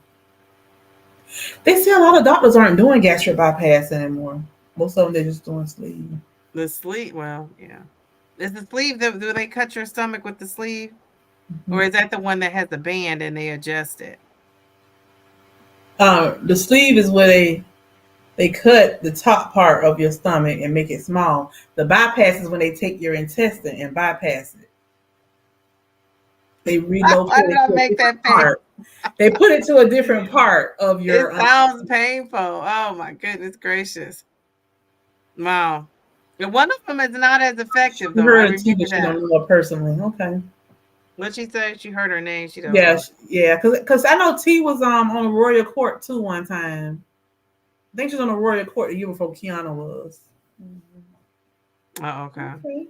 They say a lot of doctors aren't doing gastric bypass anymore. Most of them, they're just doing sleeve. The sleeve, well, yeah. Is the sleeve, do they cut your stomach with the sleeve? Mm-hmm. Or is that the one that has the band and they adjust it? The sleeve is where they cut the top part of your stomach and make it small. The bypass is when they take your intestine and bypass it. They relocate Why did I make that part. They put it to a different part of your. It sounds painful. Oh my goodness gracious! Wow. And one of them is not as effective She though. I heard of T, remember but she that. don't know her personally. Okay. What she said? She heard her name. She don't Yeah, know. yeah, because I know T was on the Royal Court too one time. I think she was on the Royal Court the year before Kiana was. Oh, okay. Okay.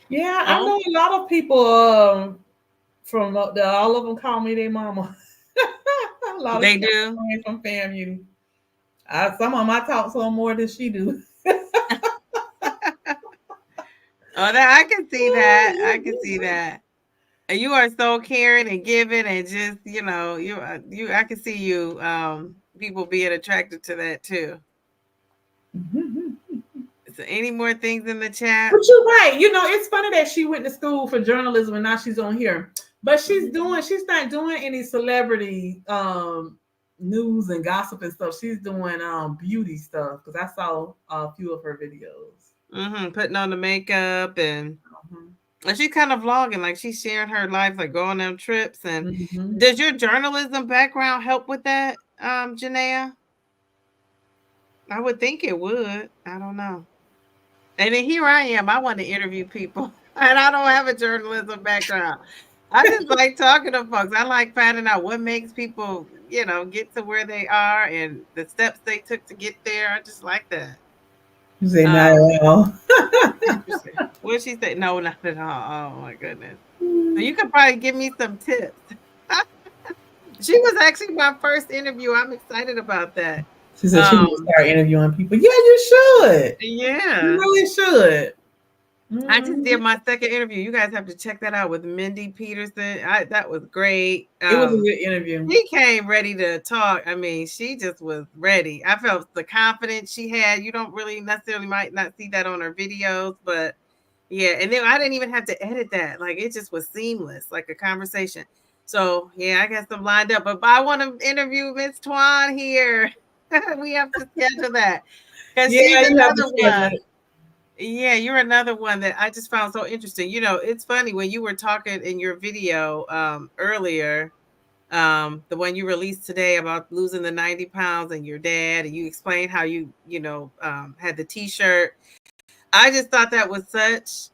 Yeah, I Well, know a lot of people from up there. All of them call me their mama. A lot of they stuff do. coming from FAMU. Some of them I talk to them more than she do. Oh, that I can see that. I can see that. And you are so caring and giving, and just you. I can see you. People being attracted to that too. Is there any more things in the chat? But you're right. You know, it's funny that she went to school for journalism and now she's on here. But she's not doing any celebrity news and gossip and stuff. She's doing beauty stuff because I saw a few of her videos. Putting on the makeup and Mhm. she's kind of vlogging, like she's sharing her life, like going on trips. And Mhm. does your journalism background help with that, Janaea? I would think it would. I don't know. And then here I am. I want to interview people, and I don't have a journalism background. I just like talking to folks. I like finding out what makes people, get to where they are and the steps they took to get there. I just like that. You say not at all. Interesting. What did she say? No, not at all. Oh my goodness. So you could probably give me some tips. She was actually my first interview. I'm excited about that. She said she would start interviewing people. Yeah, you should. You Yeah. really should. I just did Mhm. my second interview. You guys have to check that out with Mindy Peterson. That was great. It was a good interview. She came ready to talk. I mean, she just was ready. I felt the confidence she had. You don't really necessarily might not see that on her videos, but yeah. And then I didn't even have to edit that. Like it just was seamless, like a conversation. So yeah, I got some lined up. But I want to interview Miss Twan here. We have to schedule that because she's Yeah, you have to another schedule one. it. Yeah, you're another one that I just found so interesting. It's funny when you were talking in your video earlier, the one you released today about losing the 90 pounds and your dad, and you explained how you had the t-shirt. I just thought that was this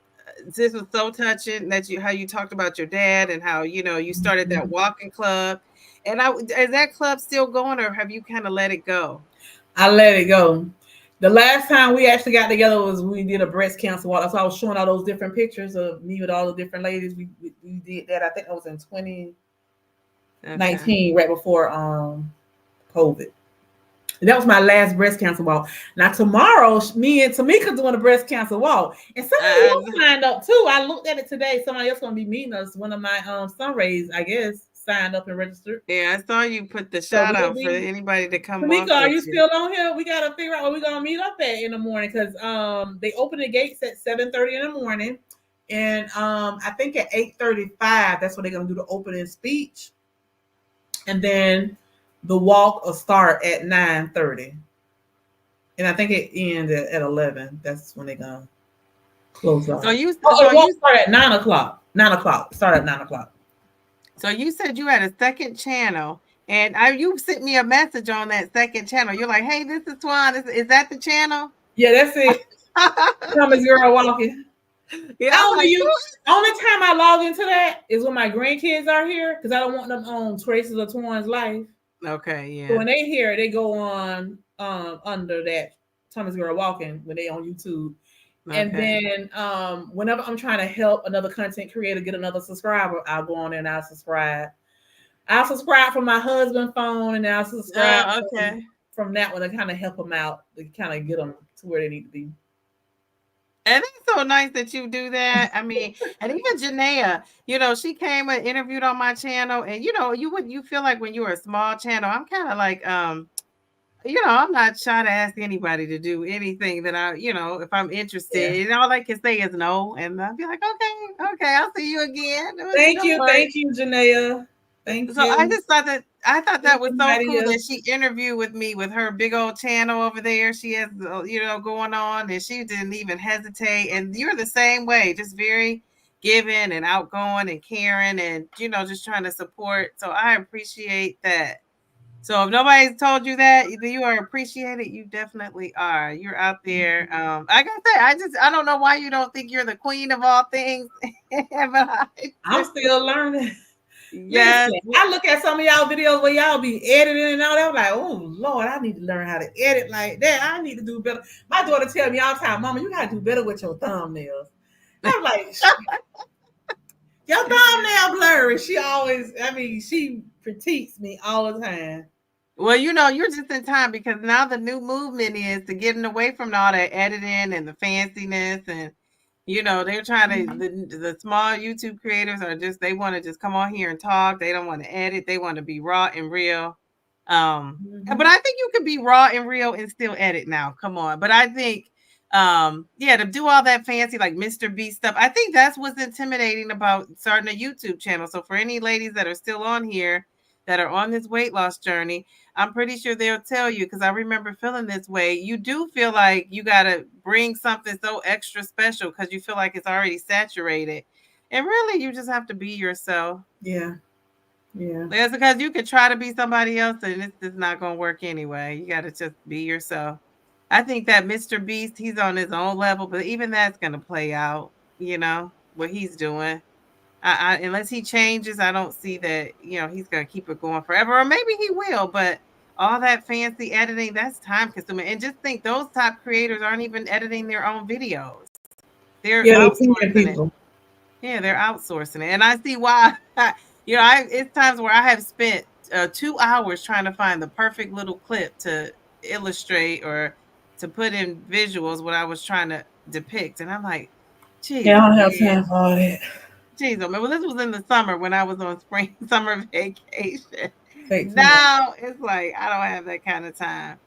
was so touching that how you talked about your dad and how, you started that walking club. And is that club still going or have you kind of let it go? I let it go. The last time we actually got together was we did a breast cancer walk. So I was showing all those different pictures of me with all the different ladies. We did that. I think that was in 2019, right before COVID. And that was my last breast cancer walk. Now tomorrow, me and Tamika doing a breast cancer walk, and somebody else signed up too. I looked at it today. Somebody else gonna be meeting us. One of my sunrays, I guess, signed up and registered. Yeah, I saw you put the shout out for anybody to come walk Tamika, are with you you. still on here? We gotta figure out where we're gonna meet up at in the morning because they open the gates at 7:30 in the morning, and I think at 8:35 that's when they're gonna do the opening speech, and then the walk will start at 9:30, and I think it ends at 11. That's when they're gonna close out. So you the walk start at 9:00. 9:00. Start at 9:00. So you said you had a second channel, and you sent me a message on that second channel. You're like, "Hey, this is Twan. Is that the channel?" Yeah, that's it. Thomas Girl walking. Yeah, I'm like, only time I log into that is when my grandkids are here because I don't want them on Traces of Twan's life. Okay, yeah. So when they here, they go on under that Thomas Girl walking when they on YouTube. Okay. And then whenever I'm trying to help another content creator get another subscriber, I'll go on there and I'll subscribe. I'll subscribe from my husband's phone and I'll subscribe from that one to kind of help them out, to kind of get them to where they need to be. And it's so nice that you do that. I mean, and even Janaea, she came and interviewed on my channel, and you feel like when you're a small channel, I'm kind of like, I'm not trying to ask anybody to do anything that if I'm interested, and all I can say is no, and I'll be like, okay, I'll see you again. Thank you, Janaea. Thank you. So I thought that was so cool that she interviewed with me with her big old channel over there. She has, going on, and she didn't even hesitate. And you're the same way, just very giving and outgoing and caring, and just trying to support. So I appreciate that. So if nobody's told you that you are appreciated, you definitely are. You're out there. Like I said, I don't know why you don't think you're the queen of all things. But I'm still learning. yes. Listen, I look at some of y'all videos where y'all be editing and all that. I'm like, oh Lord, I need to learn how to edit like that. I need to do better. My daughter tell me all the time, Mama, you gotta do better with your thumbnails. I'm like, your thumbnail blurry. She critiques me all the time. Well, you're just in time because now the new movement is to getting away from all that editing and the fanciness, and they're trying to the small YouTube creators are just they want to just come on here and talk. They don't want to edit. They want to be raw and real. But I think you can be raw and real and still edit now. Come on. But I think yeah, to do all that fancy like Mr. Beast stuff, I think that's what's intimidating about starting a YouTube channel. So for any ladies that are still on here that are on this weight loss journey, I'm pretty sure they'll tell you, because I remember feeling this way. You do feel like you got to bring something so extra special because you feel like it's already saturated. And really, you just have to be yourself. Yeah. Yeah. That's because you could try to be somebody else and it's just not going to work anyway. You got to just be yourself. I think that Mr. Beast, he's on his own level, but even that's going to play out, what he's doing. Unless he changes, I don't see that, he's going to keep it going forever, or maybe he will, but all that fancy editing, that's time consuming. And just think those top creators aren't even editing their own videos. They're outsourcing it. Yeah, they're outsourcing it. And I see why, it's times where I have spent 2 hours trying to find the perfect little clip to illustrate or to put in visuals what I was trying to depict. And I'm like, geez. Yeah, I don't have time for all that. Jeez, well, this was in the summer when I was on summer vacation. Now it's like I don't have that kind of time.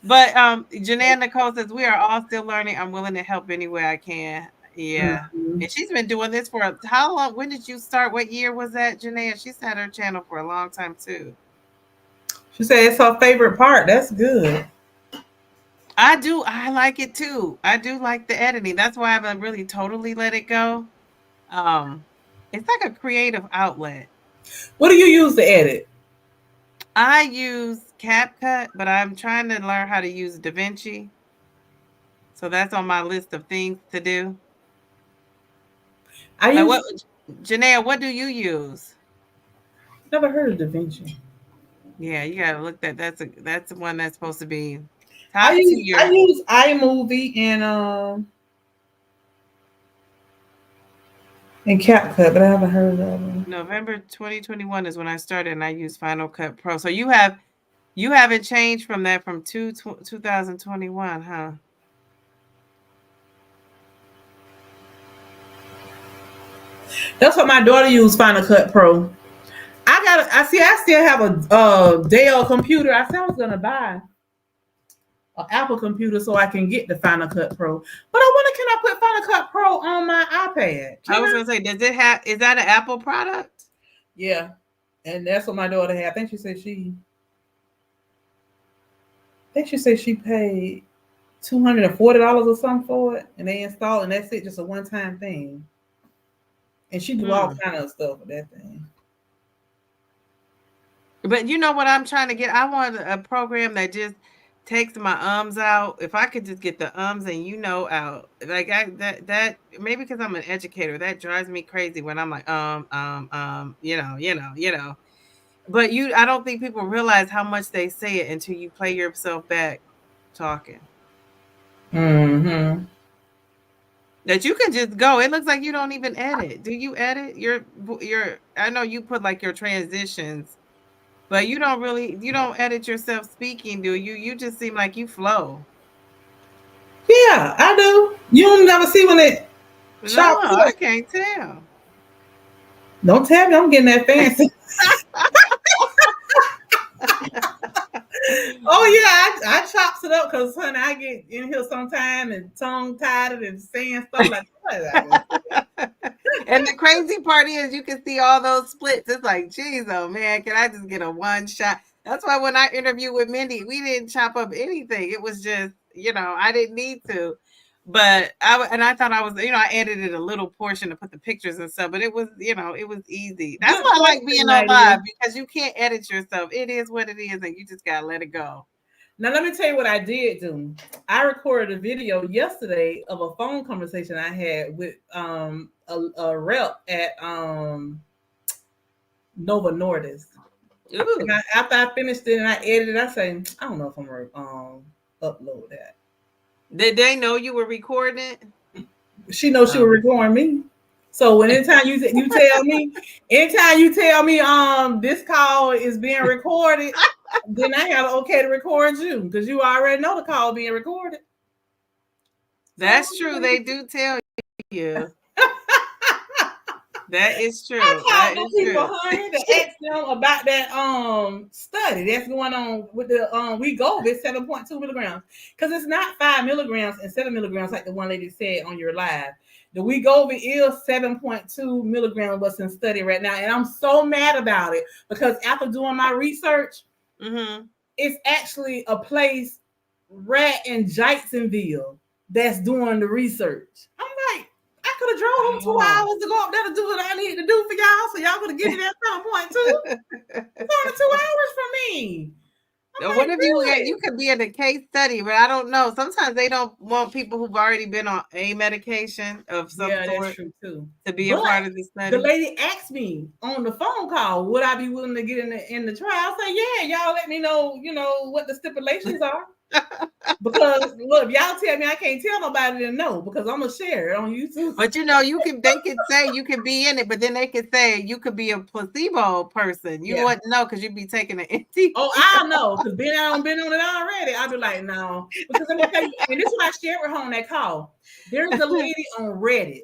But Janae Nicole says we are all still learning. I'm willing to help any way I can. Yeah. And she's been doing this for how long? When did you start? What year was that, Janae? She's had her channel for a long time too. She said it's her favorite part. That's good. I like it too. I do like the editing. That's why I haven't really totally let it go. It's like a creative outlet. What do you use to edit? I use CapCut, but I'm trying to learn how to use DaVinci. So that's on my list of things to do. Janaea, what do you use? Never heard of DaVinci. Yeah, you gotta look that's the one that's supposed to be top tier. I use iMovie and CapCut, but I haven't heard of them. November 2021 is when I started, and I use Final Cut Pro. So you haven't changed from that from 2021, huh? That's what my daughter used, Final Cut Pro. I still have a Dell computer. I said I was gonna buy an Apple computer so I can get the Final Cut Pro. But I wonder, can I put Final Cut Pro on my iPad? I was gonna say, is that an Apple product? Yeah. And that's what my daughter had. I think she said she paid $240 or something for it, and they installed, and that's it, just a one-time thing. And she do all kind of stuff with that thing. But you know what I'm trying to get? I want a program that just takes my ums out. If I could just get the ums and out, like that maybe because I'm an educator, that drives me crazy when I'm like But I don't think people realize how much they say it until you play yourself back talking. Mm-hmm. That you can just go. It looks like you don't even edit. Do you edit your? I know you put like your transitions, but you don't edit yourself speaking, do you? You just seem like you flow. Yeah, I do. You don't never see when it chops up. I can't tell. Don't tell me I'm getting that fancy. Oh yeah, I chops it up because honey, I get in here sometime and tongue tied and saying stuff like that. And the crazy part is you can see all those splits. It's like, geez, oh man, can I just get a one shot? That's why when I interviewed with Mindy, we didn't chop up anything. It was just, I didn't need to. But I thought I was, I edited a little portion to put the pictures and stuff, but it was, it was easy. That's Good why I like question, being on Nadia. live, because you can't edit yourself. It is what it is, and you just gotta let it go. Now let me tell you what I did do. I recorded a video yesterday of a phone conversation I had with a rep at Nova Nordis. Ooh. And after I finished it and I edited, I say, I don't know if I'm gonna upload that. Did they know you were recording it? She knows she was recording me. So anytime you tell me, this call is being recorded, then I have okay to record you because you already know the call being recorded. That's true. They do tell you. That is true. I That talk is to people, true. honey, to ask them about that study that's going on with the wegovy 7.2 milligrams, because it's not 5 milligrams and 7 milligrams like the one lady said on your live. The wegovy is 7.2 milligrams what's in study right now, and I'm so mad about it because after doing my research, it's actually a place right in Jacksonville that's doing the research. I'm like, I could have drove 2 hours to go up there to do what I need to do for y'all, so y'all could have given me that 7.2. It's only 2 hours for me. What if you could be in a case study, but I don't know. Sometimes they don't want people who've already been on a medication of some sort. That's true too. To be a part of the study. The lady asked me on the phone call, would I be willing to get in the trial? I said, yeah, y'all let me know, what the stipulations are. Because look, y'all tell me I can't tell nobody to know because I'm gonna share it on YouTube. But they could say you could be in it, but then they could say you could be a placebo person. You wouldn't know because you'd be taking an empty. Oh, I know, because been on it already. I'd be like, no, because let me tell you, and this is what I shared with her on that call. There's a lady on Reddit.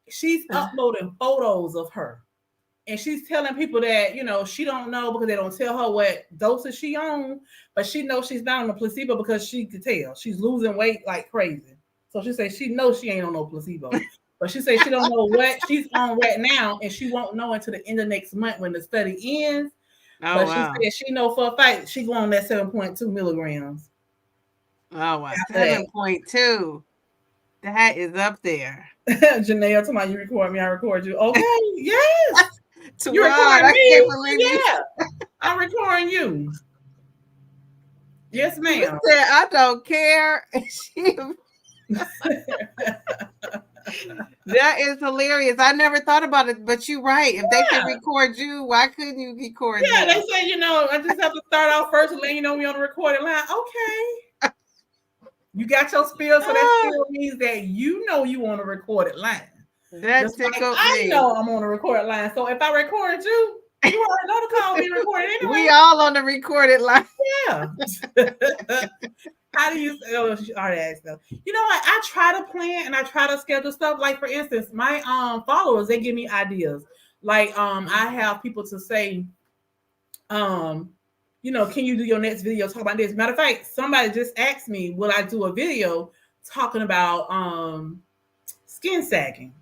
She's uploading photos of her. And she's telling people that, she don't know because they don't tell her what doses she on, but she knows she's not on a placebo because she could tell. She's losing weight like crazy. So she says she knows she ain't on no placebo. But she says she don't know what she's on right now, and she won't know until the end of next month when the study ends. Oh, but wow. she said she know for a fact she go on that 7.2 milligrams. Oh, wow. 7.2. That is up there. Janelle, tomorrow you record me, I record you. Okay, yes. You're recording me? Yeah. I'm recording you. Yes, ma'am. You said, I don't care. That is hilarious. I never thought about it, but you're right. If they can record you, why couldn't you record them? They say, I just have to start off first and let you know we on the recording line. Okay. You got your spiel, so that still means that you know you on a recorded line. That tickled me. I know I'm on a recorded line. So if I record you, you already know the call being recorded anyway. We all on the recorded line. Yeah. How do you? Oh, she already asked though. You know what? I try to plan and I try to schedule stuff. Like for instance, my followers, they give me ideas. Like I have people to say, can you do your next video talk about this? Matter of fact, somebody just asked me, will I do a video talking about skin sagging?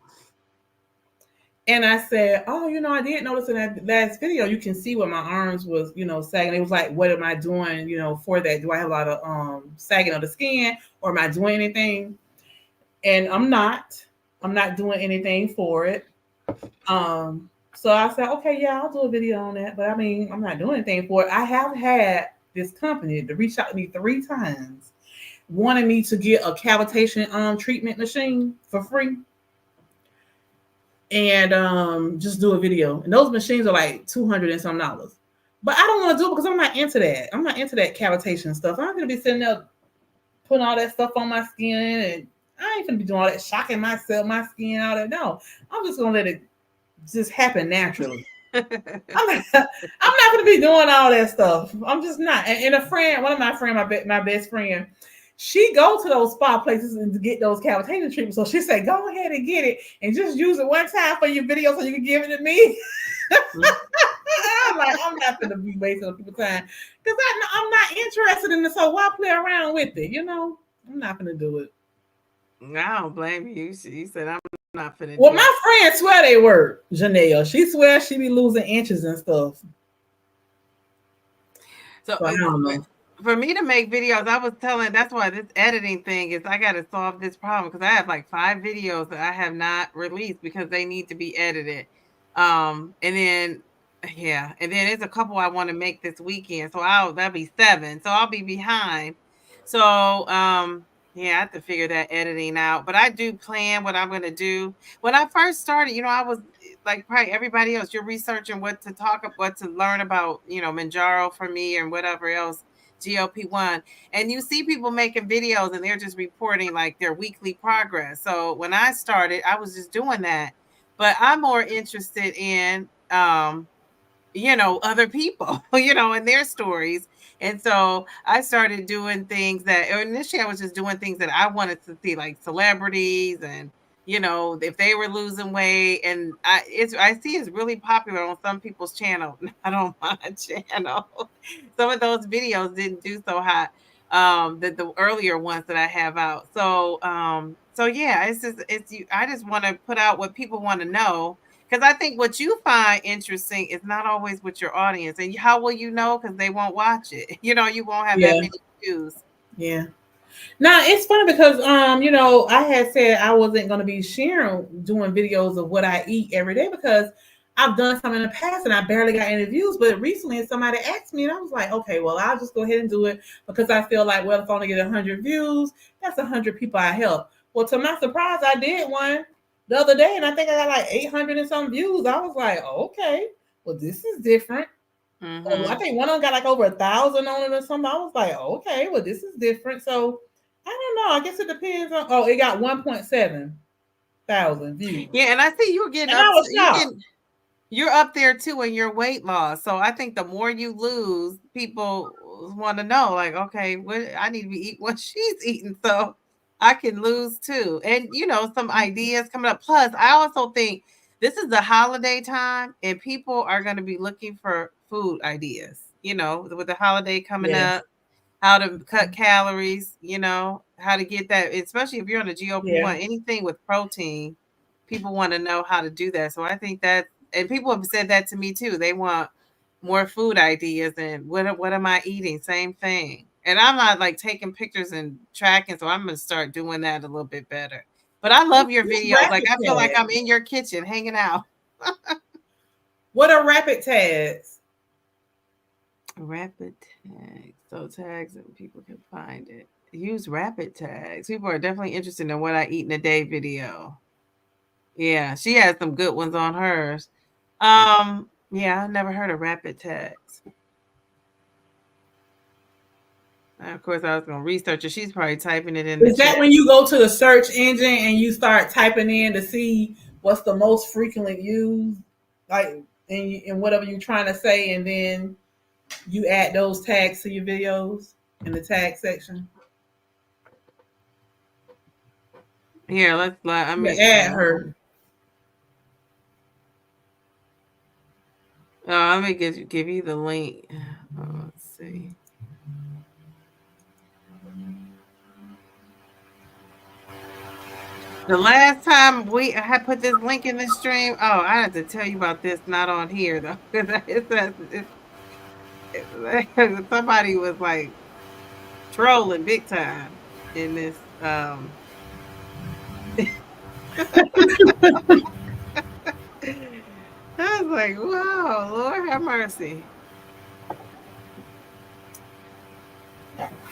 And I said, oh, I did notice in that last video, you can see what my arms was, sagging. It was like, what am I doing, for that? Do I have a lot of sagging of the skin, or am I doing anything? And I'm not doing anything for it. So I said, okay, yeah, I'll do a video on that. But I mean, I'm not doing anything for it. I have had this company to reach out to me 3 times, wanting me to get a cavitation treatment machine for free. And just do a video. And those machines are like $200 and some dollars. But I don't want to do it because I'm not into that. I'm not into that cavitation stuff. I'm going to be sitting there putting all that stuff on my skin, and I ain't going to be doing all that, shocking myself, my skin, all that. No, I'm just going to let it just happen naturally. I'm not going to be doing all that stuff. I'm just not. And a friend, one of my friends, my best friend, she go to those spa places and to get those cavitation treatments. So she said, go ahead and get it and just use it one time for your video so you can give it to me. I'm like, I'm not going to be wasting people's time because I'm not interested in this. So why play around with it? I'm not going to do it. I don't blame you. You said I'm not finna. Well, my friends swear they work. Janelle, she swears she be losing inches and stuff. So I don't know. for me to make videos, I was telling that's why this editing thing is I got to solve this problem because I have like 5 videos that I have not released because they need to be edited. And then yeah, and then there's a couple I want to make this weekend, so that'll be 7. So I'll be behind. So yeah, I have to figure that editing out. But I do plan what I'm going to do. When I first started, I was like probably everybody else. You're researching what to talk about, what to learn about, mounjaro for me and whatever else GLP-1, and you see people making videos and they're just reporting like their weekly progress. So when I started, I was just doing that. But I'm more interested in other people, and their stories. And so I started doing things that initially I was just doing things that I wanted to see, like celebrities and if they were losing weight. And I see it's really popular on some people's channel, not on my channel. Some of those videos didn't do so hot. The earlier ones that I have out. So yeah, I just want to put out what people want to know, because I think what you find interesting is not always with your audience. And how will you know? Because they won't watch it. You won't have that Yeah. many views. Yeah. Now it's funny because I had said I wasn't gonna be doing videos of what I eat every day because I've done some in the past and I barely got any views. But recently somebody asked me and I was like, okay, well I'll just go ahead and do it because I feel like, well, if I only get 100 views, that's 100 people I help. Well, to my surprise, I did one the other day and I think I got like 800 and some views. I was like, okay, well this is different. I think one of them got like over 1,000 on it or something. I was like, okay, well this is different. So I don't know. I guess it depends on. Oh, it got 1.7 thousand views. Yeah, and I see you're getting And up. I was shocked. You're up there too in your weight loss. So I think the more you lose, people want to know, like, okay, what I need to be eating what she's eating, so I can lose too. And some ideas coming up. Plus, I also think this is the holiday time, and people are going to be looking for food ideas. With the holiday coming up, how to cut calories. How to get that, especially if you're on a GLP-1, anything with protein. People want to know how to do that. So I think that, and people have said that to me too. They want more food ideas and what am I eating? Same thing. And I'm not like taking pictures and tracking, so I'm gonna start doing that a little bit better. But I love your videos. Like I feel like I'm in your kitchen hanging out. What are rapid tags? Rapid tags. So tags and people can find it. Use rapid tags. People are definitely interested in what I eat in a day video. Yeah, she has some good ones on hers. Yeah, I never heard of rapid tags. And of course, I was gonna research it. She's probably typing it in the Is that chat. when you go to the search engine and you start typing in to see what's the most frequently used, like in whatever you're trying to say, and then you add those tags to your videos in the tag section? Here, let me add her. let me give you the link. Let's see. The last time I had put this link in the stream, I have to tell you about this. Not on here though, because somebody was like trolling big time in this. I was like, wow, Lord have mercy.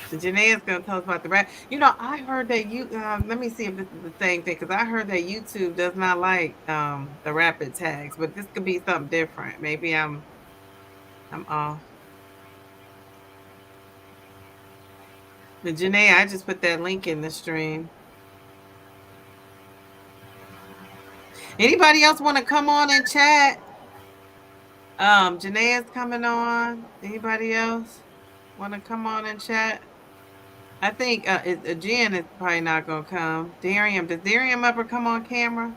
So Janae's going to tell us about the rap. I heard that let me see if this is the same thing, because I heard that YouTube does not like the rapid tags, but this could be something different. Maybe I'm off. But Janae, I just put that link in the stream. Anybody else want to come on and chat? Janae's coming on. Anybody else want to come on and chat? I think Jen is probably not going to come. Darium, does Darium ever come on camera?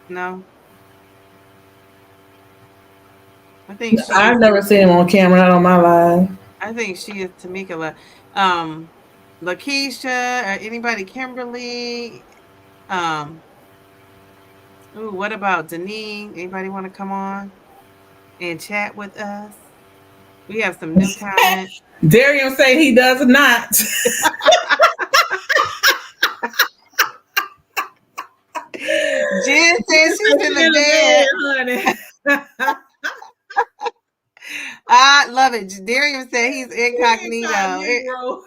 No. I think I've never seen him on camera, not on my live. I think she is Tamika. Lakeisha, or anybody, Kimberly. What about Deneen? Anybody want to come on and chat with us? We have some new comments. Darian say he does not. Jen says she's in She the in the bed. bed, honey. I love it. Darian said he's He incognito. incognito.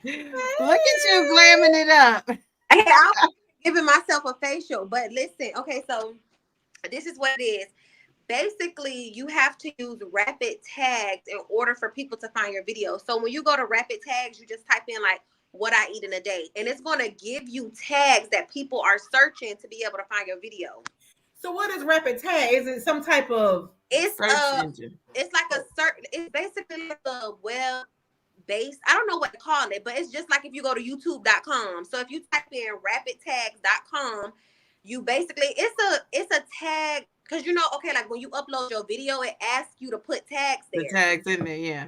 Look at you glamming it up. Hey, I'm giving myself a facial, but listen, okay, so this is what it is. Basically, you have to use rapid tags in order for people to find your video. So when you go to rapid tags, you just type in like what I eat in a day, and it's going to give you tags that people are searching to be able to find your video. So what is rapid tag? Is it some type of It's Search engine. it's like a certain, it's basically like a web based, I don't know what to call it, but it's just like if you go to youtube.com. So if you type in rapidtags.com, you basically, it's a tag, because okay, like when you upload your video, it asks you to put tags there. The tags in there, yeah.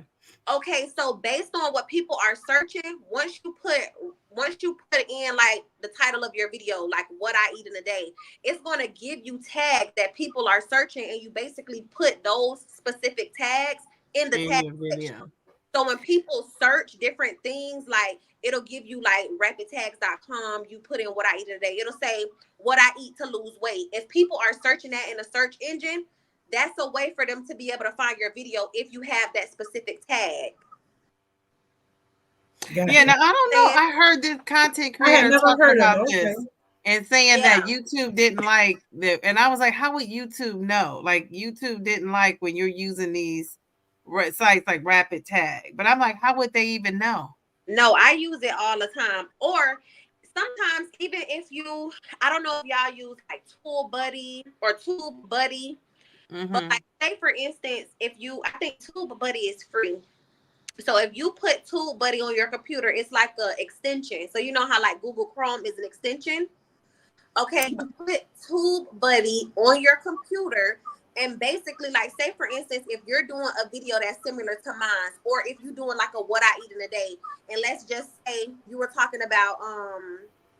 Okay, so based on what people are searching, once you put in like the title of your video, like what I eat in a day, it's going to give you tags that people are searching, and you basically put those specific tags in the tag section. So when people search different things, like it'll give you like rapidtags.com, you put in what I eat in a day, it'll say what I eat to lose weight. If people are searching that in a search engine, that's a way for them to be able to find your video if you have that specific tag. Yeah, now I don't know. I heard this content creator talking about this and saying that YouTube didn't like the, and I was like, how would YouTube know? Like YouTube didn't like when you're using these sites like rapid tag. But I'm like, how would they even know? No, I use it all the time. Or sometimes even if you, I don't know if y'all use like TubeBuddy or TubeBuddy. But like, say for instance, if you, I think TubeBuddy is free. So if you put TubeBuddy on your computer, it's like an extension. So you know how like Google Chrome is an extension? Okay, you put TubeBuddy on your computer, and basically, like, say for instance, if you're doing a video that's similar to mine, or if you're doing like a what I eat in a day, and let's just say you were talking about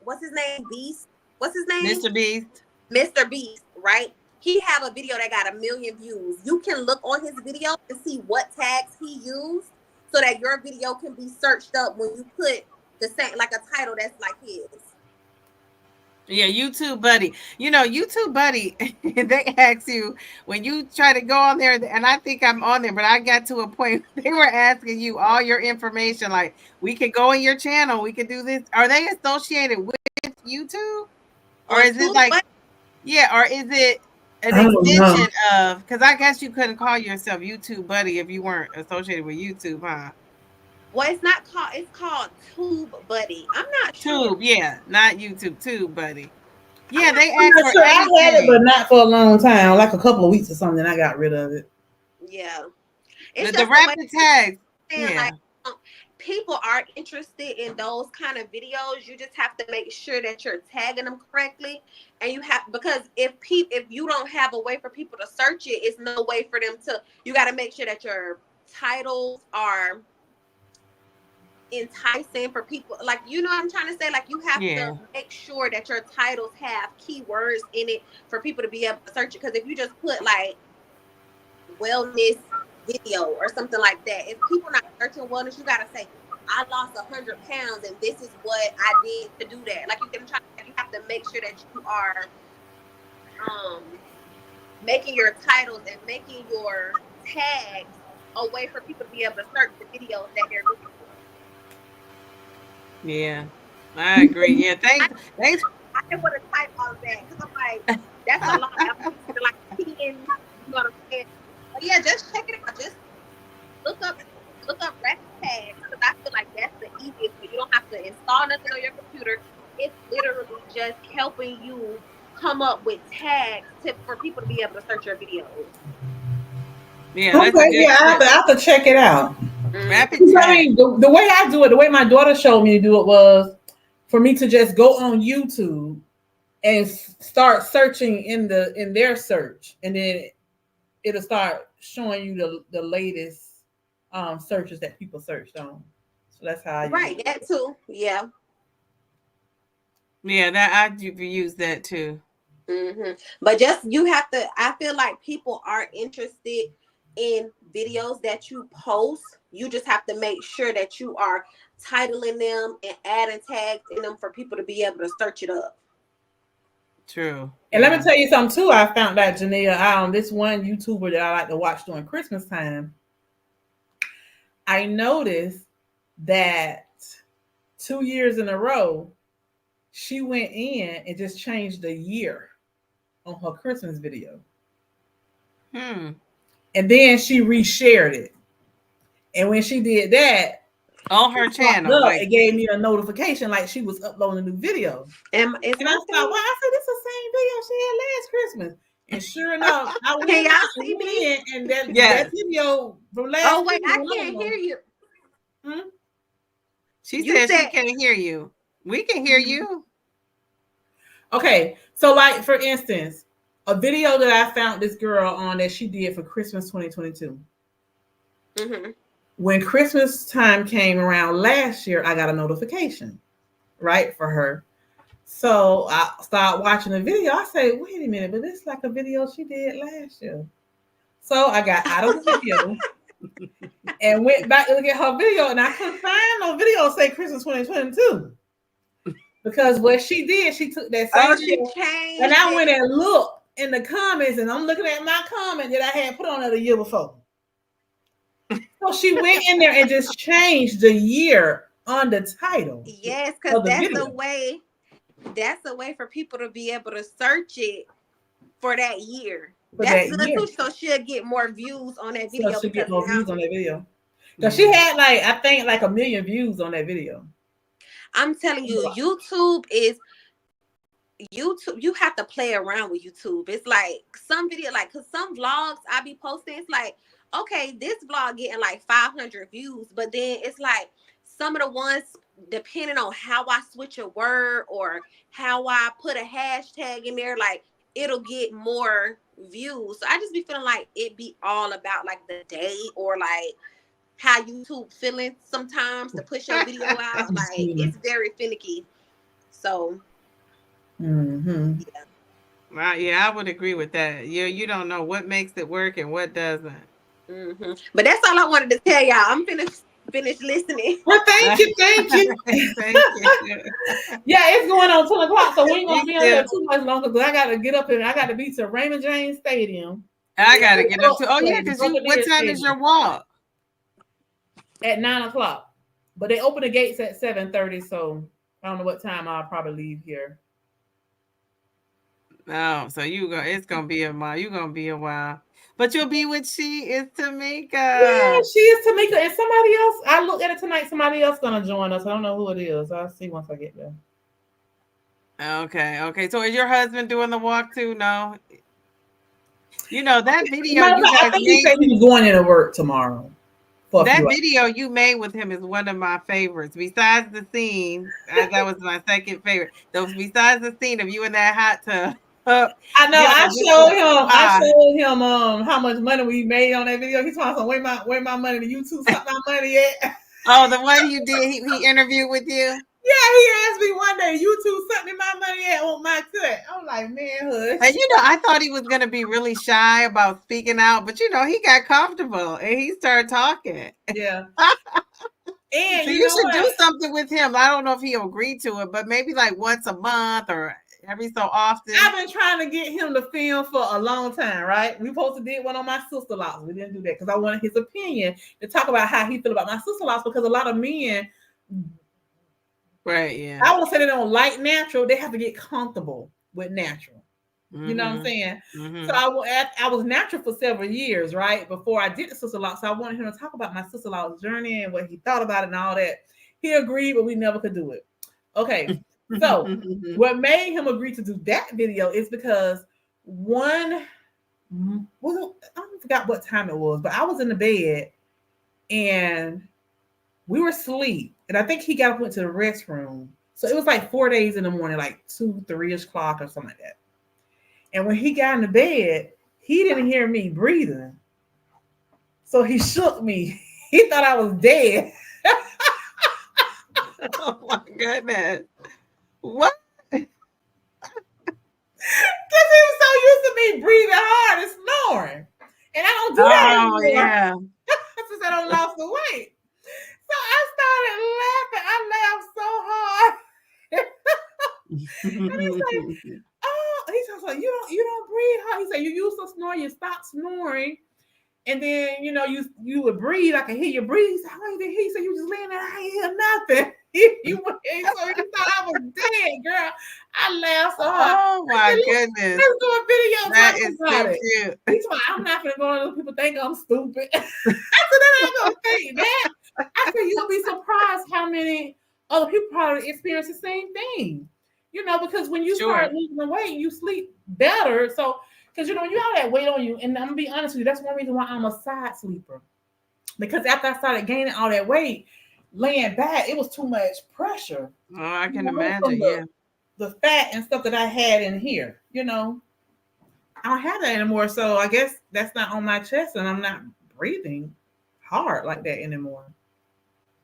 what's his name? Beast? What's his name? Mr. Beast. Mr. Beast, right? He have a video that got 1 million views. You can look on his video and see what tags he used so that your video can be searched up when you put the same, like a title that's like his. Yeah, YouTube Buddy. You know, YouTube Buddy, they ask you when you try to go on there, and I think I'm on there, but I got to a point they were asking you all your information. Like, we could go in your channel, we could do this. Are they associated with YouTube? Or is it like, yeah, or is it an extension of, because I guess you couldn't call yourself YouTube Buddy if you weren't associated with YouTube, huh? Well, it's not called, it's called TubeBuddy. I'm not sure. Tube, yeah, not YouTube, TubeBuddy. Yeah, they asked for sure. I had it, but not for a long time, like a couple of weeks or something. I got rid of it. Yeah. It's the rapid tags. Yeah. Like, people are interested in those kind of videos. You just have to make sure that you're tagging them correctly, and you have, because if you don't have a way for people to search it, it's no way for them to. You got to make sure that your titles are enticing for people, like, you know what I'm trying to say, like, you have to make sure that your titles have keywords in it for people to be able to search it. Because if you just put like wellness video or something like that, if people not searching wellness, you gotta say I lost 100 pounds and this is what I did to do that. Like, you have to make sure that you are making your titles and making your tags a way for people to be able to search the videos that they're looking for. Yeah, I agree. Yeah, thanks. I didn't want to type all of that because I'm like, that's a lot. I'm used to like keying, you know what I'm saying? But yeah, just check it out. Just look up rapid tags, because I feel like that's the easiest. You don't have to install nothing on your computer. It's literally just helping you come up with tags for people to be able to search your videos. Yeah, okay, yeah, I have to check it out. Rapid tag. I mean, the way I do it, the way my daughter showed me to do it was for me to just go on YouTube and start searching in their search, and then it'll start showing you the latest searches that people searched on. So that's how I use it. That too. Yeah. Yeah, that I use that too. But just you have to. I feel like people are interested in videos that you post. You just have to make sure that you are titling them and adding tags in them for people to be able to search it up. True. And let me tell you something too. I found out, Janelle, this one YouTuber that I like to watch during Christmas time. I noticed that 2 years in a row, she went in and just changed the year on her Christmas video. And then she reshared it. And when she did that, on her channel, like, it gave me a notification like she was uploading a new video. And I thought, well, I said, this is the same video she had last Christmas. And sure enough, I went in and that video from last Oh, wait, I can't hear you. She said she can't hear you. We can hear you. Okay, so like, for instance, a video that I found this girl on that she did for Christmas 2022. When Christmas time came around last year, I got a notification, right, for her. So I started watching the video. I say, wait a minute, but this is like a video she did last year. So I got out of the video and went back to look at her video, and I couldn't find no video say Christmas 2022. Because what she did, she took that same video, and I went and looked in the comments, and I'm looking at my comment that I had put on it the year before. So she went in there and just changed the year on the title. Yes, because that's a way. That's a way for people to be able to search it for that year. That's good too. So she'll get more views on that video. So she'll get more views on that video. Because she had I think 1 million views on that video. I'm telling you, YouTube. You have to play around with YouTube. It's like some video, like, cause some vlogs I be posting, it's like, okay, this vlog getting like 500 views, but then it's like some of the ones, depending on how I switch a word or how I put a hashtag in there, like, it'll get more views. So I just be feeling like it be all about like the day or like how YouTube feeling sometimes to push your video out. Like, it's very finicky. So Well, yeah, I would agree with that. You don't know what makes it work and what doesn't. But that's all I wanted to tell y'all. I'm finished listening. Well, thank you. Thank you. Yeah, it's going on 10 o'clock, so we ain't gonna be on there too much longer. Because I gotta get up and I gotta be to Raymond James Stadium. I gotta get up to. Oh yeah, because what time is your walk? At 9 o'clock, but they open the gates at 7:30. So I don't know what time I'll probably leave here. Oh, so it's gonna be a while. You're gonna be a while. But you'll be with she is Tamika. Yeah, she is Tamika. And somebody else, I looked at it tonight, somebody else gonna join us. I don't know who it is. I'll see once I get there. Okay. So is your husband doing the walk too? No. You know that video I think he said he was going into work tomorrow. That video you made with him is one of my favorites. Besides the scene, that was my second favorite. Besides the scene of you in that hot tub. I know. I showed him how much money we made on that video. He's talking, where my money? The YouTube suck my money at? Oh, the one you did. He interviewed with you. Yeah, he asked me one day, YouTube suck me my money at on my cut. I'm like, man, hush. And I thought he was gonna be really shy about speaking out, but he got comfortable and he started talking. Yeah. And so you should do something with him. I don't know if he'll agree to it, but maybe like once a month or every so often. I've been trying to get him to film for a long time, right? We supposed to did one on my sister-in-laws. We didn't do that because I wanted his opinion to talk about how he feel about my sister-in-laws, because a lot of men, right? Yeah, I won't say they don't like natural. They have to get comfortable with natural. You know what I'm saying? So I was natural for several years, right? Before I did the sister-in-law. So I wanted him to talk about my sister-in-law's journey and what he thought about it and all that. He agreed, but we never could do it. Okay. So what made him agree to do that video is because I forgot what time it was, but I was in the bed and we were asleep. And I think he got up, went to the restroom. So it was like 4 days in the morning, like 2, 3-ish o'clock or something like that. And when he got in the bed, he didn't hear me breathing. So he shook me. He thought I was dead. Oh my goodness. What? That's Because he was so used to me breathing hard and snoring. And I don't do that Oh, anymore. yeah. Since I don't lost the weight. So I started laughing. I laughed so hard. And he's like, oh, he's like, you don't breathe hard. He said, you used to snore, you stop snoring. And then, you would breathe. I could hear you breathe. He said, I didn't hear. He said, you just laying there. I ain't hear nothing. So he thought I was dead, girl. I laughed so hard. Oh, my goodness. Let's do a video That talking is about so it. cute. He's like, I'm not going to go on people think I'm stupid. I said, they're not going to think that. I said, you'll be surprised how many other people probably experience the same thing. Because when you start losing the weight, you sleep better. So, because, when you have that weight on you, and I'm going to be honest with you, that's one reason why I'm a side sleeper. Because after I started gaining all that weight, laying back, it was too much pressure. Oh, I can imagine, yeah. The fat and stuff that I had in here, I don't have that anymore. So I guess that's not on my chest, and I'm not breathing hard like that anymore.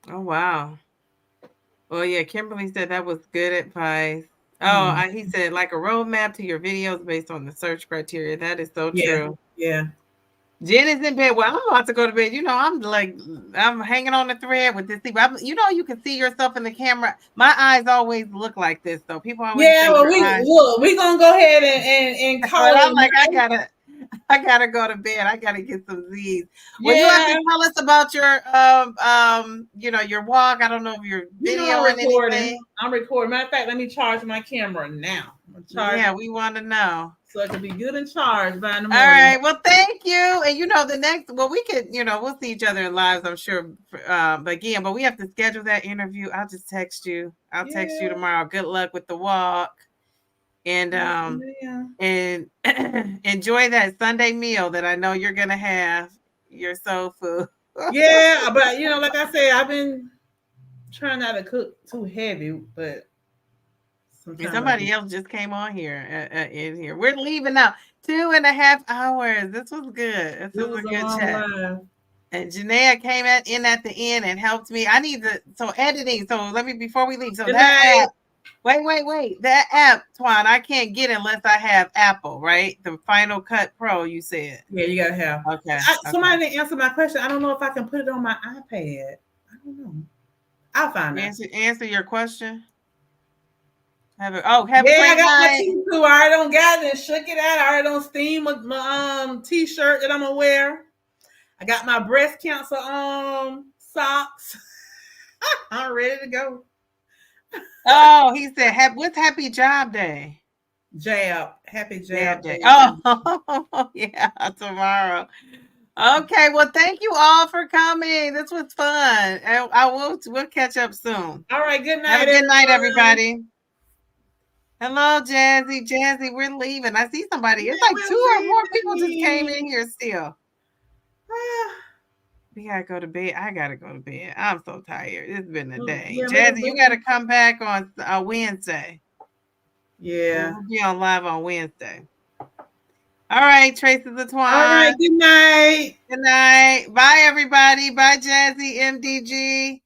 Oh, wow. Well, yeah, Kimberly said that was good advice. Oh, he said like a roadmap to your videos based on the search criteria. That is so true. Yeah. Jen is in bed. Well, I'm about to go to bed. I'm hanging on the thread with this thing. You can see yourself in the camera. My eyes always look like this, though. People always say we're gonna go ahead and call it. I'm like, I gotta go to bed. I gotta get some Z's. Well, you have to tell us about your your walk. I don't know if you're videoing anything. I'm recording. Matter of fact, let me charge my camera now. We want to know. So it can be good and charged by in the morning. All right. Well, thank you. And the next, we could, we'll see each other in lives, I'm sure. But we have to schedule that interview. I'll just text you. I'll text you tomorrow. Good luck with the walk. And and enjoy that Sunday meal that I know you're gonna have. Your soul food. Yeah, but like I said, I've been trying not to cook too heavy, but somebody else just came on here in here. We're leaving now. 2.5 hours. This was good. This was a good chat. Live. And Janaea came in at the end and helped me. I need editing. So let me, before we leave. So that app. Wait. That app, Twan, I can't get unless I have Apple, right? The Final Cut Pro, you said. Yeah, you gotta have. Okay. Somebody didn't answer my question. I don't know if I can put it on my iPad. I don't know. I'll find out. Answer your question. Have a great I got my T2. I already don't got it and shook it out. I already don't steam my t-shirt that I'm gonna wear. I got my breast cancer socks. I'm ready to go. Oh, he said, what's Happy Job Day? Happy Job Day. Oh, yeah, tomorrow. Okay, well, thank you all for coming. This was fun. And we'll catch up soon. All right, good night. Have a good night, everybody. Hello, Jazzy. Jazzy, we're leaving. I see somebody. It's like 2 or more people just came in here still. We gotta go to bed. I gotta go to bed. I'm so tired. It's been a day. Jazzy, you gotta come back on Wednesday. Yeah. We'll be on live on Wednesday. All right, Traces of Twan. All right, good night. Good night. Bye, everybody. Bye, Jazzy, MDG.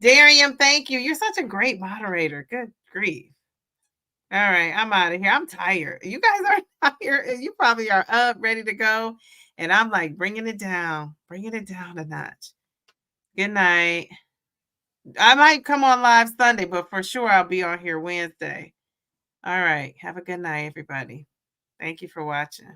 Darian, thank you. You're such a great moderator. Good grief. All right, I'm out of here. I'm tired. You guys are tired. You probably are up, ready to go. And I'm like bringing it down a notch. Good night. I might come on live Sunday, but for sure I'll be on here Wednesday. All right. Have a good night, everybody. Thank you for watching.